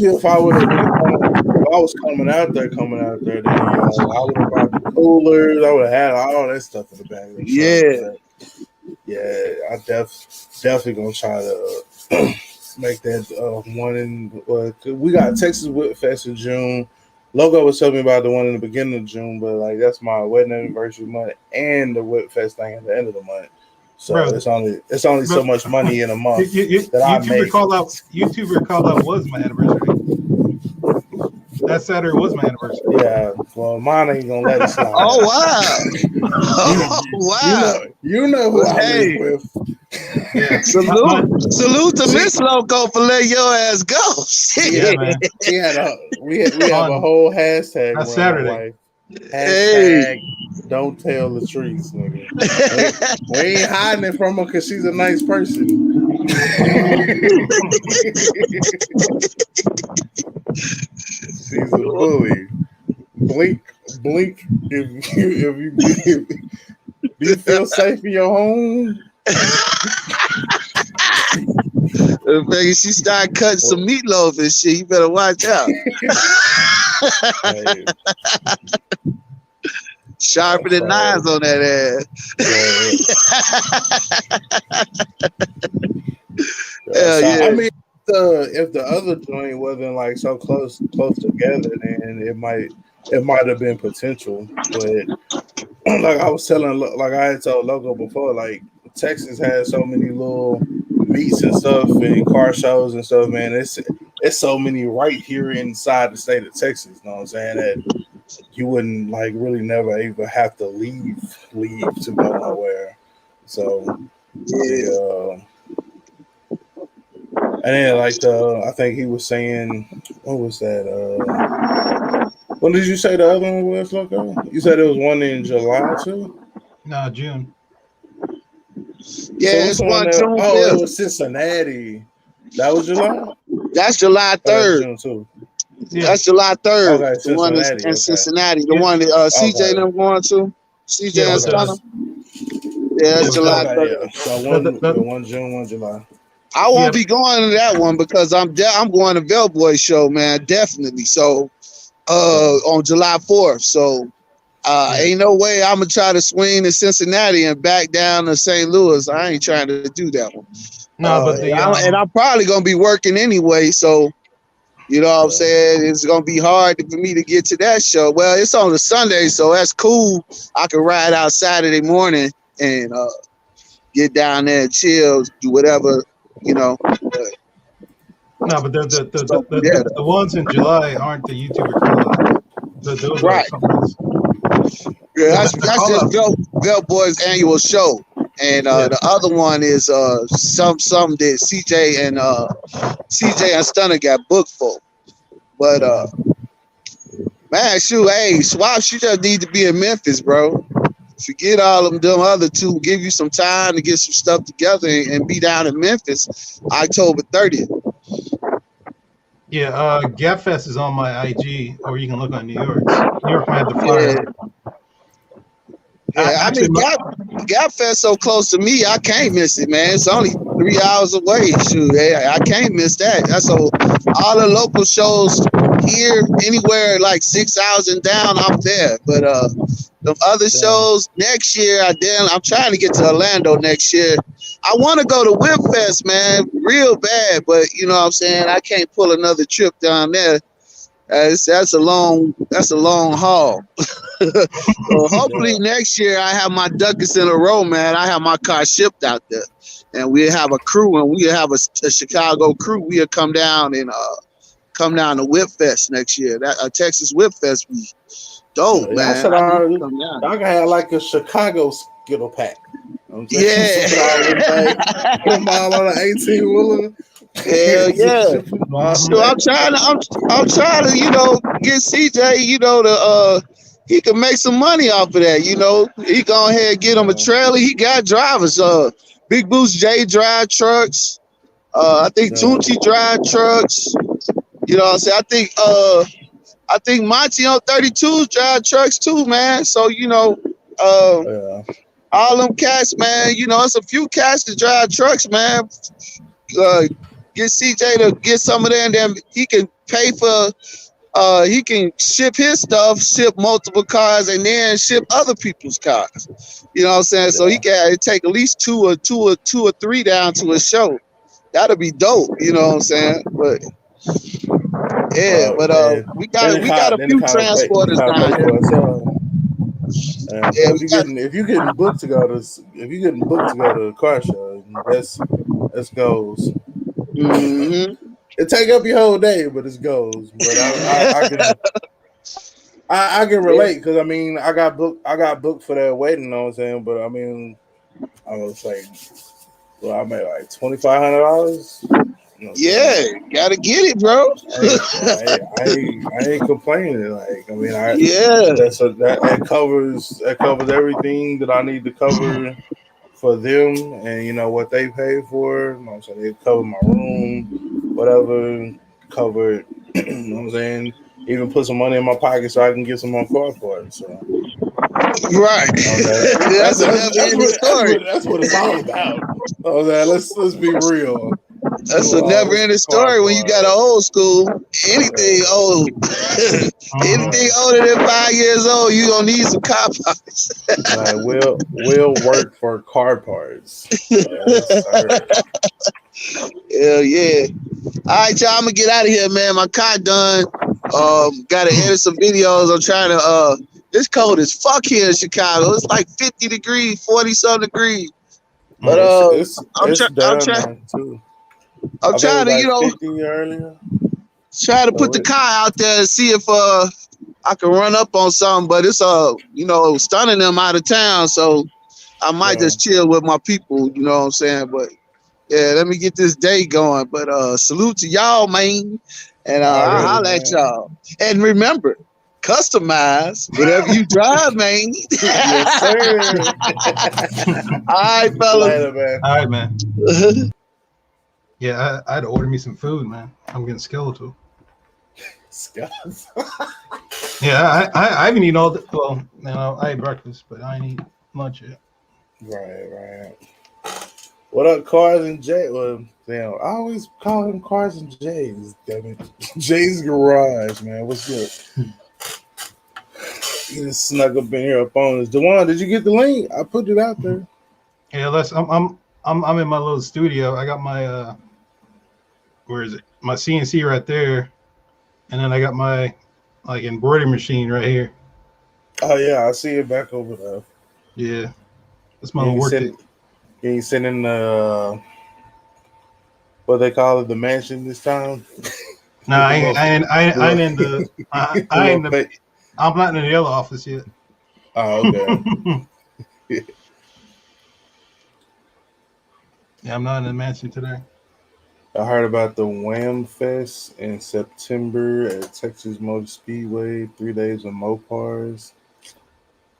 if I was coming out there, then I would have brought the coolers. I would have had all that stuff in the back. I definitely gonna try to make that one in. We got Texas Whip Fest in June. Logo was telling me about the one in the beginning of June, but like that's my wedding anniversary month and the Whip Fest thing at the end of the month. So bro, it's only so much money in a month that I make. YouTuber call out was my anniversary. That Saturday was my anniversary. Yeah, well, mine ain't gonna let it slide. Oh wow! Wow! You know who I live with. Yeah. Salute to Miss Loco for letting your ass go. Yeah, man. We have a whole hashtag. That's Saturday. Hashtag don't tell the trees, nigga. We ain't hiding it from her because she's a nice person. She's a bully. Blink if you do you feel safe in your home? If she start cutting some meatloaf and shit, you better watch out. Hey. Sharper than knives on that ass. Yeah. I mean, if the other joint wasn't like so close together, then it might have been potential. But like I was telling, like I had told Logo before, like Texas has so many little meets and stuff and car shows and stuff, man. It's so many right here inside the state of Texas. You know what I'm saying? That you wouldn't like really never even have to leave to go nowhere. So yeah. And then like I think he was saying, what was that? When did you say the other one was, Loco? You said it was one in July too? No, June. Yeah, so it's one June. Oh, it was Cincinnati. That was July? That's July 3rd. June too. Yeah. That's July 3rd. Okay, the one in Cincinnati. The one that CJ and them going to. CJ and Stunner. Yeah, it's July 3rd. Yeah. So one June, 1 July. I won't be going to that one because I'm going to Bellboy show, man, definitely. So on July 4th. So ain't no way I'm gonna try to swing to Cincinnati and back down to St. Louis. I ain't trying to do that one. No, but and I'm probably gonna be working anyway. So You know what I'm saying? It's gonna be hard for me to get to that show. Well, it's on a Sunday, so that's cool. I can ride out Saturday morning and get down there and chill, do whatever, you know. No, but the ones in July aren't the YouTuber call-outs. Those are something else. Yeah, that's just Belt Boy's annual show. And the other one is some that CJ and Stunner got booked for. But man, shoot, hey, Swap, she just need to be in Memphis, bro. Forget all of them other two. Give you some time to get some stuff together and be down in Memphis October 30th. Yeah, Gap Fest is on my IG, or you can look on New York. New York had the flyer. Yeah, I mean, Gap Fest so close to me, I can't miss it, man. It's only 3 hours away. Shoot, I can't miss that. That's all the local shows here, anywhere like 6 hours and down, I'm there. But the other shows next year, I'm trying to get to Orlando next year. I want to go to Whip Fest, man, real bad. But you know what I'm saying? I can't pull another trip down there. That's a long haul. So hopefully next year I have my ducats in a row, man. I have my car shipped out there, and we'll have a crew, and we'll have a Chicago crew. We'll come down to Whip Fest next year. That Texas Whip Fest be dope, man. I can have like a Chicago Skittle pack. Yeah. Put them all on an 18-wheeler. Hell yeah. So I'm trying to, you know, get CJ, you know, he can make some money off of that, you know. He go ahead and get him a trailer. He got drivers. Big Boost J drive trucks. I think Tunchi drive trucks. You know what I'm saying? I think Monty on 32 drive trucks too, man. So, you know, all them cats, man, you know, it's a few cats that drive trucks, man. Get CJ to get some of that, and then he can pay for, he can ship his stuff, ship multiple cars, and then ship other people's cars. You know what I'm saying? So he can take at least two or three down to a show. That'll be dope. You know what I'm saying? But yeah, we got a few transporters down here. If you getting booked to go to the car show, that's goes. Mm-hmm. It take up your whole day, but it's goes. But I can relate because I mean I got booked for that wedding. You know what I'm saying? But I mean I was like, I made like $2,500. Yeah, gotta get it, bro. I ain't complaining. Like, I mean, that covers everything that I need to cover for them, and you know what they pay for. You know what I'm saying? They cover my room, whatever, covered. You know what I'm saying? Even put some money in my pocket so I can get some more car parts. So. Right. That's a never-ending story. That's what it's all about. Let's be real. That's a never-ending story when you got an old school. Anything old, anything older than 5 years old, you gonna need some car parts. Like, we'll work for car parts. Hell yeah! All right, y'all. I'm gonna get out of here, man. My car done. Gotta edit some videos. I'm trying to. It's cold as fuck here in Chicago. It's like 50 degrees, 40-some degrees. But I'm trying to, you know, try to put the car out there and see if I can run up on something. But it's you know, Stunning them out of town, so I might just chill with my people. You know what I'm saying? But yeah, let me get this day going. But salute to y'all, man, and I'll holler at y'all. And remember, customize whatever you drive, man. Yes, sir. All right, fellas. All right, man. Yeah, I had to order me some food, man. I'm getting skeletal. Yeah, I haven't eaten all the. Well, you know, I ate breakfast, but I ain't eat lunch yet. Right. What up, Cars and Jay? Well, damn, I always call him Cars and Jay's. Damn it, Jay's Garage, man. What's good? He just snuck up in here up on us. Dewan, did you get the link? I put it out there. Yeah, I'm in my little studio. I got my where is it? My CNC right there. And then I got my like embroidery machine right here. Oh yeah, I see it back over there. Yeah, that's my little work kit. Can you send in the what they call it, the mansion this time? No, I ain't in the. I'm not in the other office yet. Oh, okay. Yeah, I'm not in the mansion today. I heard about the Wham Fest in September at Texas Motor Speedway. 3 days of Mopars.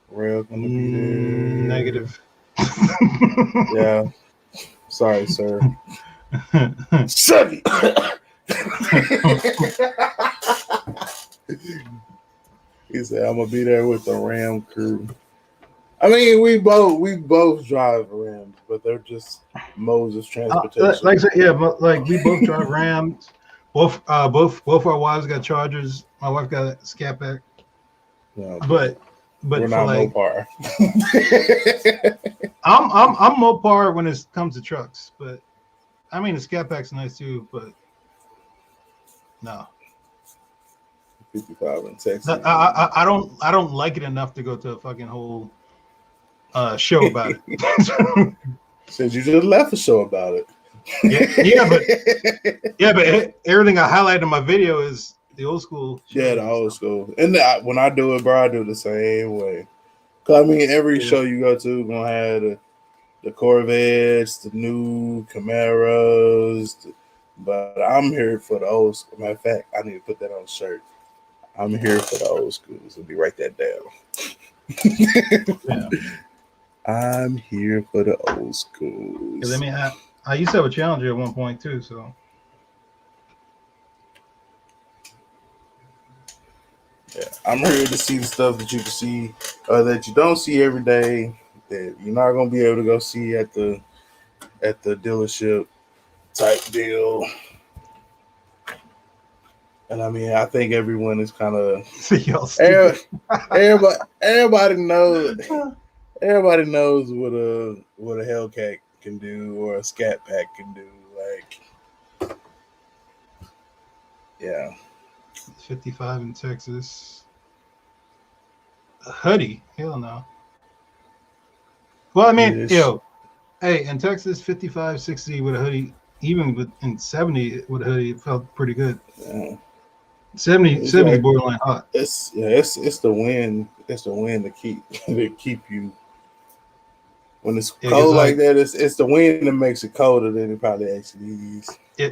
Rail gonna be there. Negative. Yeah. Sorry, sir. Suck it. He said, "I'm gonna be there with the Ram crew." I mean, we both drive Rams, but they're just modes of transportation. Like I said, yeah, but like we both drive Rams. Both our wives got Chargers. My wife got a Scat Pack. No, but we're not like, Mopar. I'm Mopar when it comes to trucks, but I mean the Scat Pack's nice too, but no. 55 in Texas. I don't like it enough to go to a fucking whole show about it. Since you just left a show about it. but everything I highlighted in my video is the old school. Yeah, the old school. And when I do it, bro, I do it the same way. Cause I mean, every show you go to gonna have the Corvettes, the new Camaros, but I'm here for the old school. Matter of fact, I need to put that on a shirt. I'm here for the old schools. Let me write that down. Yeah. I'm here for the old schools. I mean, I used to have a Challenger at one point too, so. Yeah, I'm here to see the stuff that you can see, that you don't see every day, that you're not gonna be able to go see at the dealership type deal. And I mean, I think everyone is kind of everybody knows. Everybody knows what a Hellcat can do or a Scat Pack can do. Like, yeah. 55 in Texas. A hoodie? Hell no. Well, I mean, hey, in Texas, 55, 60 with a hoodie, even in 70 with a hoodie, it felt pretty good. Yeah. 70 like, borderline hot. It's the wind. It's the wind to keep you. When it's cold like that, it's the wind that makes it colder than it probably actually is. Yeah,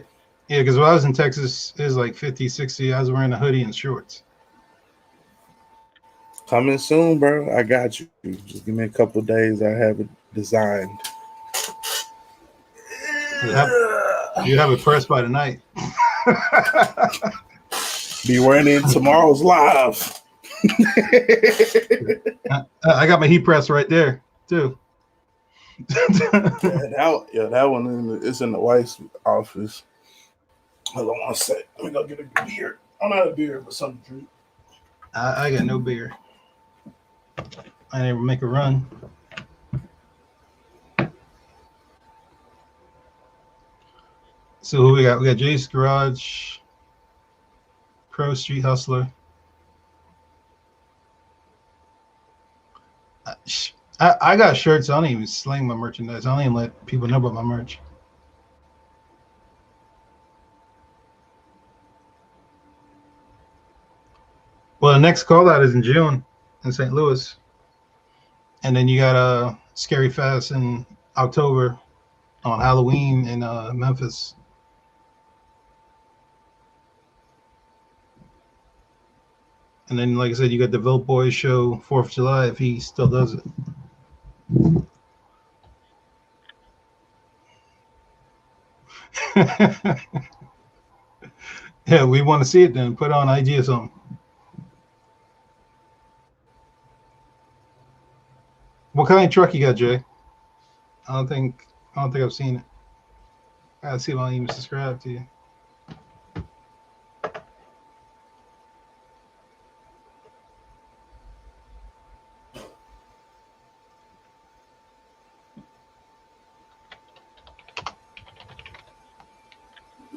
because when I was in Texas, it was like 50, 60. I was wearing a hoodie and shorts. Coming soon, bro. I got you. Just give me a couple of days. I have it designed. You have it pressed by tonight. Be wearing it in tomorrow's live. I got my heat press right there too. that one it's in the wife's office. Hold on one sec. Let me go get a beer. I'm not a beer, but something to drink. I got no beer. I never make a run. So who we got? We got Jay's Garage, Pro Street Hustler. I got shirts. I don't even sling my merchandise. I don't even let people know about my merch. Well, the next call out is in June in St. Louis. And then you got a Scary Fest in October on Halloween in Memphis. And then, like I said, you got the Vote Boys show 4th of July if he still does it. Yeah, we want to see it then. Put on IG or something. What kind of truck you got, Jay? I don't think I've seen it. I gotta see if I even subscribe to you.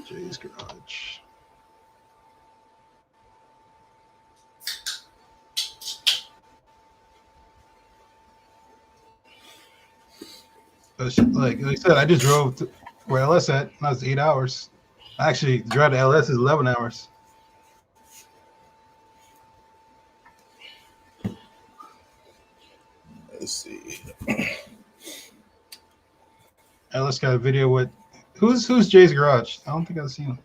Jay's Garage. Like I said, I just drove to where LS at. That was 8 hours. Actually, drive to LS is 11 hours. Let's see. LS got a video with who's Jay's garage. I don't think I've seen him.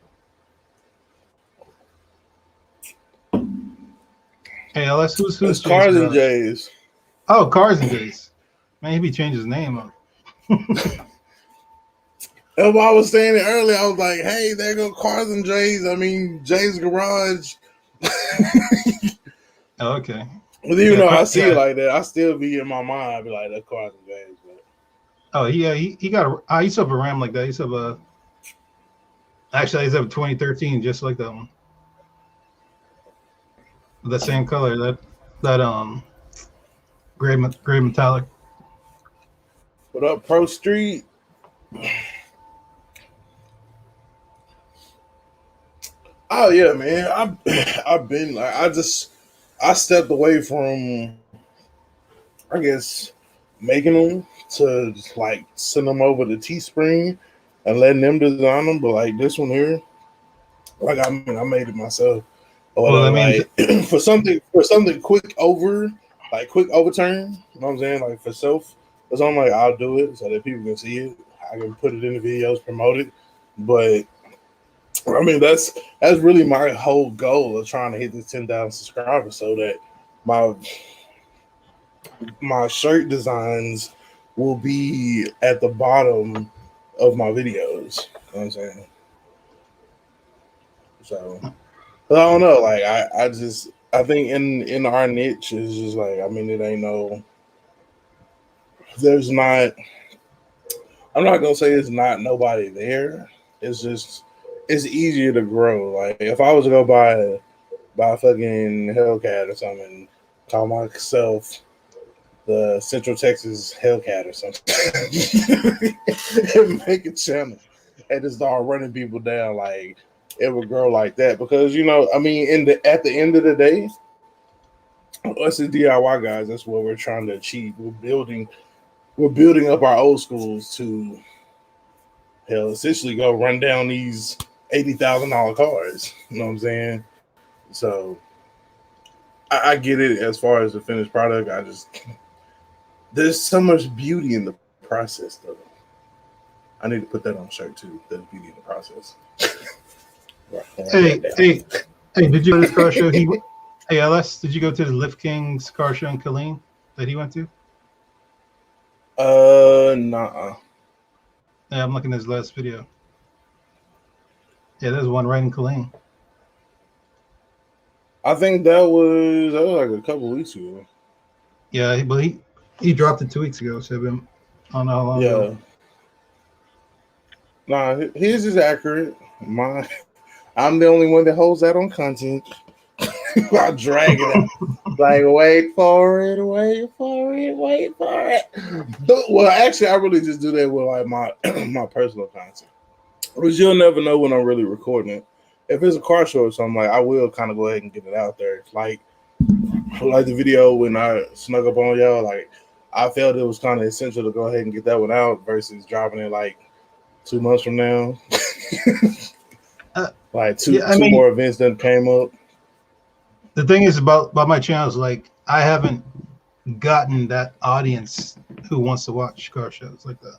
Hey LS, who's It's Jay's Cars and garage? J's. Oh, Cars and J's. Man, he changed his name up. And while I was saying it earlier, I was like, hey, there go Cars and J's. I mean, Jay's Garage. Oh, okay. But even though I see it like that, I still be in my mind, I be like, that's Cars and J's. But... Oh, he got I used to have a Ram like that. I used to have a actually I used to have a 2013 just like that one. With the same color, that gray metallic. What up, Pro Street? Oh yeah, man. I've been like I stepped away from, I guess, making them to just like send them over to Teespring and letting them design them. But like this one here, like I made it myself. Or well, I mean, like, for something quick overturn. You know what I'm saying? Like for self, or something like I'll do it so that people can see it. I can put it in the videos, promote it. But I mean, that's really my whole goal of trying to hit this 10,000 subscribers, so that my shirt designs will be at the bottom of my videos. You know what I'm saying? So I don't know. Like I think in our niche is just like, I mean, it ain't no. There's not. I'm not gonna say it's not nobody there. It's just it's easier to grow. Like if I was to go buy a fucking Hellcat or something, call myself the Central Texas Hellcat or something, and make a channel and just start running people down, like it would grow like that. Because I mean, at the end of the day, us as DIY guys, that's what we're trying to achieve. We're building up our old schools to essentially go run down these $80,000 cars. You know what I'm saying? So I get it as far as the finished product. There's so much beauty in the process, though. I need to put that on a shirt too. There's beauty in the process. Hey, did you go to this car show? Hey, LS, did you go to the Lift King's car show in Killeen that he went to? Nah. Yeah, I'm looking at his last video. Yeah, there's one right in Killeen. I think that was like a couple weeks ago. Yeah, but he dropped it 2 weeks ago, so I've been on how long ago. Nah, his is accurate. I'm the only one that holds that on content. I drag it out. Like, wait for it. Well, actually, I really just do that with like my personal content. Because you'll never know when I'm really recording it. If it's a car show or something, like I will kind of go ahead and get it out there. Like the video when I snuck up on y'all, like I felt it was kind of essential to go ahead and get that one out versus dropping it like 2 months from now. Like two more events that came up. The thing is about my channel is like I haven't gotten that audience who wants to watch car shows like that.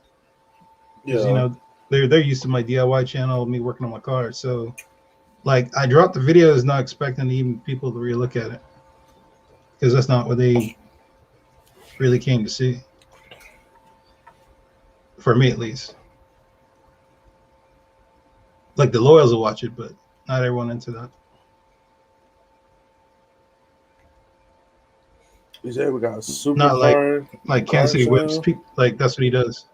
Yeah, they're used to my DIY channel, me working on my car. So like I dropped the videos not expecting even people to really look at it, because that's not what they really came to see. For me, at least. Like the loyals will watch it, but not everyone into that. You said we got a supercar, like Kansas City Whips. Like that's what he does.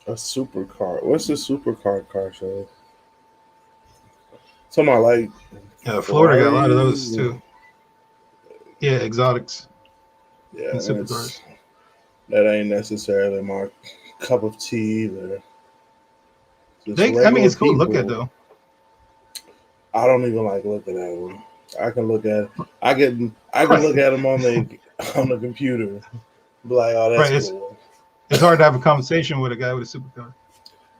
A supercar. What's the supercar car show? Something like. Yeah, Florida got a lot of those too. Yeah, exotics. Yeah, and supercars. That ain't necessarily my cup of tea. I mean, it's cool to look at though. I don't even like looking at them. I can look at. I can look at them on the computer. Be like, oh, that's cool. It's hard to have a conversation with a guy with a supercar.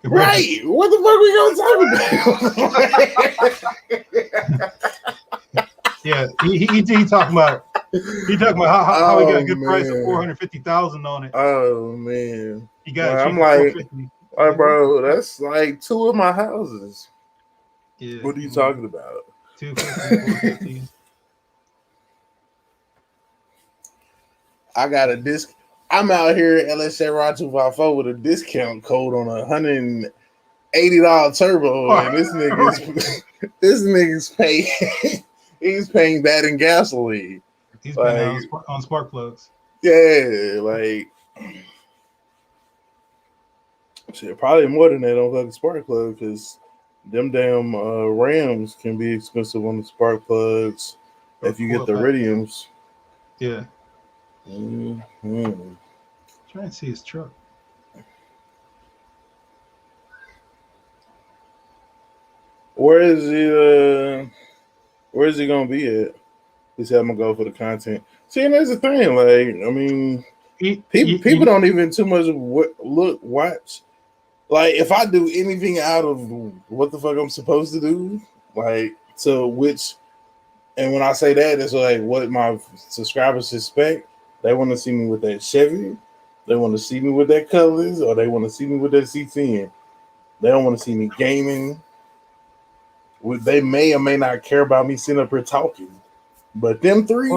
Right. What the fuck we gonna talk about? Yeah, he talking about how he got a good price of 450,000 on it. Oh man. He got I'm like, bro, that's like 2 of my houses. Yeah. What are you talking about? 250, 450. I got a disc. I'm out here at LSA Rod 254 with a discount code on $180 turbo, and this nigga's paying. He's paying that in gasoline. He's paying on spark plugs. Yeah, like shit, probably more than that on fucking spark plug, because them damn Rams can be expensive on the spark plugs if you get the iridiums. Yeah. Mm-hmm. Trying to see his truck. Where is he gonna be at? He said I'm gonna go for the content. See, and that's the thing. Like, I mean, people don't even too much watch. Like, if I do anything out of what the fuck I'm supposed to do, like, to which, and when I say that, it's like what my subscribers expect. They want to see me with that Chevy. They want to see me with that Colors, or they want to see me with that C10. They don't want to see me gaming. They may or may not care about me sitting up here talking. But them three,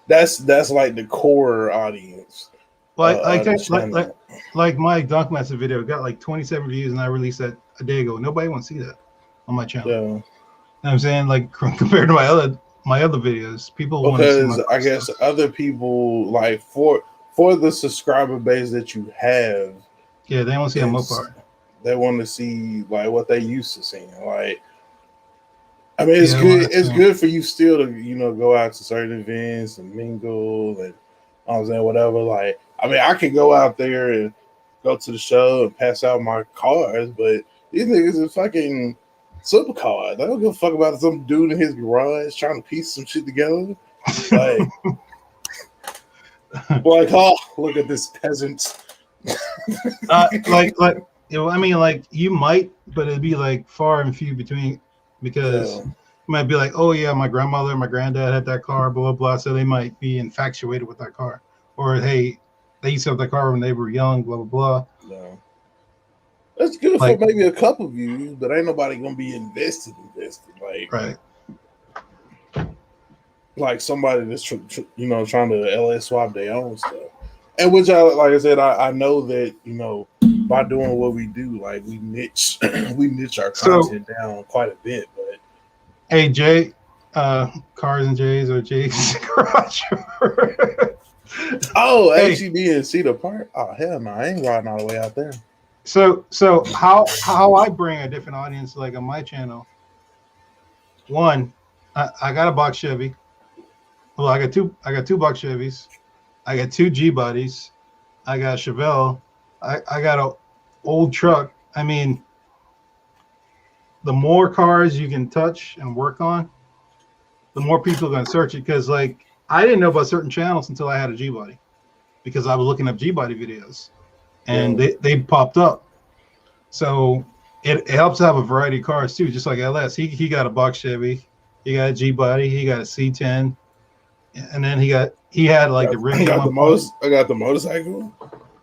that's like the core audience. Like my Dunkmaster video got like 27 views, and I released that a day ago. Nobody wants to see that on my channel. Yeah. You know what I'm saying, like, compared to my other videos, people want to see my I guess stuff. Other people, like, for the subscriber base that you have, yeah, they want to see a Mopar. They want to see like what they used to seeing. Like, I mean, it's good. It's good for you still to, you know, go out to certain events and mingle and I'm saying whatever. Like, I mean, I could go out there and go to the show and pass out my cars, but these niggas are fucking supercars. They don't give a fuck about some dude in his garage trying to piece some shit together. Like, oh, look at this peasant. I mean, like, you might, but it'd be like far and few between, because you might be like, oh yeah, my grandmother and my granddad had that car, blah blah blah, so they might be infatuated with that car, or hey, they used to have that car when they were young, blah blah blah. No. That's good for maybe a couple views, but ain't nobody gonna be invested. Like, right. Like somebody that's trying to LS swap their own stuff, and which like I said, I know that, you know, by doing what we do, like we niche our content down quite a bit. But hey, Jay, Cars and J's or Jay's Garage. Oh, hey. HEB and Cedar Park. Oh hell no, I ain't riding all the way out there. So how I bring a different audience, like on my channel. One, I got a box Chevy. Well, I got two box Chevys. I got 2 G bodies. I got a Chevelle. I got an old truck. I mean, the more cars you can touch and work on, the more people are going to search it. Because, like, I didn't know about certain channels until I had a G body, because I was looking up G body videos, and they popped up. So it helps to have a variety of cars too, just like LS. He got a box Chevy, he got a G body, he got a C10, and then he had like the rig. I got the motorcycle.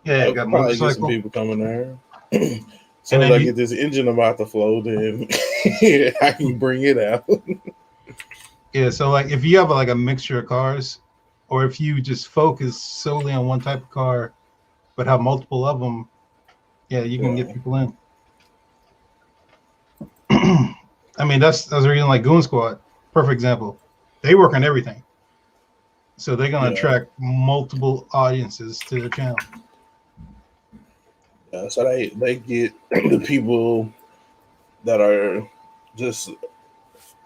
Yeah, I got motorcycle. Get some people coming there. So as I get this engine about to flow, then I can bring it out. Yeah, so like if you have like a mixture of cars, or if you just focus solely on one type of car, but have multiple of them, yeah, you can get people in. I mean, that's the reason, like Goon Squad, perfect example. They work on everything, so they're gonna attract multiple audiences to their channel. Yeah, so they get the people that are just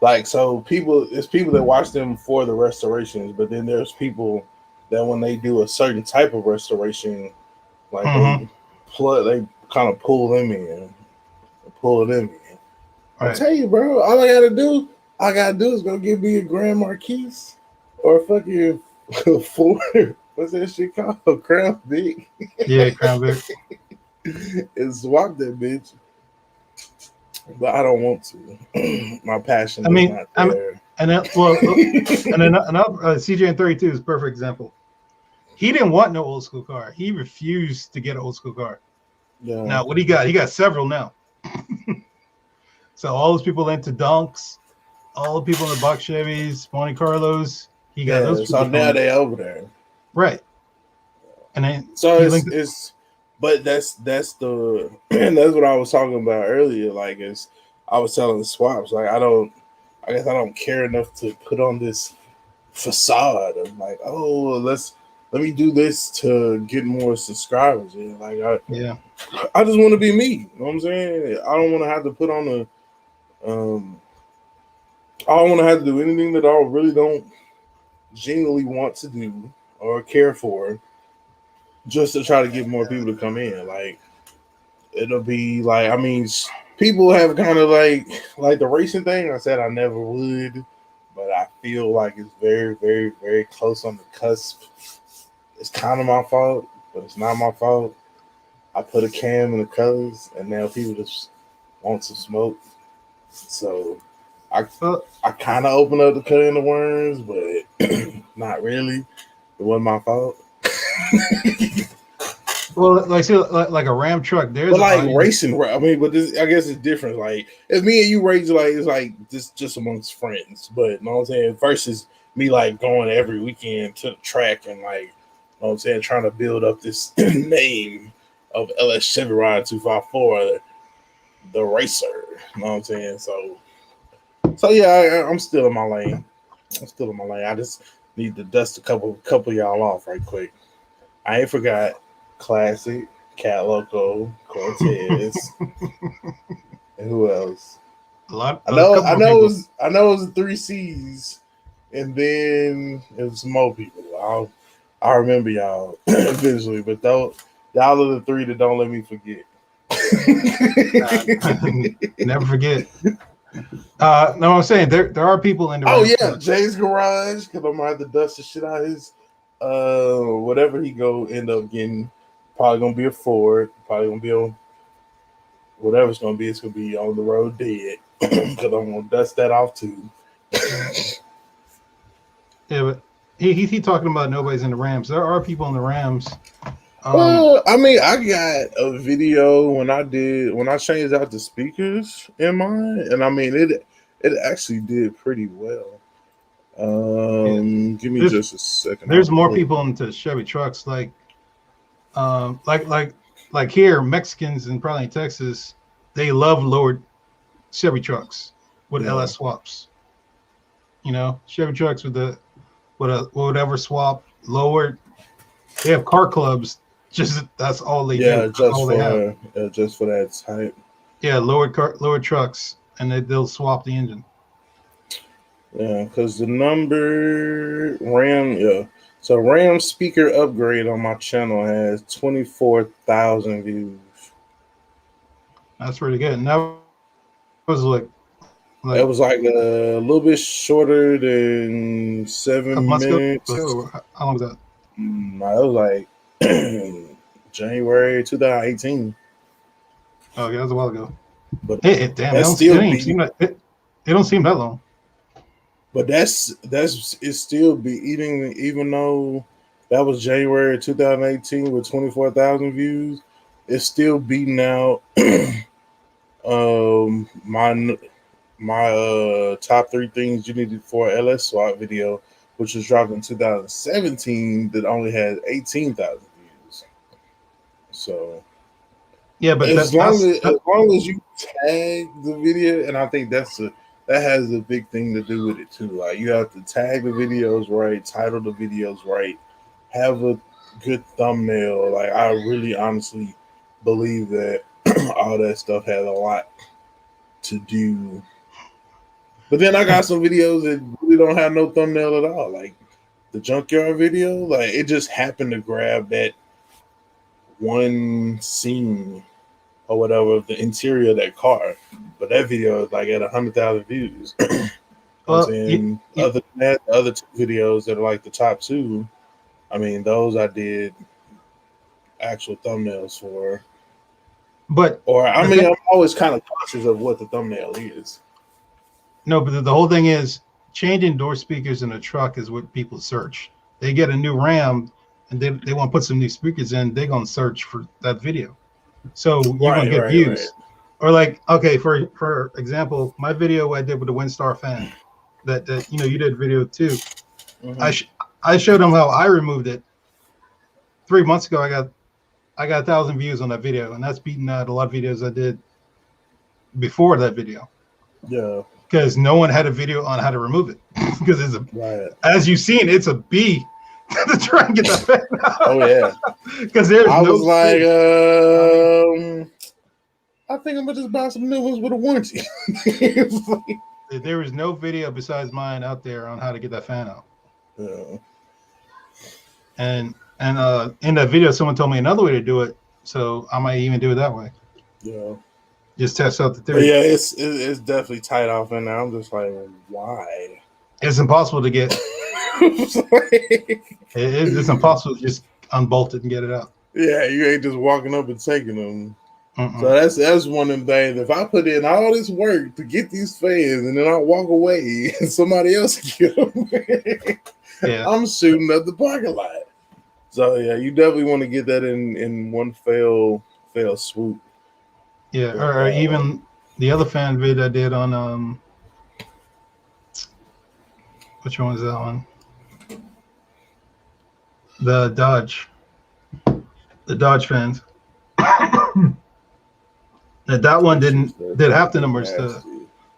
like, so it's people that watch them for the restorations, but then there's people that when they do a certain type of restoration, like they kind of pull them in. I tell you, bro, all I gotta do is go get me a Grand Marquis or a fucking what's that shit called? Crown Vic. Yeah, Crown Vic. And swap that bitch. But I don't want to. My passion is not there. And then, well, and then another CJ in 32 is a perfect example. He didn't want no old school car. He refused to get an old school car. Yeah. Now, what he got? He got several now. So all those people into Dunks, all the people in the box Chevys, Monte Carlos, he got those. So now they over there, right? And then so it's but that's the that's what I was talking about earlier. Like, I was telling the swaps, like I guess I don't care enough to put on this facade of like, oh, let me do this to get more subscribers. Yeah, like I just want to be me. You know what I'm saying? I don't want to have to put on I don't want to have to do anything that I really don't genuinely want to do or care for, just to try to get more people to come in. Like, it'll be like, I mean, people have kind of like the racing thing. I said I never would, but I feel like it's very, very, very close on the cusp. It's kind of my fault, but it's not my fault. I put a cam in the colors, and now people just want to smoke. So I kind of opened up the can of worms, but not really. It wasn't my fault. Well, like a Ram truck. There's but like racing. I mean, but this, I guess it's different. Like, if me and you race, like it's like just amongst friends. But you know what I'm saying? Versus me like going every weekend to the track and like, you know what I'm saying, trying to build up this name of LS Chevy Ride 254, the racer. You know what I'm saying? So yeah, I'm still in my lane. I just need to dust a couple of y'all off right quick. I ain't forgot Classic, Cat Loco, Cortez, and who else? I know it was 3 C's, and then it was some more people. I remember y'all eventually, but y'all are the 3 that don't let me forget. Never forget. No, I'm saying there are people in the. Oh yeah, Jay's garage, because I'm gonna have to dust the shit out of his whatever he go end up getting. Probably gonna be a Ford. Probably gonna be on whatever it's gonna be. It's gonna be on the road dead, because I'm gonna dust that off too. Yeah, but he talking about nobody's in the Rams. There are people in the Rams. Well, I mean, I got a video when I changed out the speakers in mine, and I mean it actually did pretty well. Give me just a second. There's more people into Chevy trucks, like here, Mexicans and probably in Texas, they love lowered Chevy trucks with LS swaps. You know, Chevy trucks with whatever swap lowered. They have car clubs. That's all they do. Yeah, just for that type. Yeah, lowered trucks, and they'll swap the engine. Yeah, because the number Ram, so Ram speaker upgrade on my channel has 24,000 views. That's pretty good. And that was like it was like a little bit shorter than 7 minutes. How long was that? No, it was like January 2018. Oh, yeah, that was a while ago. But it don't seem that long. But it's still be even though that was January 2018 with 24,000 views, it's still beating out my top 3 things you needed for an LS swap video, which was dropped in 2017, that only had 18,000 views. So yeah, but as long as you tag the video, and I think that has a big thing to do with it too. Like, you have to tag the videos right, title the videos right, have a good thumbnail. Like, I really honestly believe that all that stuff has a lot to do. But then I got some videos that really don't have no thumbnail at all. Like the Junkyard video, like it just happened to grab that one scene or whatever of the interior of that car. But that video is like at 100,000 views. Well, other than that, the other 2 videos that are like the top 2, I mean, those I did actual thumbnails for. But I'm always kind of cautious of what the thumbnail is. No, but the whole thing is changing door speakers in a truck is what people search. They get a new Ram and they want to put some new speakers in, they're gonna search for that video. So you're gonna get views. Right. Or like, okay, for example, my video I did with the Windstar fan, that you know, you did video too. Mm-hmm. I showed them how I removed it 3 months ago. I got 1,000 views on that video, and that's beating out a lot of videos I did before that video. Yeah. Because no one had a video on how to remove it. Because it's as you've seen, it's a B to try and get that fan out. Oh yeah. Because there's I was like, I think I'm gonna just buy some new ones with a warranty. There is no video besides mine out there on how to get that fan out. Yeah. And in that video, someone told me another way to do it, so I might even do it that way. Yeah. Just test out the theory. But yeah, it's definitely tight off in there. I'm just like, why? It's impossible to get. It's impossible to just unbolt it and get it out. Yeah, you ain't just walking up and taking them. So that's one of them things. If I put in all this work to get these fans and then I walk away and somebody else get them, yeah, I'm shooting up the parking lot. So yeah, you definitely want to get that in one fail swoop. Yeah, or even the other fan vid I did on which one was that one? The Dodge fans. That one did half the numbers. The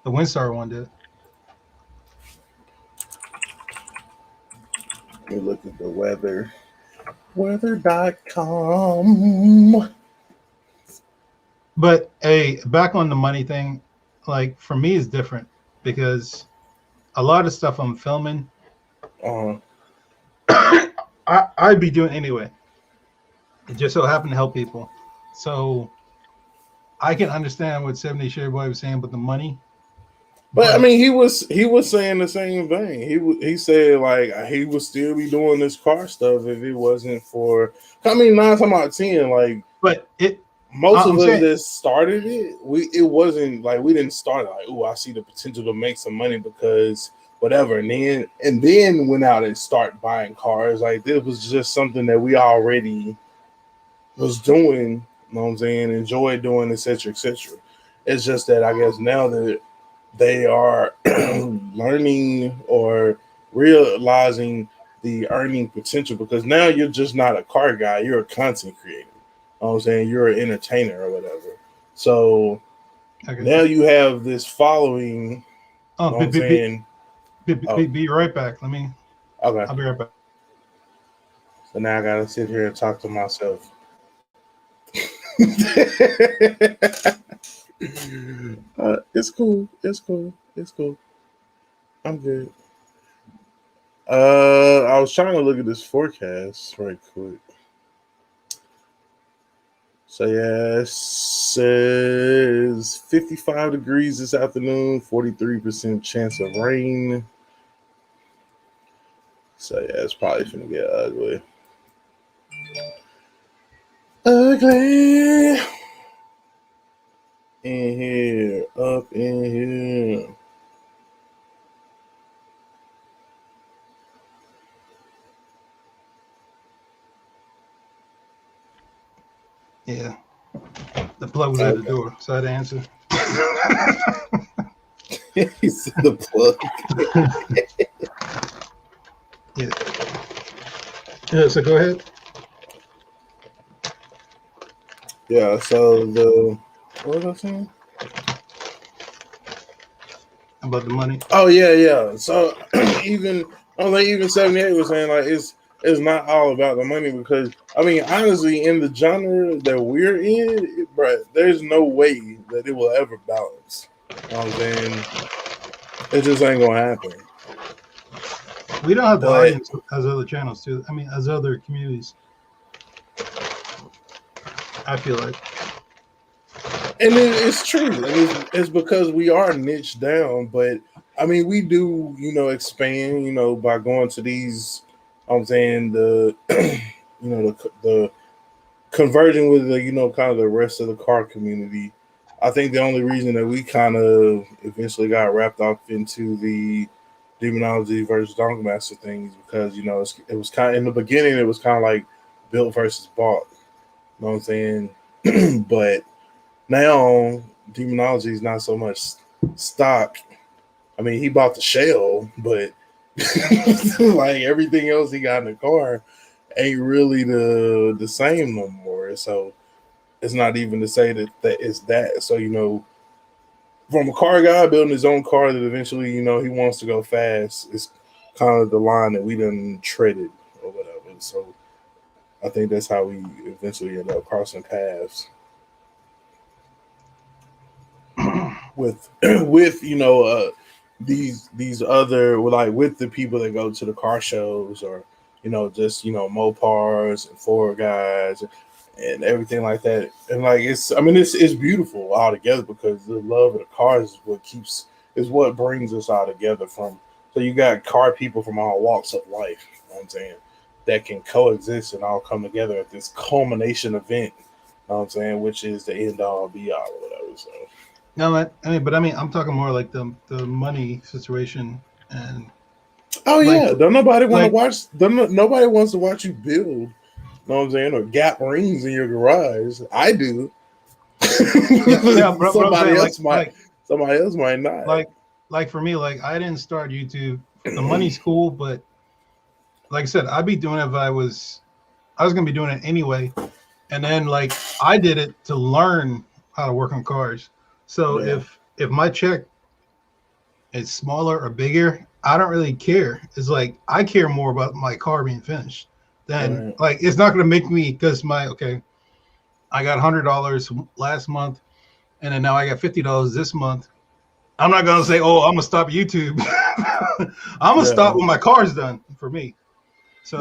Windstar one did. We look at the weather.com. But back on the money thing, like for me it's different because a lot of stuff I'm filming, I'd be doing anyway. It just so happened to help people. So I can understand what 70 Share Boy was saying about the money. But I mean, he was saying the same thing. He said like he would still be doing this car stuff if it wasn't for. I mean, 9 times out of 10, like. But most of us that started it, it wasn't like we didn't start like, oh, I see the potential to make some money because whatever, and then went out and start buying cars. Like this was just something that we already was doing. You know what I'm saying? Enjoy doing, etc., etc. It's just that I guess now that they are learning or realizing the earning potential, because now you're just not a car guy, you're a content creator. You know what I'm saying? You're an entertainer or whatever. So now you have this following. Be right back. Let me. Okay. I'll be right back. So now I gotta sit here and talk to myself. It's cool. I'm good. I was trying to look at this forecast right quick. So yeah, it says 55 degrees this afternoon, 43% chance of rain. So yeah, it's probably gonna get ugly. Ugly. In here, up in here. Yeah. The plug was at the door, so I had to answer. He said the plug. Yeah, so go ahead. Yeah, so what was I saying? About the money. Oh yeah. So even 78 was saying like it's not all about the money, because I mean honestly in the genre that we're in, bro, there's no way that it will ever balance. You know what I'm saying? It just ain't gonna happen. We don't have the audience as other channels too. I mean, as other communities. I feel like. And it's true. It's because we are niche down, but I mean, we do, expand, by going to these I'm saying the the converging with the kind of the rest of the car community. I think the only reason that we kind of eventually got wrapped up into the demonology versus Donkmaster thing is because it was kind of in the beginning it was kind of like built versus bought. You know what I'm saying? But now demonology is not so much stock. I mean, he bought the shell, but like everything else he got in the car ain't really the same no more. So it's not even to say that it's that. So from a car guy building his own car that eventually he wants to go fast, it's kind of the line that we done treaded or whatever. So I think that's how we eventually end up crossing paths with these other with the people that go to the car shows or just Mopars and Ford guys and everything like that. And it's beautiful all together because the love of the cars is what brings us all together. So you got car people from all walks of life, you know what I'm saying, that can coexist and all come together at this culmination event, you know what I'm saying, which is the end all be all or whatever. So no, I'm talking more like the money situation and don't nobody want to watch nobody wants to watch you build. Know what I'm saying? Or gap rings in your garage. I do. Somebody else might not. Like for me, I didn't start YouTube. The money's cool, but like I said, I'd be doing it if I was gonna be doing it anyway. And then I did it to learn how to work on cars. So if my check is smaller or bigger, I don't really care. It's I care more about my car being finished. Then it's not going to make me because I got $100 last month and then now I got $50 this month. I'm not going to say, I'm going to stop YouTube. I'm going to stop when my car's done for me. So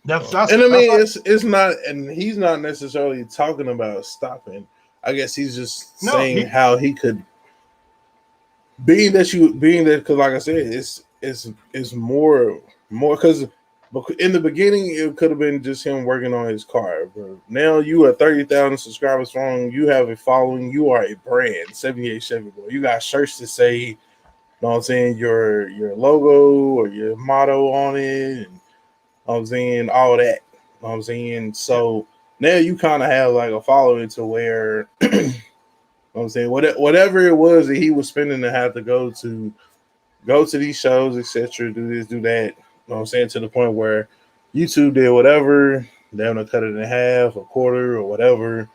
that's and I mean it's not, and he's not necessarily talking about stopping. I guess he's just saying how he could being that because like I said, it's more because in the beginning it could have been just him working on his car. But now you are 30,000 subscribers strong. You have a following. You are a brand. 78 Chevy Boy. You got shirts to say, you know what I'm saying, your logo or your motto on it. And, you know what I'm saying, all that. You know what I'm saying. So now you kind of have a following to where, you know what I'm saying, whatever it was that he was spending to have to go to these shows, etc., do this, do that. You know what I'm saying? To the point where YouTube did whatever, they're gonna cut it in half, a quarter, or whatever,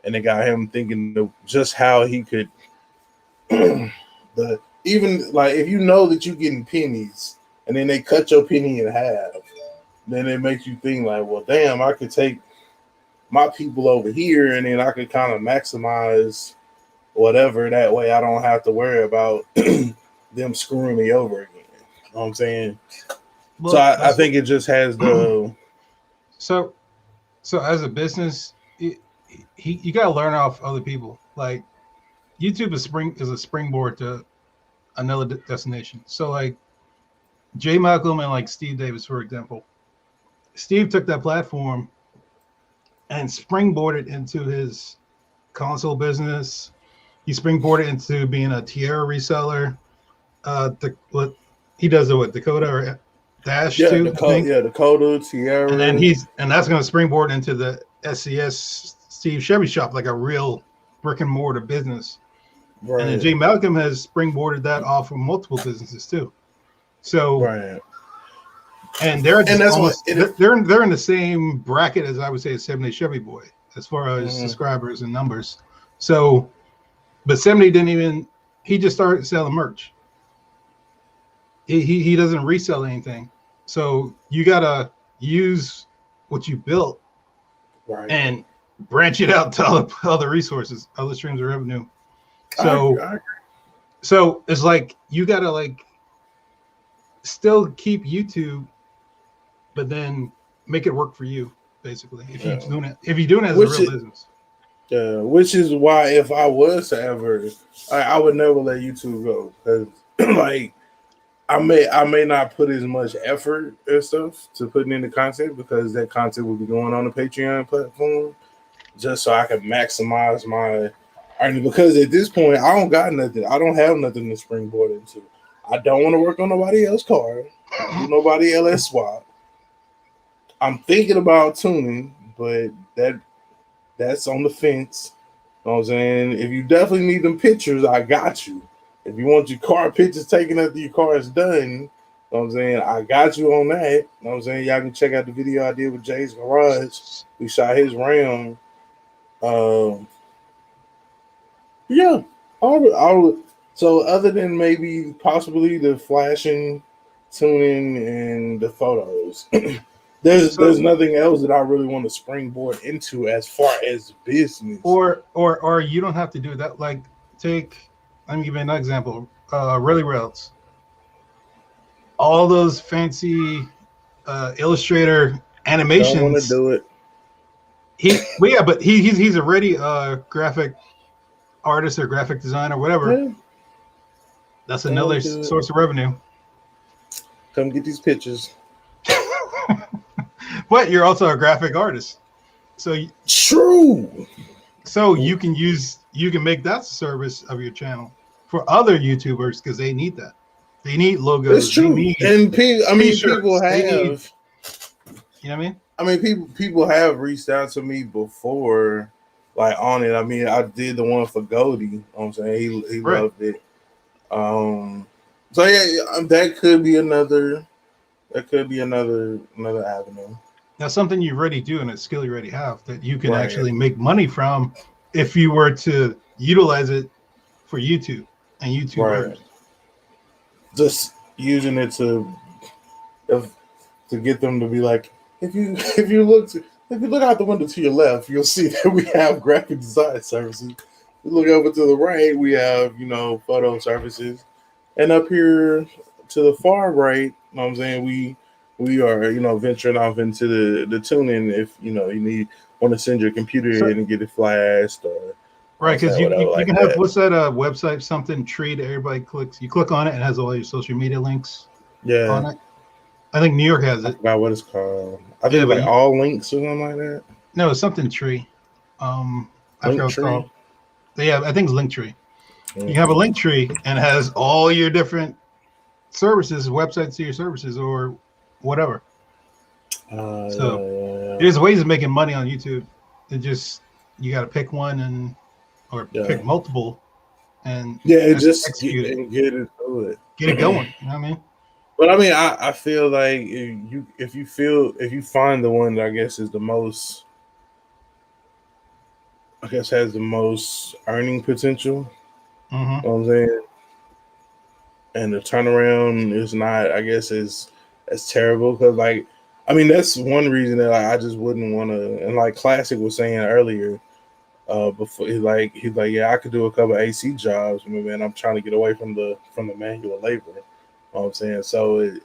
and they got him thinking of just how he could. Even if you know that you're getting pennies, and then they cut your penny in half, then it makes you think well, damn, I could take my people over here, and then I could kind of maximize whatever. That way, I don't have to worry about them screwing me over again. You know what I'm saying? Well, so I think it just has the. So as a business, you got to learn off other people. YouTube is a springboard to another destination. So Jay Malcolm and Steve Davis, for example, Steve took that platform and springboarded into his console business. He springboarded into being a Tierra reseller. He does it with Dakota or Dash too. Dakota, Tierra, and then that's going to springboard into the SCS Steve Chevy shop, like a real brick and mortar business. Right. And then Jay Malcolm has springboarded that off of multiple businesses too. So, and they're in the same bracket as I would say a 70 Chevy Boy as far as subscribers and numbers. So, but 70 he just started selling merch. He doesn't resell anything. So you gotta use what you built and branch it out to other resources, other streams of revenue. So so it's you gotta still keep YouTube, but then make it work for you, basically. If you're doing it as a real business. Yeah, which is why if I was to ever, I would never let YouTube go because I may not put as much effort and stuff to putting in the content because that content will be going on the Patreon platform just so I can maximize my earning. Because at this point, I don't got nothing. I don't have nothing to springboard into. I don't want to work on nobody else's car. I don't do nobody LS swap. I'm thinking about tuning, but that's on the fence. You know what I'm saying? If you definitely need them pictures, I got you. If you want your car pictures taken after your car is done, you know what I'm saying? I got you on that. You know what I'm saying? Y'all can check out the video I did with Jay's Garage. We shot his round. Yeah. So other than maybe possibly the flashing, tuning, and the photos, there's nothing else that I really want to springboard into as far as business. Or you don't have to do that. Like let me give you an example. Really Rails. All those fancy Illustrator animations. Don't want to do it. But he's already a graphic artist or graphic designer, whatever. Yeah. That's another source of revenue. Come get these pictures. But you're also a graphic artist, so true. So you can make that service of your channel for other YouTubers because they need that. They need logos. It's true. People have. You know what I mean? I mean, people have reached out to me before, like on it. I mean, I did the one for Goldie. You know what I'm saying he right. loved it. So yeah, that could be another. That could be another avenue. That's something you already do and a skill you already have that you can actually make money from if you were to utilize it for YouTube and YouTube. Right. Just using it to get them to be like, if you look out the window to your left, you'll see that we have graphic design services. You look over to the right, we have photo services, and up here to the far right, you know what I'm saying, we are venturing off into the tuning if you want to send your computer in and get it flashed or right, because you can have what's that website, something tree that everybody clicks, you click on it and it has all your social media links on it. I think New York has it. I forgot what it's called. I think it's like all links or something like that. No, it's something tree. I forgot what it's called. Yeah, I think it's Linktree. Mm-hmm. You have a Linktree and it has all your different services, websites to your services or whatever. There's ways of making money on YouTube. You got to pick one or pick multiple and just execute it and get it through it. Get it going. You know what I mean? But I mean, I feel like if you find the one that I guess is the most, has the most earning potential. Mm-hmm. You know what I'm saying? And the turnaround is not, I guess, as terrible because, like, I mean, that's one reason that I just wouldn't want to. And like Classic was saying earlier, before he's like, yeah, I could do a couple AC jobs, man. I'm trying to get away from the manual labor. You know what I'm saying? So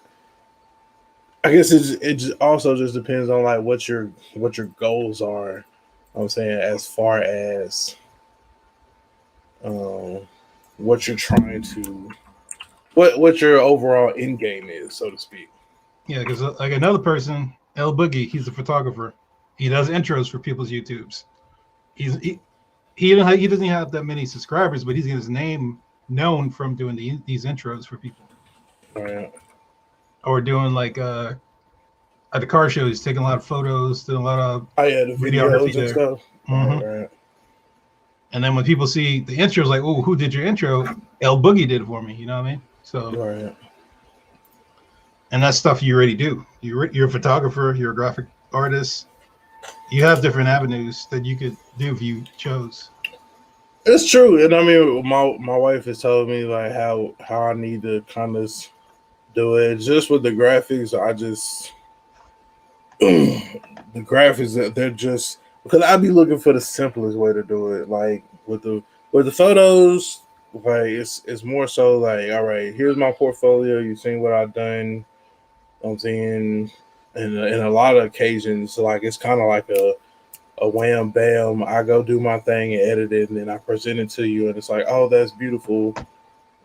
I guess it also just depends on like what your goals are. You know what I'm saying, as far as what you're trying to, what your overall end game is, so to speak. Yeah, because like another person, L Boogie, he's a photographer. He does intros for people's YouTubes. He doesn't have that many subscribers, but he's got his name known from doing these intros for people. Right. Or doing like at the car show, he's taking a lot of photos, doing a lot of the videos and stuff. Mm-hmm. Right. And then when people see the intros, like, oh, who did your intro? L Boogie did it for me. You know what I mean? So. Right. And that's stuff you already do. You're a photographer. You're a graphic artist. You have different avenues that you could do if you chose. It's true, and I mean, my wife has told me like how I need to kind of do it. Just with the graphics, I just the graphics, they're just because I be looking for the simplest way to do it. Like with the photos, like it's more so like, all right, here's my portfolio. You've seen what I've done. You know what I'm saying, and in a lot of occasions, like it's kind of like a wham bam. I go do my thing and edit it, and then I present it to you, and it's like, oh, that's beautiful.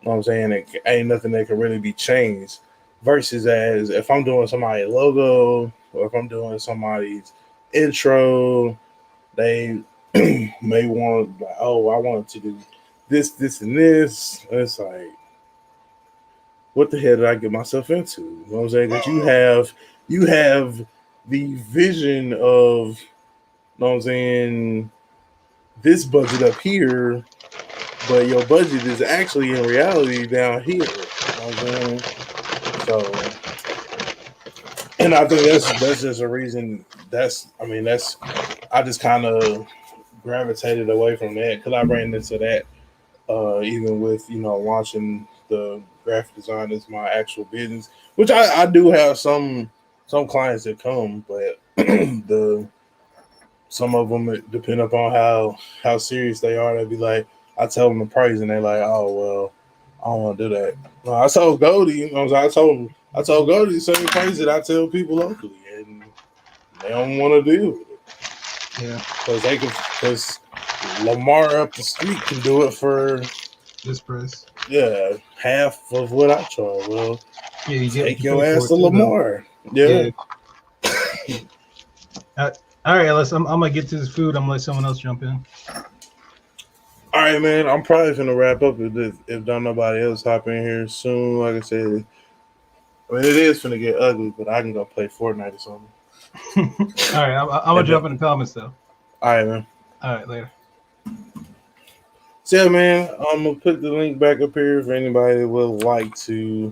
know what I'm saying? It ain't nothing that can really be changed. Versus as if I'm doing somebody's logo or if I'm doing somebody's intro, they may want like, oh, I want to do this, this, and this. And it's like, what the hell did I get myself into? You know what I'm saying? Because you have the vision of, you know what I'm saying, this budget up here, but your budget is actually in reality down here. You know what I'm saying? So, and I think that's just a reason. I just kind of gravitated away from that because I ran into that even with launching the graphic design as my actual business, which I do have some clients that come, but some of them depend upon how serious they are. They'd be like, I tell them the price and they're like, oh well, I don't want to do that. No, I told Goldie, you know what I'm saying? I told Goldie the same price that I tell people locally, and they don't want to deal with it. Yeah, because Lamar up the street can do it for this price. Yeah, half of what I charge. Well, Yeah, you take your ass to Lamar. Yeah. All right, Ellis, I'm gonna get to this food. I'm gonna let someone else jump in. All right, man. I'm probably gonna wrap up if don't nobody else hop in here soon. Like I said, I mean it is gonna get ugly, but I can go play Fortnite or something. All right, I'm gonna jump in the comments though. All right, man. All right, later. So yeah, man, I'm gonna put the link back up here if anybody would like to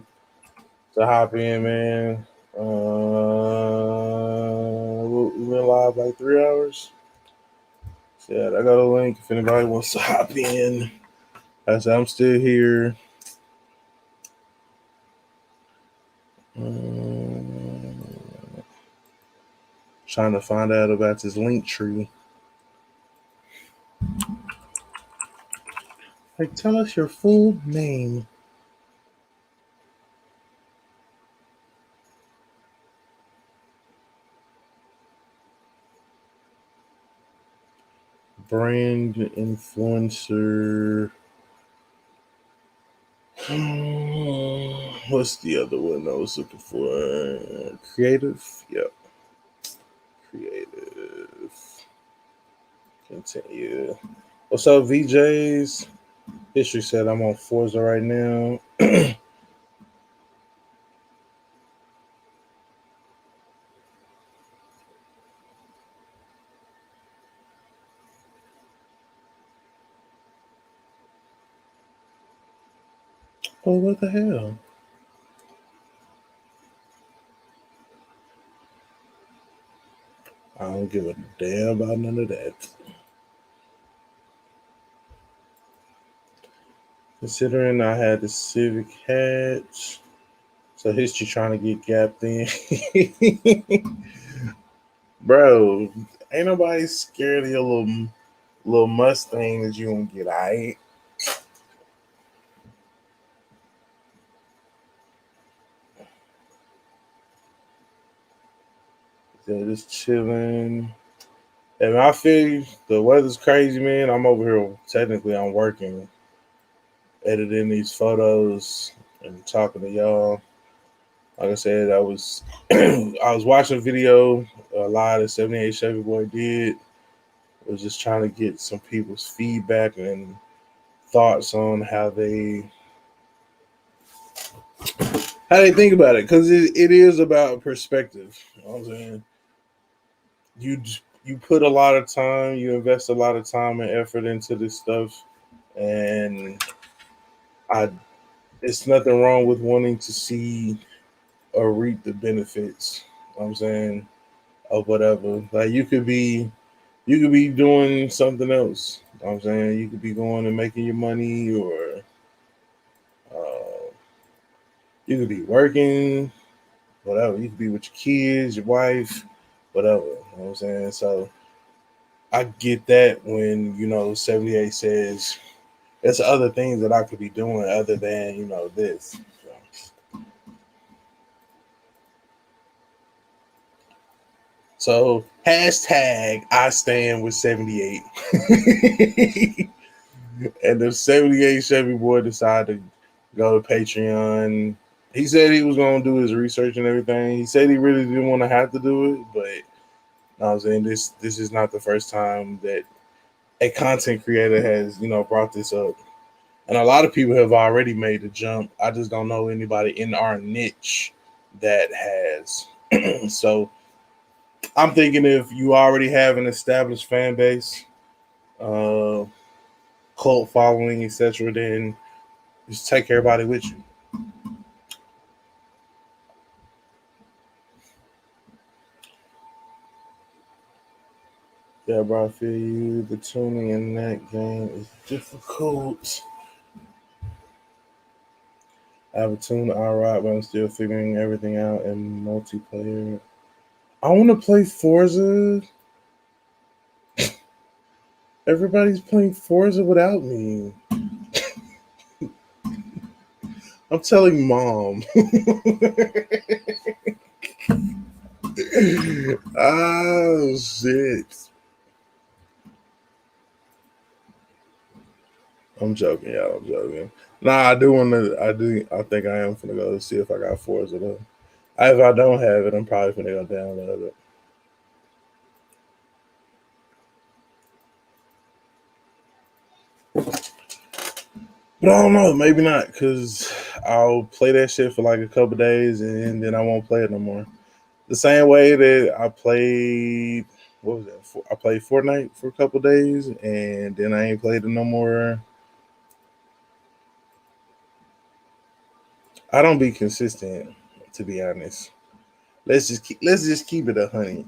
hop in, man. We've been live like 3 hours. So yeah, I got a link if anybody wants to hop in. As I'm still here. Trying to find out about this link tree. Like, tell us your full name. Brand influencer. What's the other one I was looking for? Creative? Yep. Creative. Continue. What's up, VJs? History said I'm on Forza right now. Oh, what the hell? I don't give a damn about none of that. Considering I had the Civic hatch, so history trying to get gapped in. Bro, ain't nobody scared of your little Mustang that you won't get, alright? So just chilling. And I feel you, the weather's crazy, man. I'm over here. Technically, I'm working, editing these photos and talking to y'all. Like I said, I was watching a video a lot of 78 Chevy Boy did. I was just trying to get some people's feedback and thoughts on how they think about it, because it is about perspective. You know what I'm saying? You put a lot of time, you invest a lot of time and effort into this stuff, and it's nothing wrong with wanting to see or reap the benefits. You know what I'm saying, of whatever. Like you could be doing something else. You know what I'm saying, you could be going and making your money, or you could be working, whatever. You could be with your kids, your wife, whatever. You know what I'm saying? So I get that when, 78 says there's other things that I could be doing other than, this. So hashtag I stand with 78. And the 78 Chevy Boy decided to go to Patreon. He said he was going to do his research and everything. He said he really didn't want to have to do it, but I was saying this is not the first time that a content creator has, brought this up. And a lot of people have already made the jump. I just don't know anybody in our niche that has. So I'm thinking if you already have an established fan base, cult following, etc., then just take everybody with you. Yeah, bro, I feel you. The tuning in that game is difficult. I have a tune all right, but I'm still figuring everything out in multiplayer. I want to play Forza. Everybody's playing Forza without me. I'm telling mom. Oh shit. I'm joking, y'all. I'm joking. Nah, I do want to. I think I am gonna go see if I got Forza though. If I don't have it, I'm probably gonna go download it. But I don't know, maybe not, because I'll play that shit for like a couple days and then I won't play it no more. The same way that I played, what was that? I played Fortnite for a couple days and then I ain't played it no more. I don't be consistent, to be honest. Let's just keep it 100.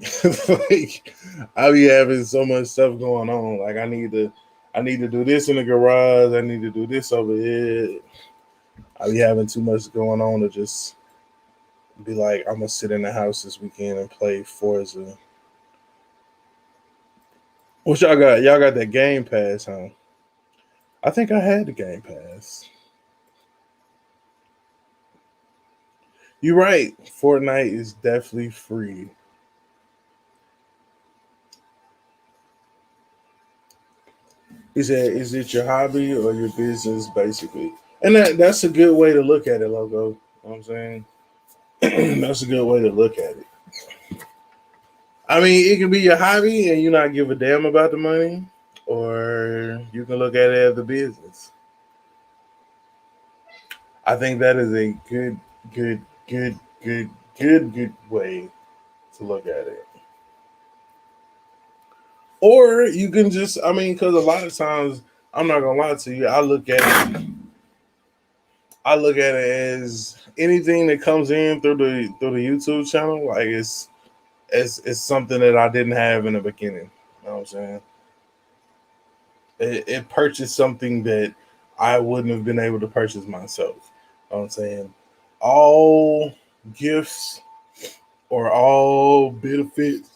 Like, I be having so much stuff going on. Like I need to do this in the garage. I need to do this over here. I be having too much going on to just be like, I'm gonna sit in the house this weekend and play Forza. What y'all got? Y'all got that Game Pass, huh? I think I had the Game Pass. You're right. Fortnite is definitely free. Is it your hobby or your business, basically? And that's a good way to look at it, Logo. You know what I'm saying? That's a good way to look at it. I mean, it can be your hobby and you not give a damn about the money, or you can look at it as a business. I think that is a good way to look at it. Or you can just, I mean, because a lot of times, I'm not gonna lie to you, I look at it as anything that comes in through the YouTube channel, like it's something that I didn't have in the beginning. You know what I'm saying? It purchased something that I wouldn't have been able to purchase myself. You know what I'm saying? All gifts or all benefits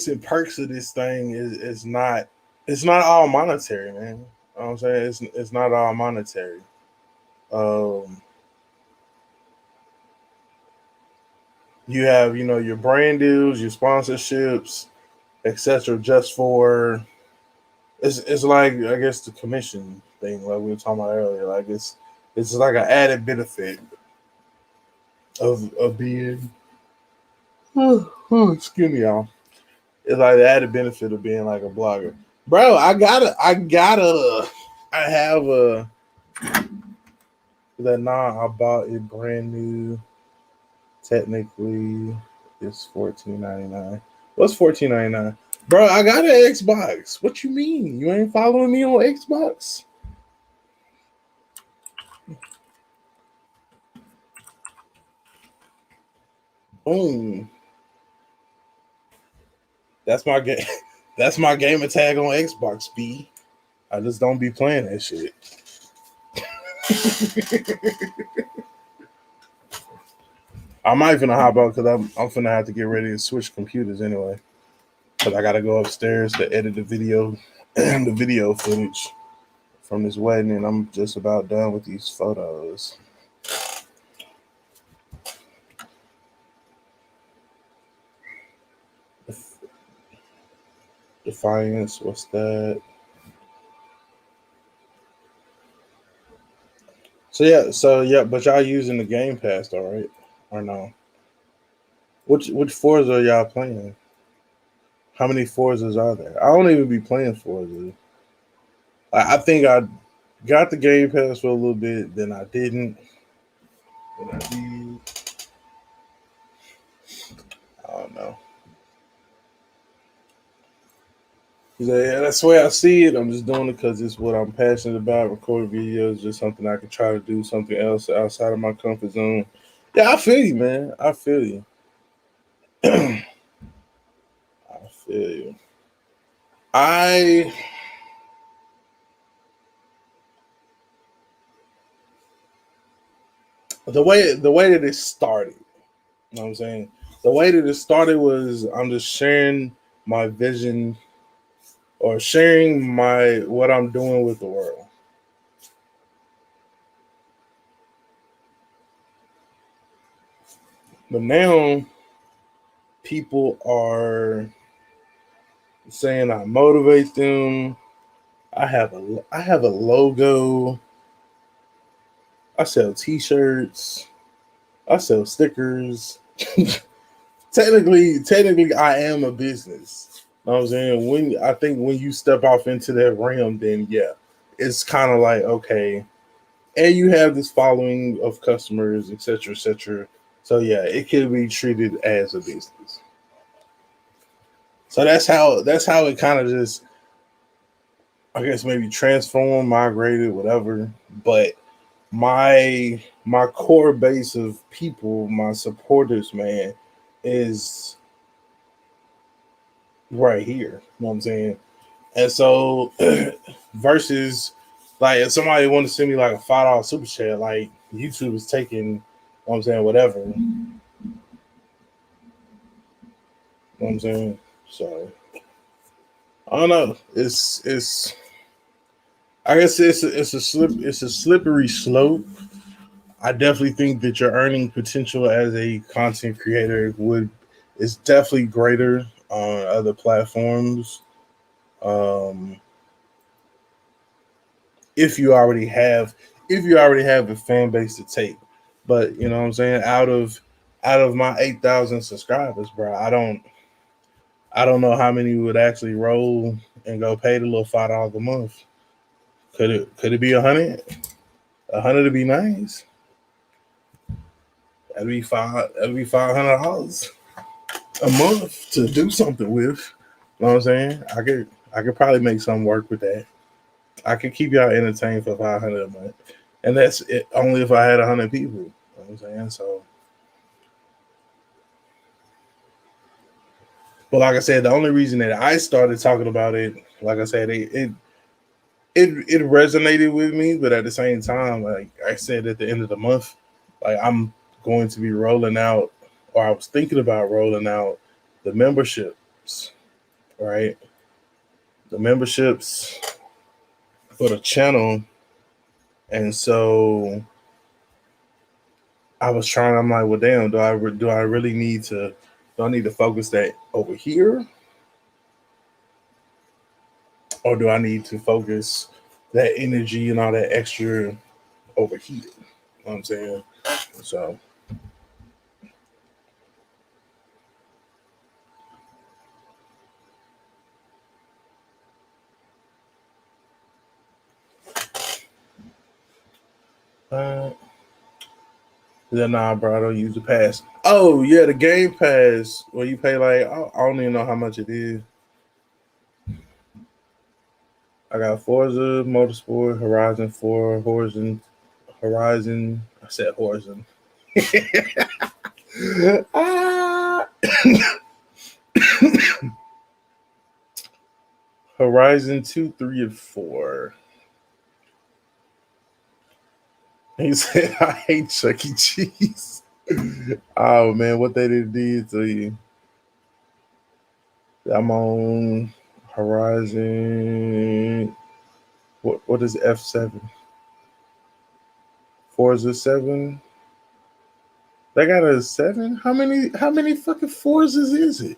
and perks of this thing is not, it's not all monetary, man. You know what I'm saying? It's not all monetary. You have, your brand deals, your sponsorships, etc. Just for it's like, I guess, the commission thing, like we were talking about earlier. Like it's like an added benefit of being excuse me, y'all. It's like the added benefit of being like a blogger. Bro, I have a I bought it brand new. Technically it's $14.99. What's $14.99? Bro, I got an Xbox. What you mean? You ain't following me on Xbox? Boom. That's my game. That's my gamer tag on Xbox, B. I just don't be playing that shit. I might finna hop out because I'm finna have to get ready to switch computers anyway. Because I gotta go upstairs to edit the video and the video footage from this wedding, and I'm just about done with these photos. Defiance, what's that? So yeah, but y'all using the Game Pass though, right? Or no? Which Forza are y'all playing? How many Forzas are there? I don't even be playing Forza. I think I got the Game Pass for a little bit, then I didn't. Then I did. I don't know. Yeah, that's the way I see it. I'm just doing it because it's what I'm passionate about. Recording videos, just something I can try to do, something else outside of my comfort zone. Yeah, I feel you, man. I feel you. I feel you. I the way that it started, you know what I'm saying? The way that it started was I'm just sharing my vision or sharing my what I'm doing with the world. But now people are saying I motivate them. I have a logo. I sell T-shirts. I sell stickers. technically, I am a business. You know what I'm saying? When you step off into that realm, then yeah, it's kind of like okay, and you have this following of customers, etc., etc. So yeah, it can be treated as a business. So that's how it kind of just, I guess, maybe transformed, migrated, whatever. But my core base of people, my supporters, man, is right here. You know what I'm saying? And so versus like if somebody want to send me like a $5 super chat, like YouTube is taking, you know what I'm saying, whatever. You know what I'm saying? So I don't know. It's I guess it's a slippery slope. I definitely think that your earning potential as a content creator would is definitely greater on other platforms. Um, if you already have a fan base to take, but you know what I'm saying, out of my 8,000 subscribers, bro, I don't know how many would actually roll and go pay the little $5 a month. Could it be 100? 100 to be nice. That'd be $500 a month to do something with. You know what I'm saying? I could probably make something work with that. I could keep y'all entertained for 500 a month, and that's it, only if I had 100 people. You know what I'm saying? So, but like I said, the only reason that I started talking about it, like I said, it resonated with me, but at the same time, like I said, at the end of the month, like I'm going to be rolling out, or I was thinking about rolling out the memberships, right? The memberships for the channel, and so I'm like, well, damn, do I really need to? Do I need to focus that over here, or do I need to focus that energy and all that extra over here? You know what I'm saying? So, then nah, bro, I don't use the pass. Oh yeah, the Game Pass where you pay like I don't even know how much it is. I got Forza Motorsport, Horizon 4, Horizon. I said Horizon. Ah. Horizon 2, 3, and 4. He said, I hate Chuck E. Cheese. Oh man, what they did to you. I'm on Horizon. What is F7? Forza 7? They got a 7? How many fucking Forzas is it?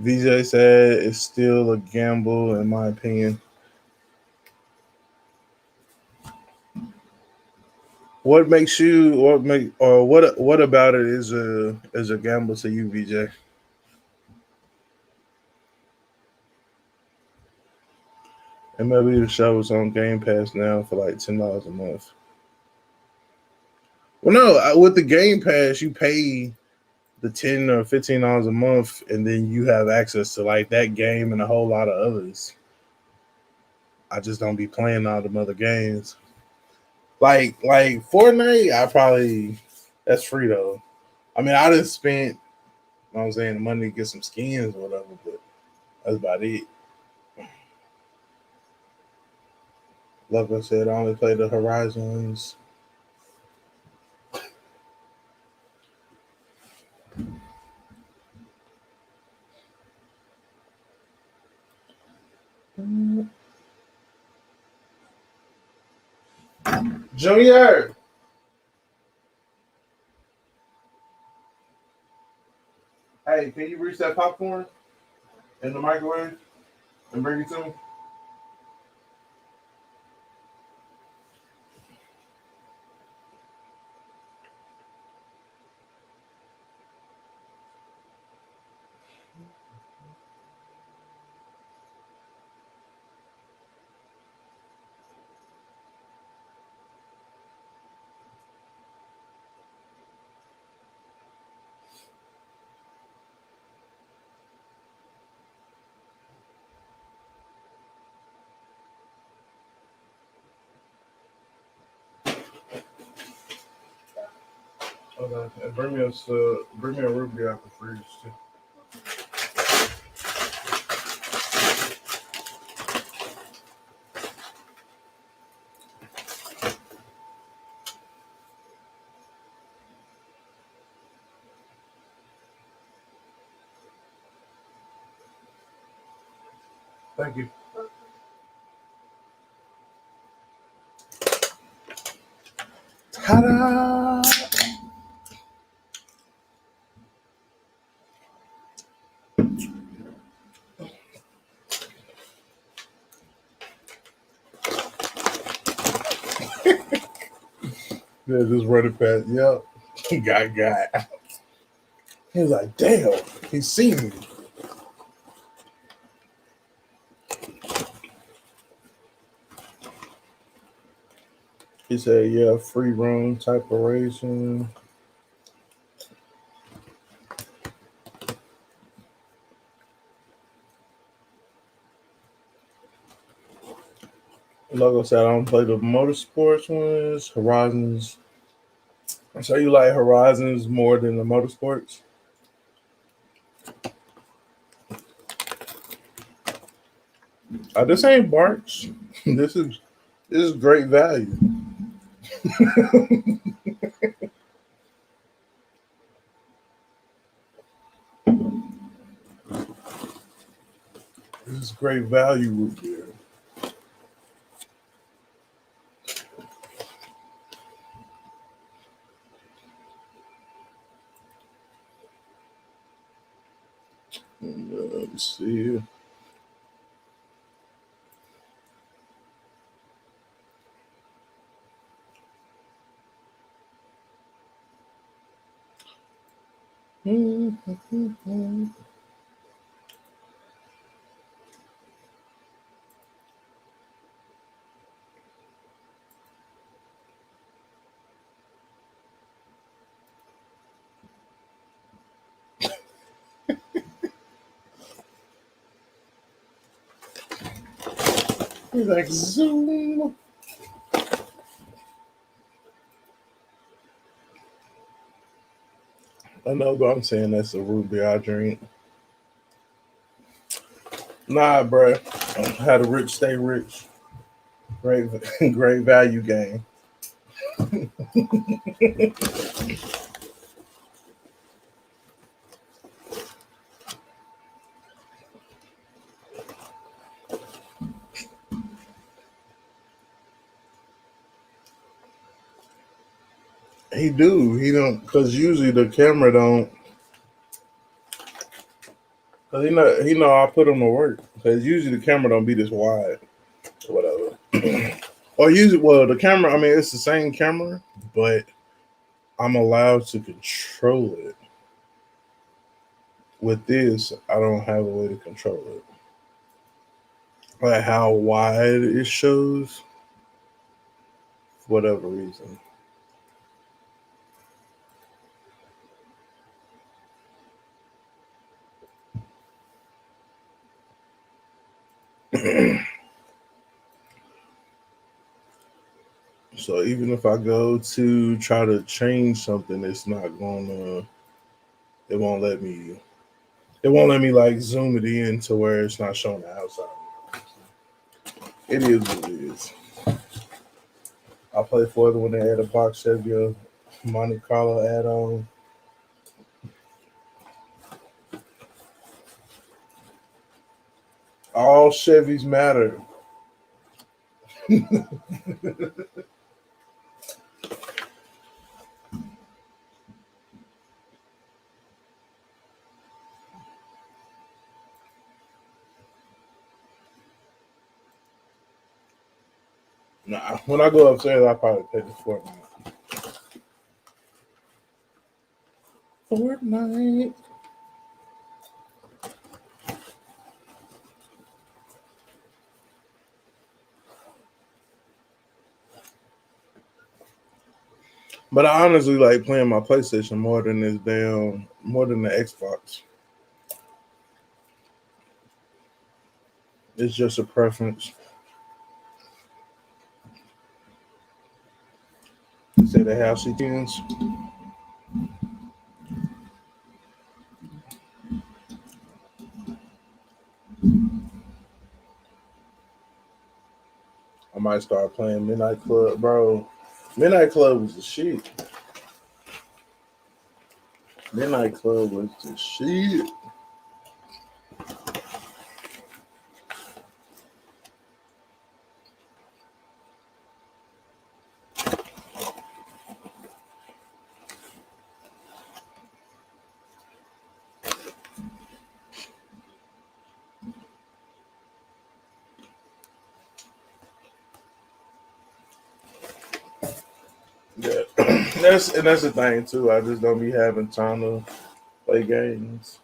VJ said it's still a gamble, in my opinion. What makes you, what about it is a gamble to you, VJ? MLB The Show is on Game Pass now for like $10 a month. Well, no, with the Game Pass, you pay the $10 or $15 a month, and then you have access to like that game and a whole lot of others. I just don't be playing all them other games. Like Fortnite, that's free though. I mean, I just spent, you know what I'm saying, the money to get some skins or whatever, but that's about it. Like I said, I only play the Horizons. Junior! Hey, can you reach that popcorn in the microwave and bring it to me? Okay, and bring me a root beer out the fridge too. Thank you. Ta-da! Yeah, just running past. Yep. Got. He was like, damn, he seen me. He said, yeah, free roam type of racing. Like I said, I don't play the motorsports ones, Horizons. So you like Horizons more than the motorsports? This ain't Barks. This is great value. This is great value root beer. Let's see. He's like, zoom. I know, but I'm saying that's a root beer I drink. Nah, bro. How the rich stay rich. Great value game. He don't, because usually the camera don't. Cause he know I put him to work. Cause usually the camera don't be this wide, or whatever. Or usually, well, the camera. I mean, it's the same camera, but I'm allowed to control it. With this, I don't have a way to control it. Like how wide it shows, for whatever reason. So even if I go to try to change something, it's not gonna. It won't let me. It won't let me like zoom it in to where it's not showing the outside. It is what it is. I play Forza when they add a box Chevy Monte Carlo add-on. All Chevys matter. Nah, when I go upstairs, I probably play the Fortnite. But I honestly like playing my PlayStation more than the Xbox. It's just a preference. Say they have C10s. I might start playing Midnight Club, bro. Midnight Club was the shit. Midnight Club was the shit. Yeah, that's the thing too. I just don't be having time to play games.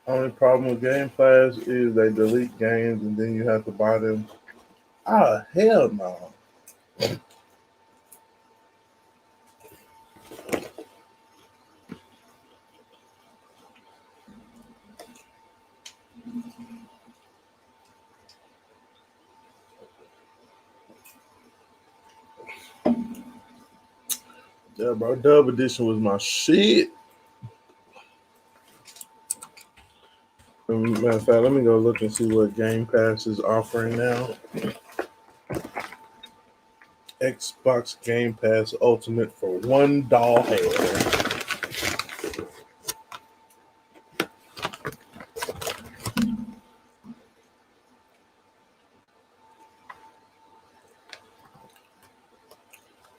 Only problem with Game Pass is they delete games and then you have to buy them. Ah, hell no. Yeah, bro. Dub Edition was my shit. Matter of fact, let me go look and see what Game Pass is offering now. Xbox Game Pass Ultimate for $1.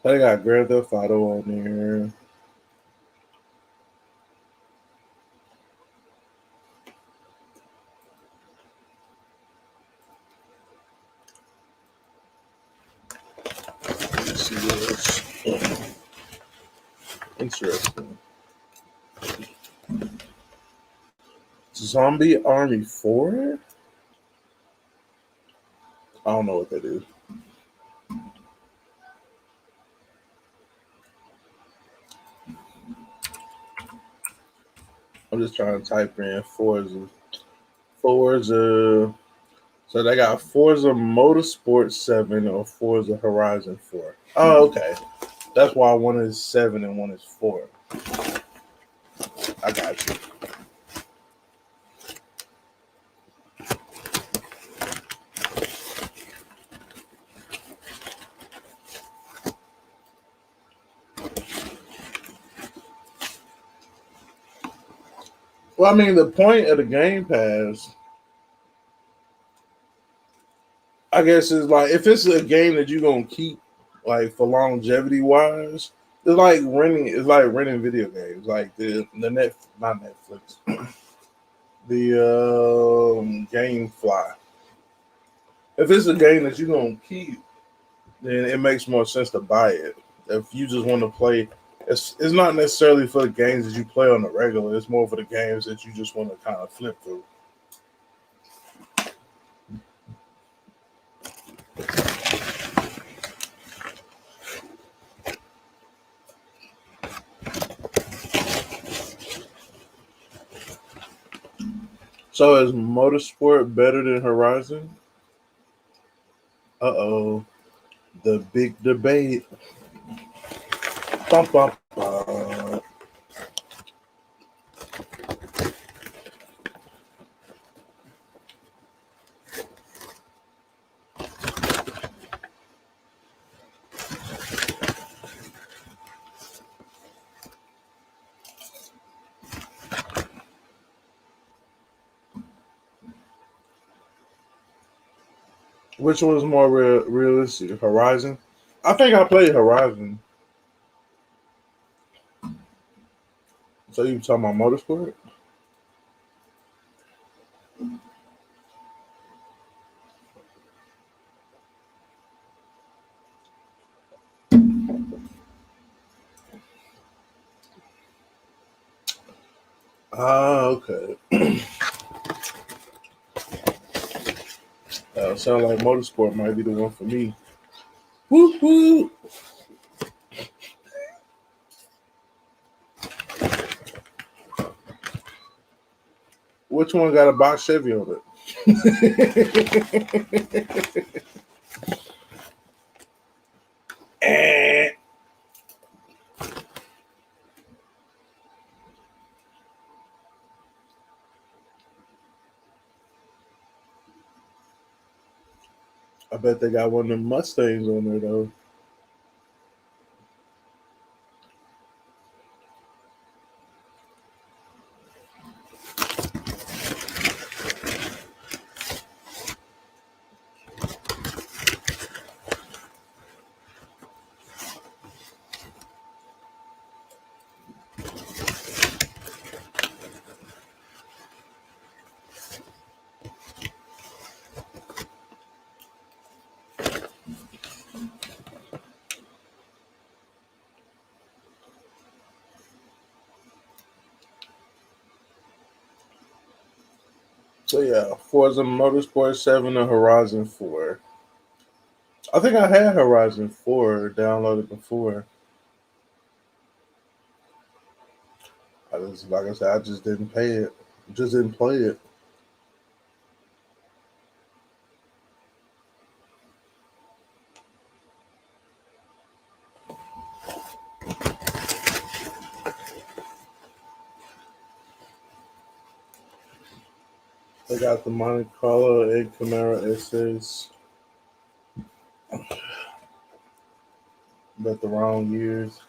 They got Grand Theft Auto on there. Let's see what's interesting. Zombie Army 4? I don't know what that is. I'm just trying to type in Forza. So they got Forza Motorsport 7 or Forza Horizon 4. Oh, okay. That's why one is 7 and one is 4. I got you. Well, I mean, the point of the Game Pass, I guess, is like if it's a game that you're gonna keep like for longevity wise, it's like renting. It's like renting video games, like the not Netflix, the GameFly. If it's a game that you're gonna keep, then it makes more sense to buy it. If you just want to play, it's not necessarily for the games that you play on the regular. It's more for the games that you just want to kind of flip through. So is Motorsport better than Horizon? Uh-oh. The big debate. Bum, bum, bum. Which one was more realistic? Horizon? I think I played Horizon. So you talking about Motorsport? Okay. Sound like Motorsport might be the one for me. Woo woo. Which one got a box Chevy on it? I bet they got one of them Mustangs on there though. So yeah, Forza Motorsport 7 and Horizon 4. I think I had Horizon 4 downloaded before. Like I said, I just didn't pay it. Just didn't play it. They got the Monte Carlo and Camaro SS. But the wrong years.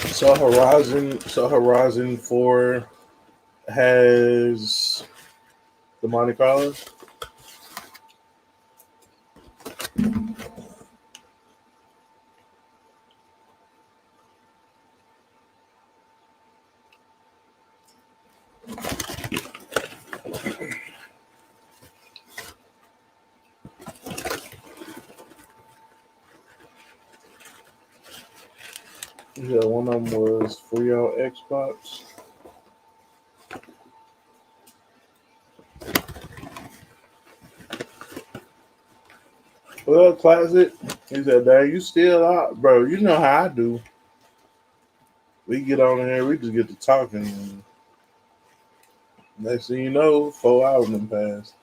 So Horizon 4 has the Monte Carlo. Yeah, one of them was free on Xbox. Well, Classic, he said, "Dang, you still out, bro? You know how I do. We get on here, we just get to talking. And next thing you know, 4 hours done passed."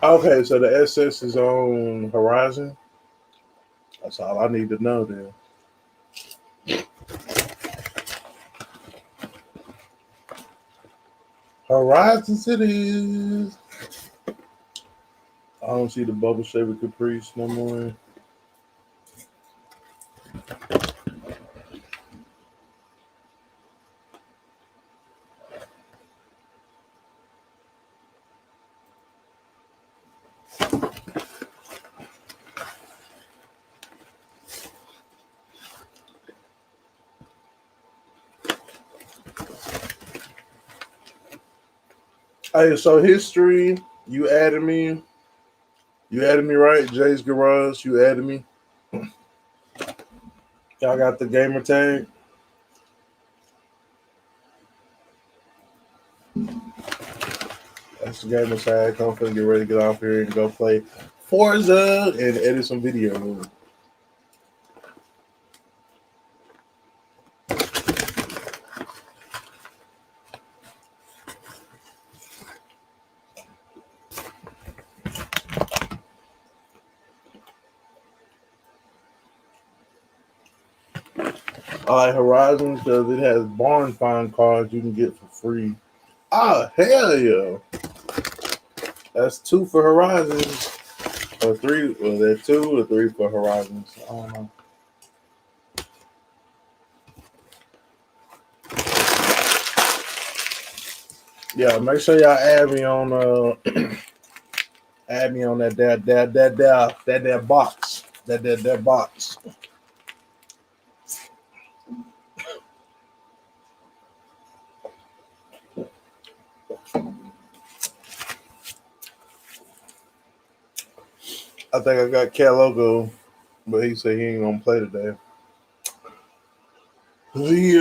Okay, so the SS is on Horizon. That's all I need to know then. Horizons it is. I don't see the bubble shaver Caprice no more. Hey, so history, you added me. You added me, right? Jay's Garage, you added me. Y'all got the gamer tag? That's the gamer tag. I'm finna get ready to get off here and go play Forza and edit some video. I like Horizon because it has barn find cards you can get for free. Ah, hell yeah. That's 2 for Horizons. Or 3. Well, there's 2 or 3 for Horizons. I don't know. Yeah, make sure y'all add me on add me on that box. That box. I think I got Cat Logo, but he said he ain't gonna play today. He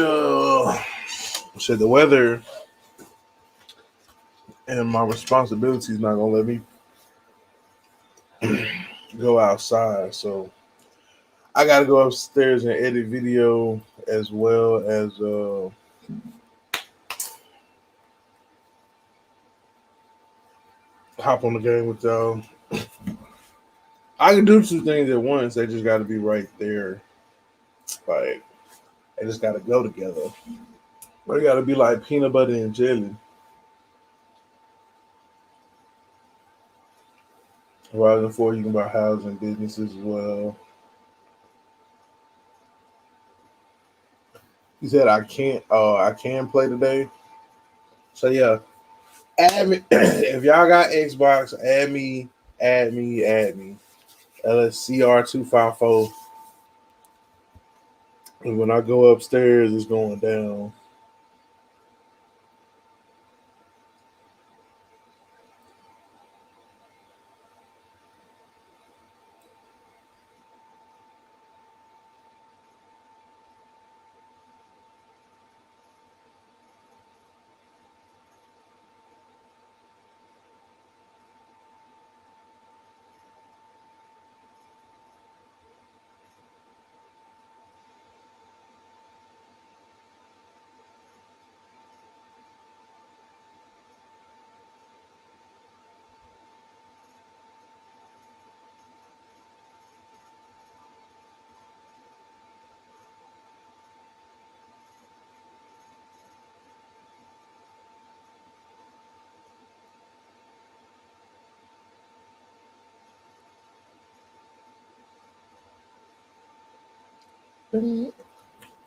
said the weather and my responsibilities not gonna let me go outside, so I gotta go upstairs and edit video as well as hop on the game with y'all. I can do 2 things at once. They just got to be right there. Like they just got to go together. They got to be like peanut butter and jelly. Horizon 4, you can buy houses and businesses as well. He said I can't. I can play today. So yeah, add me if y'all got Xbox. Add me. LSCR254. And when I go upstairs, it's going down.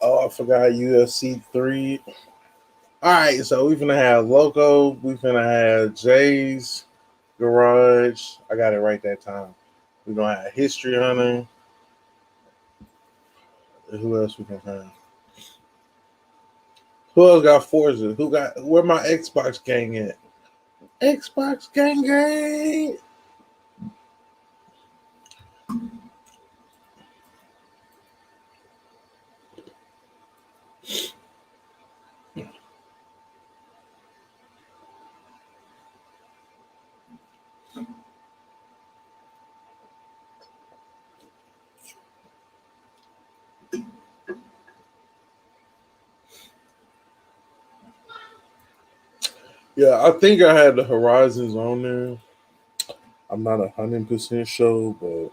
Oh, I forgot UFC 3. All right, so we finna have Loco. We finna have Jay's Garage. I got it right that time. We're gonna have History Hunter. Who else we can have? Who else got Forza? Who got where my Xbox gang at? Xbox gang. Yeah, I think I had the Horizons on there. I'm not 100% sure, but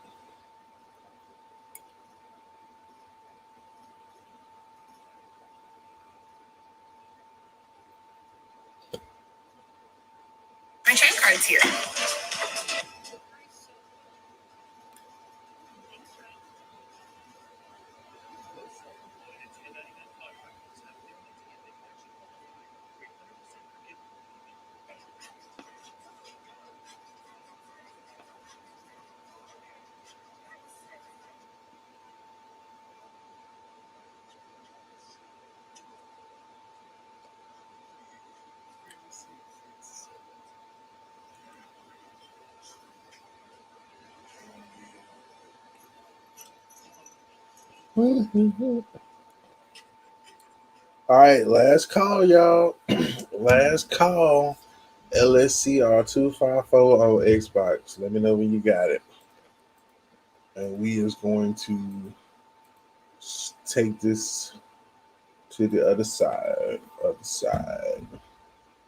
All right, last call, y'all. Last call. LSCR 254 on Xbox. Let me know when you got it. And we is going to take this to the other side.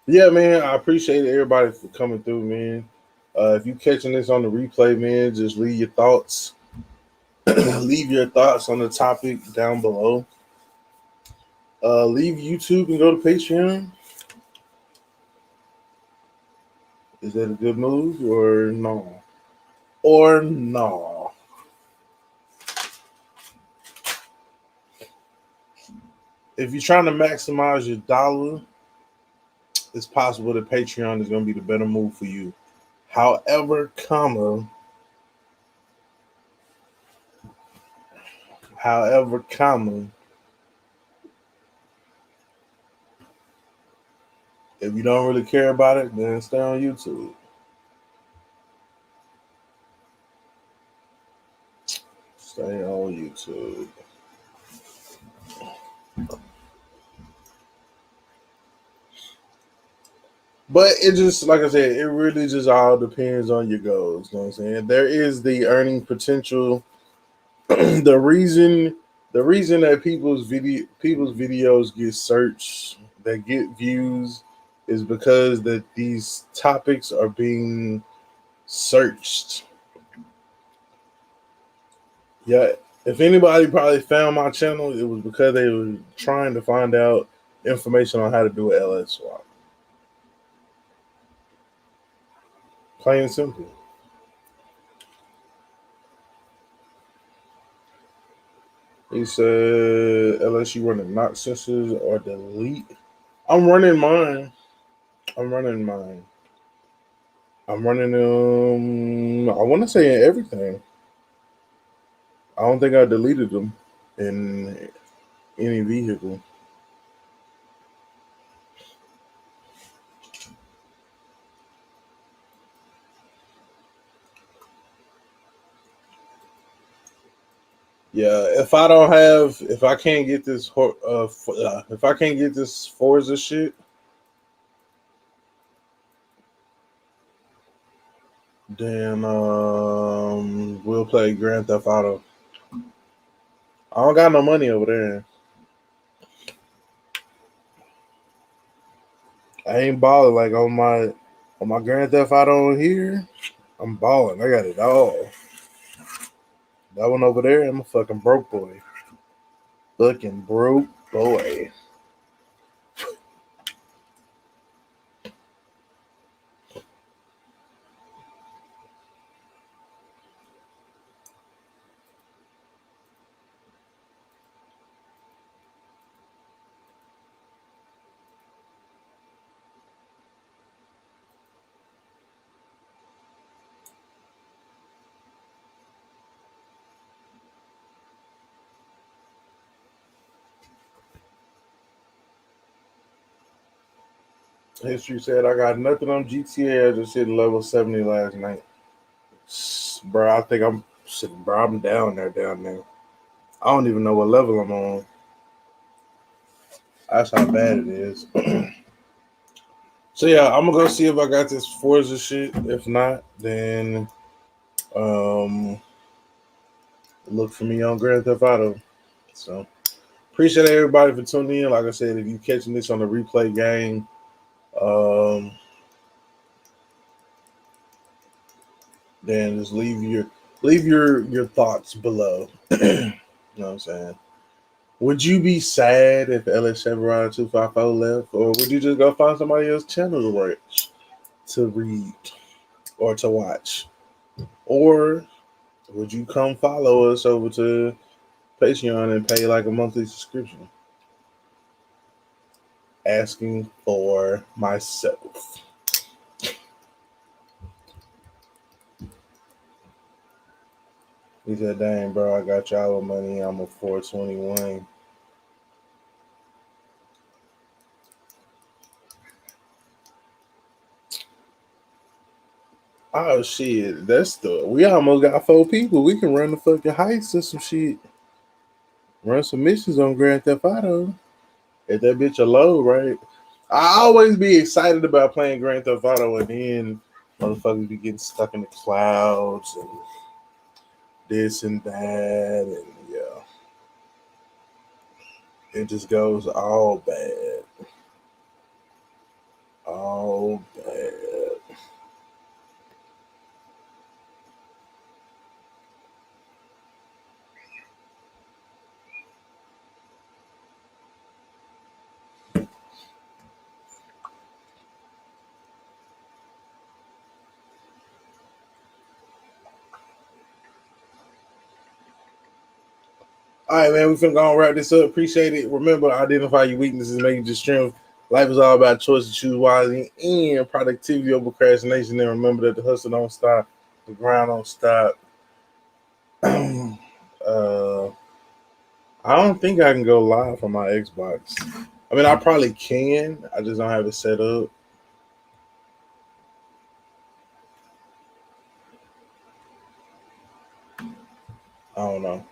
Yeah, man, I appreciate everybody for coming through, man. If you catching this on the replay, man, just leave your thoughts. Leave your thoughts on the topic down below. Leave YouTube and go to Patreon. Is that a good move or no? Or no? If you're trying to maximize your dollar, it's possible that Patreon is going to be the better move for you. However, if you don't really care about it, then stay on YouTube. Stay on YouTube. But it just, like I said, it really just all depends on your goals. You know what I'm saying? There is the earning potential. the reason that people's videos get searched, that get views, is because that these topics are being searched. Yeah, if anybody probably found my channel, it was because they were trying to find out information on how to do an LS swap. Plain and simple. He said, LSU running not sensors or delete. I'm running mine. I want to say everything. I don't think I deleted them in any vehicle. Yeah, if I can't get this Forza shit, then we'll play Grand Theft Auto. I don't got no money over there. I ain't balling like on my Grand Theft Auto here. I'm balling. I got it all. That one over there, I'm a fucking broke boy. Fucking broke boy. History said I got nothing on GTA. I just hit level 70 last night. Bro, I think I'm sitting, bro. I'm down there. I don't even know what level I'm on. That's how bad it is. So yeah, I'm gonna go see if I got this Forza shit. If not, then look for me on Grand Theft Auto. So appreciate everybody for tuning in. Like I said, if you catching this on the replay game, then just leave your thoughts below. You know what I'm saying? Would you be sad if LS Chevrolet 254 left, or would you just go find somebody else's channel to read or to watch? Or would you come follow us over to Patreon and pay like a monthly subscription? Asking for myself. He said, dang, bro, I got y'all money. I'm a 421. Oh, shit. We almost got 4 people. We can run the fucking heist or some shit. run some missions on Grand Theft Auto. If that bitch a load, right? I always be excited about playing Grand Theft Auto, and then motherfuckers be getting stuck in the clouds and this and that, and yeah, it just goes all bad, all bad. All right, man, we finna go and wrap this up. Appreciate it. Remember, identify your weaknesses, make your strength. Life is all about choices. Choose wisely and productivity over procrastination. And remember that the hustle don't stop, the grind don't stop. I don't think I can go live on my Xbox. I mean, I probably can. I just don't have it set up. I don't know.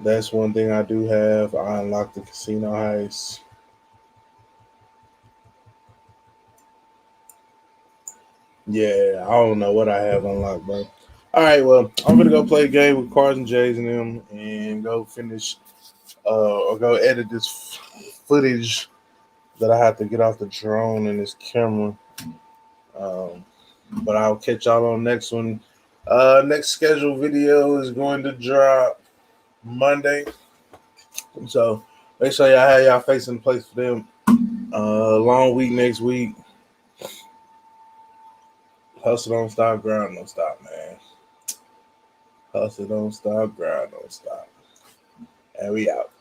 That's one thing I do have. I unlocked the casino heist. Yeah, I don't know what I have unlocked, bro. All right, well, I'm gonna go play a game with Cars and J's and them, and go finish, or go edit this footage that I have to get off the drone and this camera. But I'll catch y'all on next one. Next scheduled video is going to drop Monday, so make sure y'all have y'all face in place for them. Long week next week. Hustle don't stop, grind don't stop, man. Hustle don't stop, grind don't stop. And we out.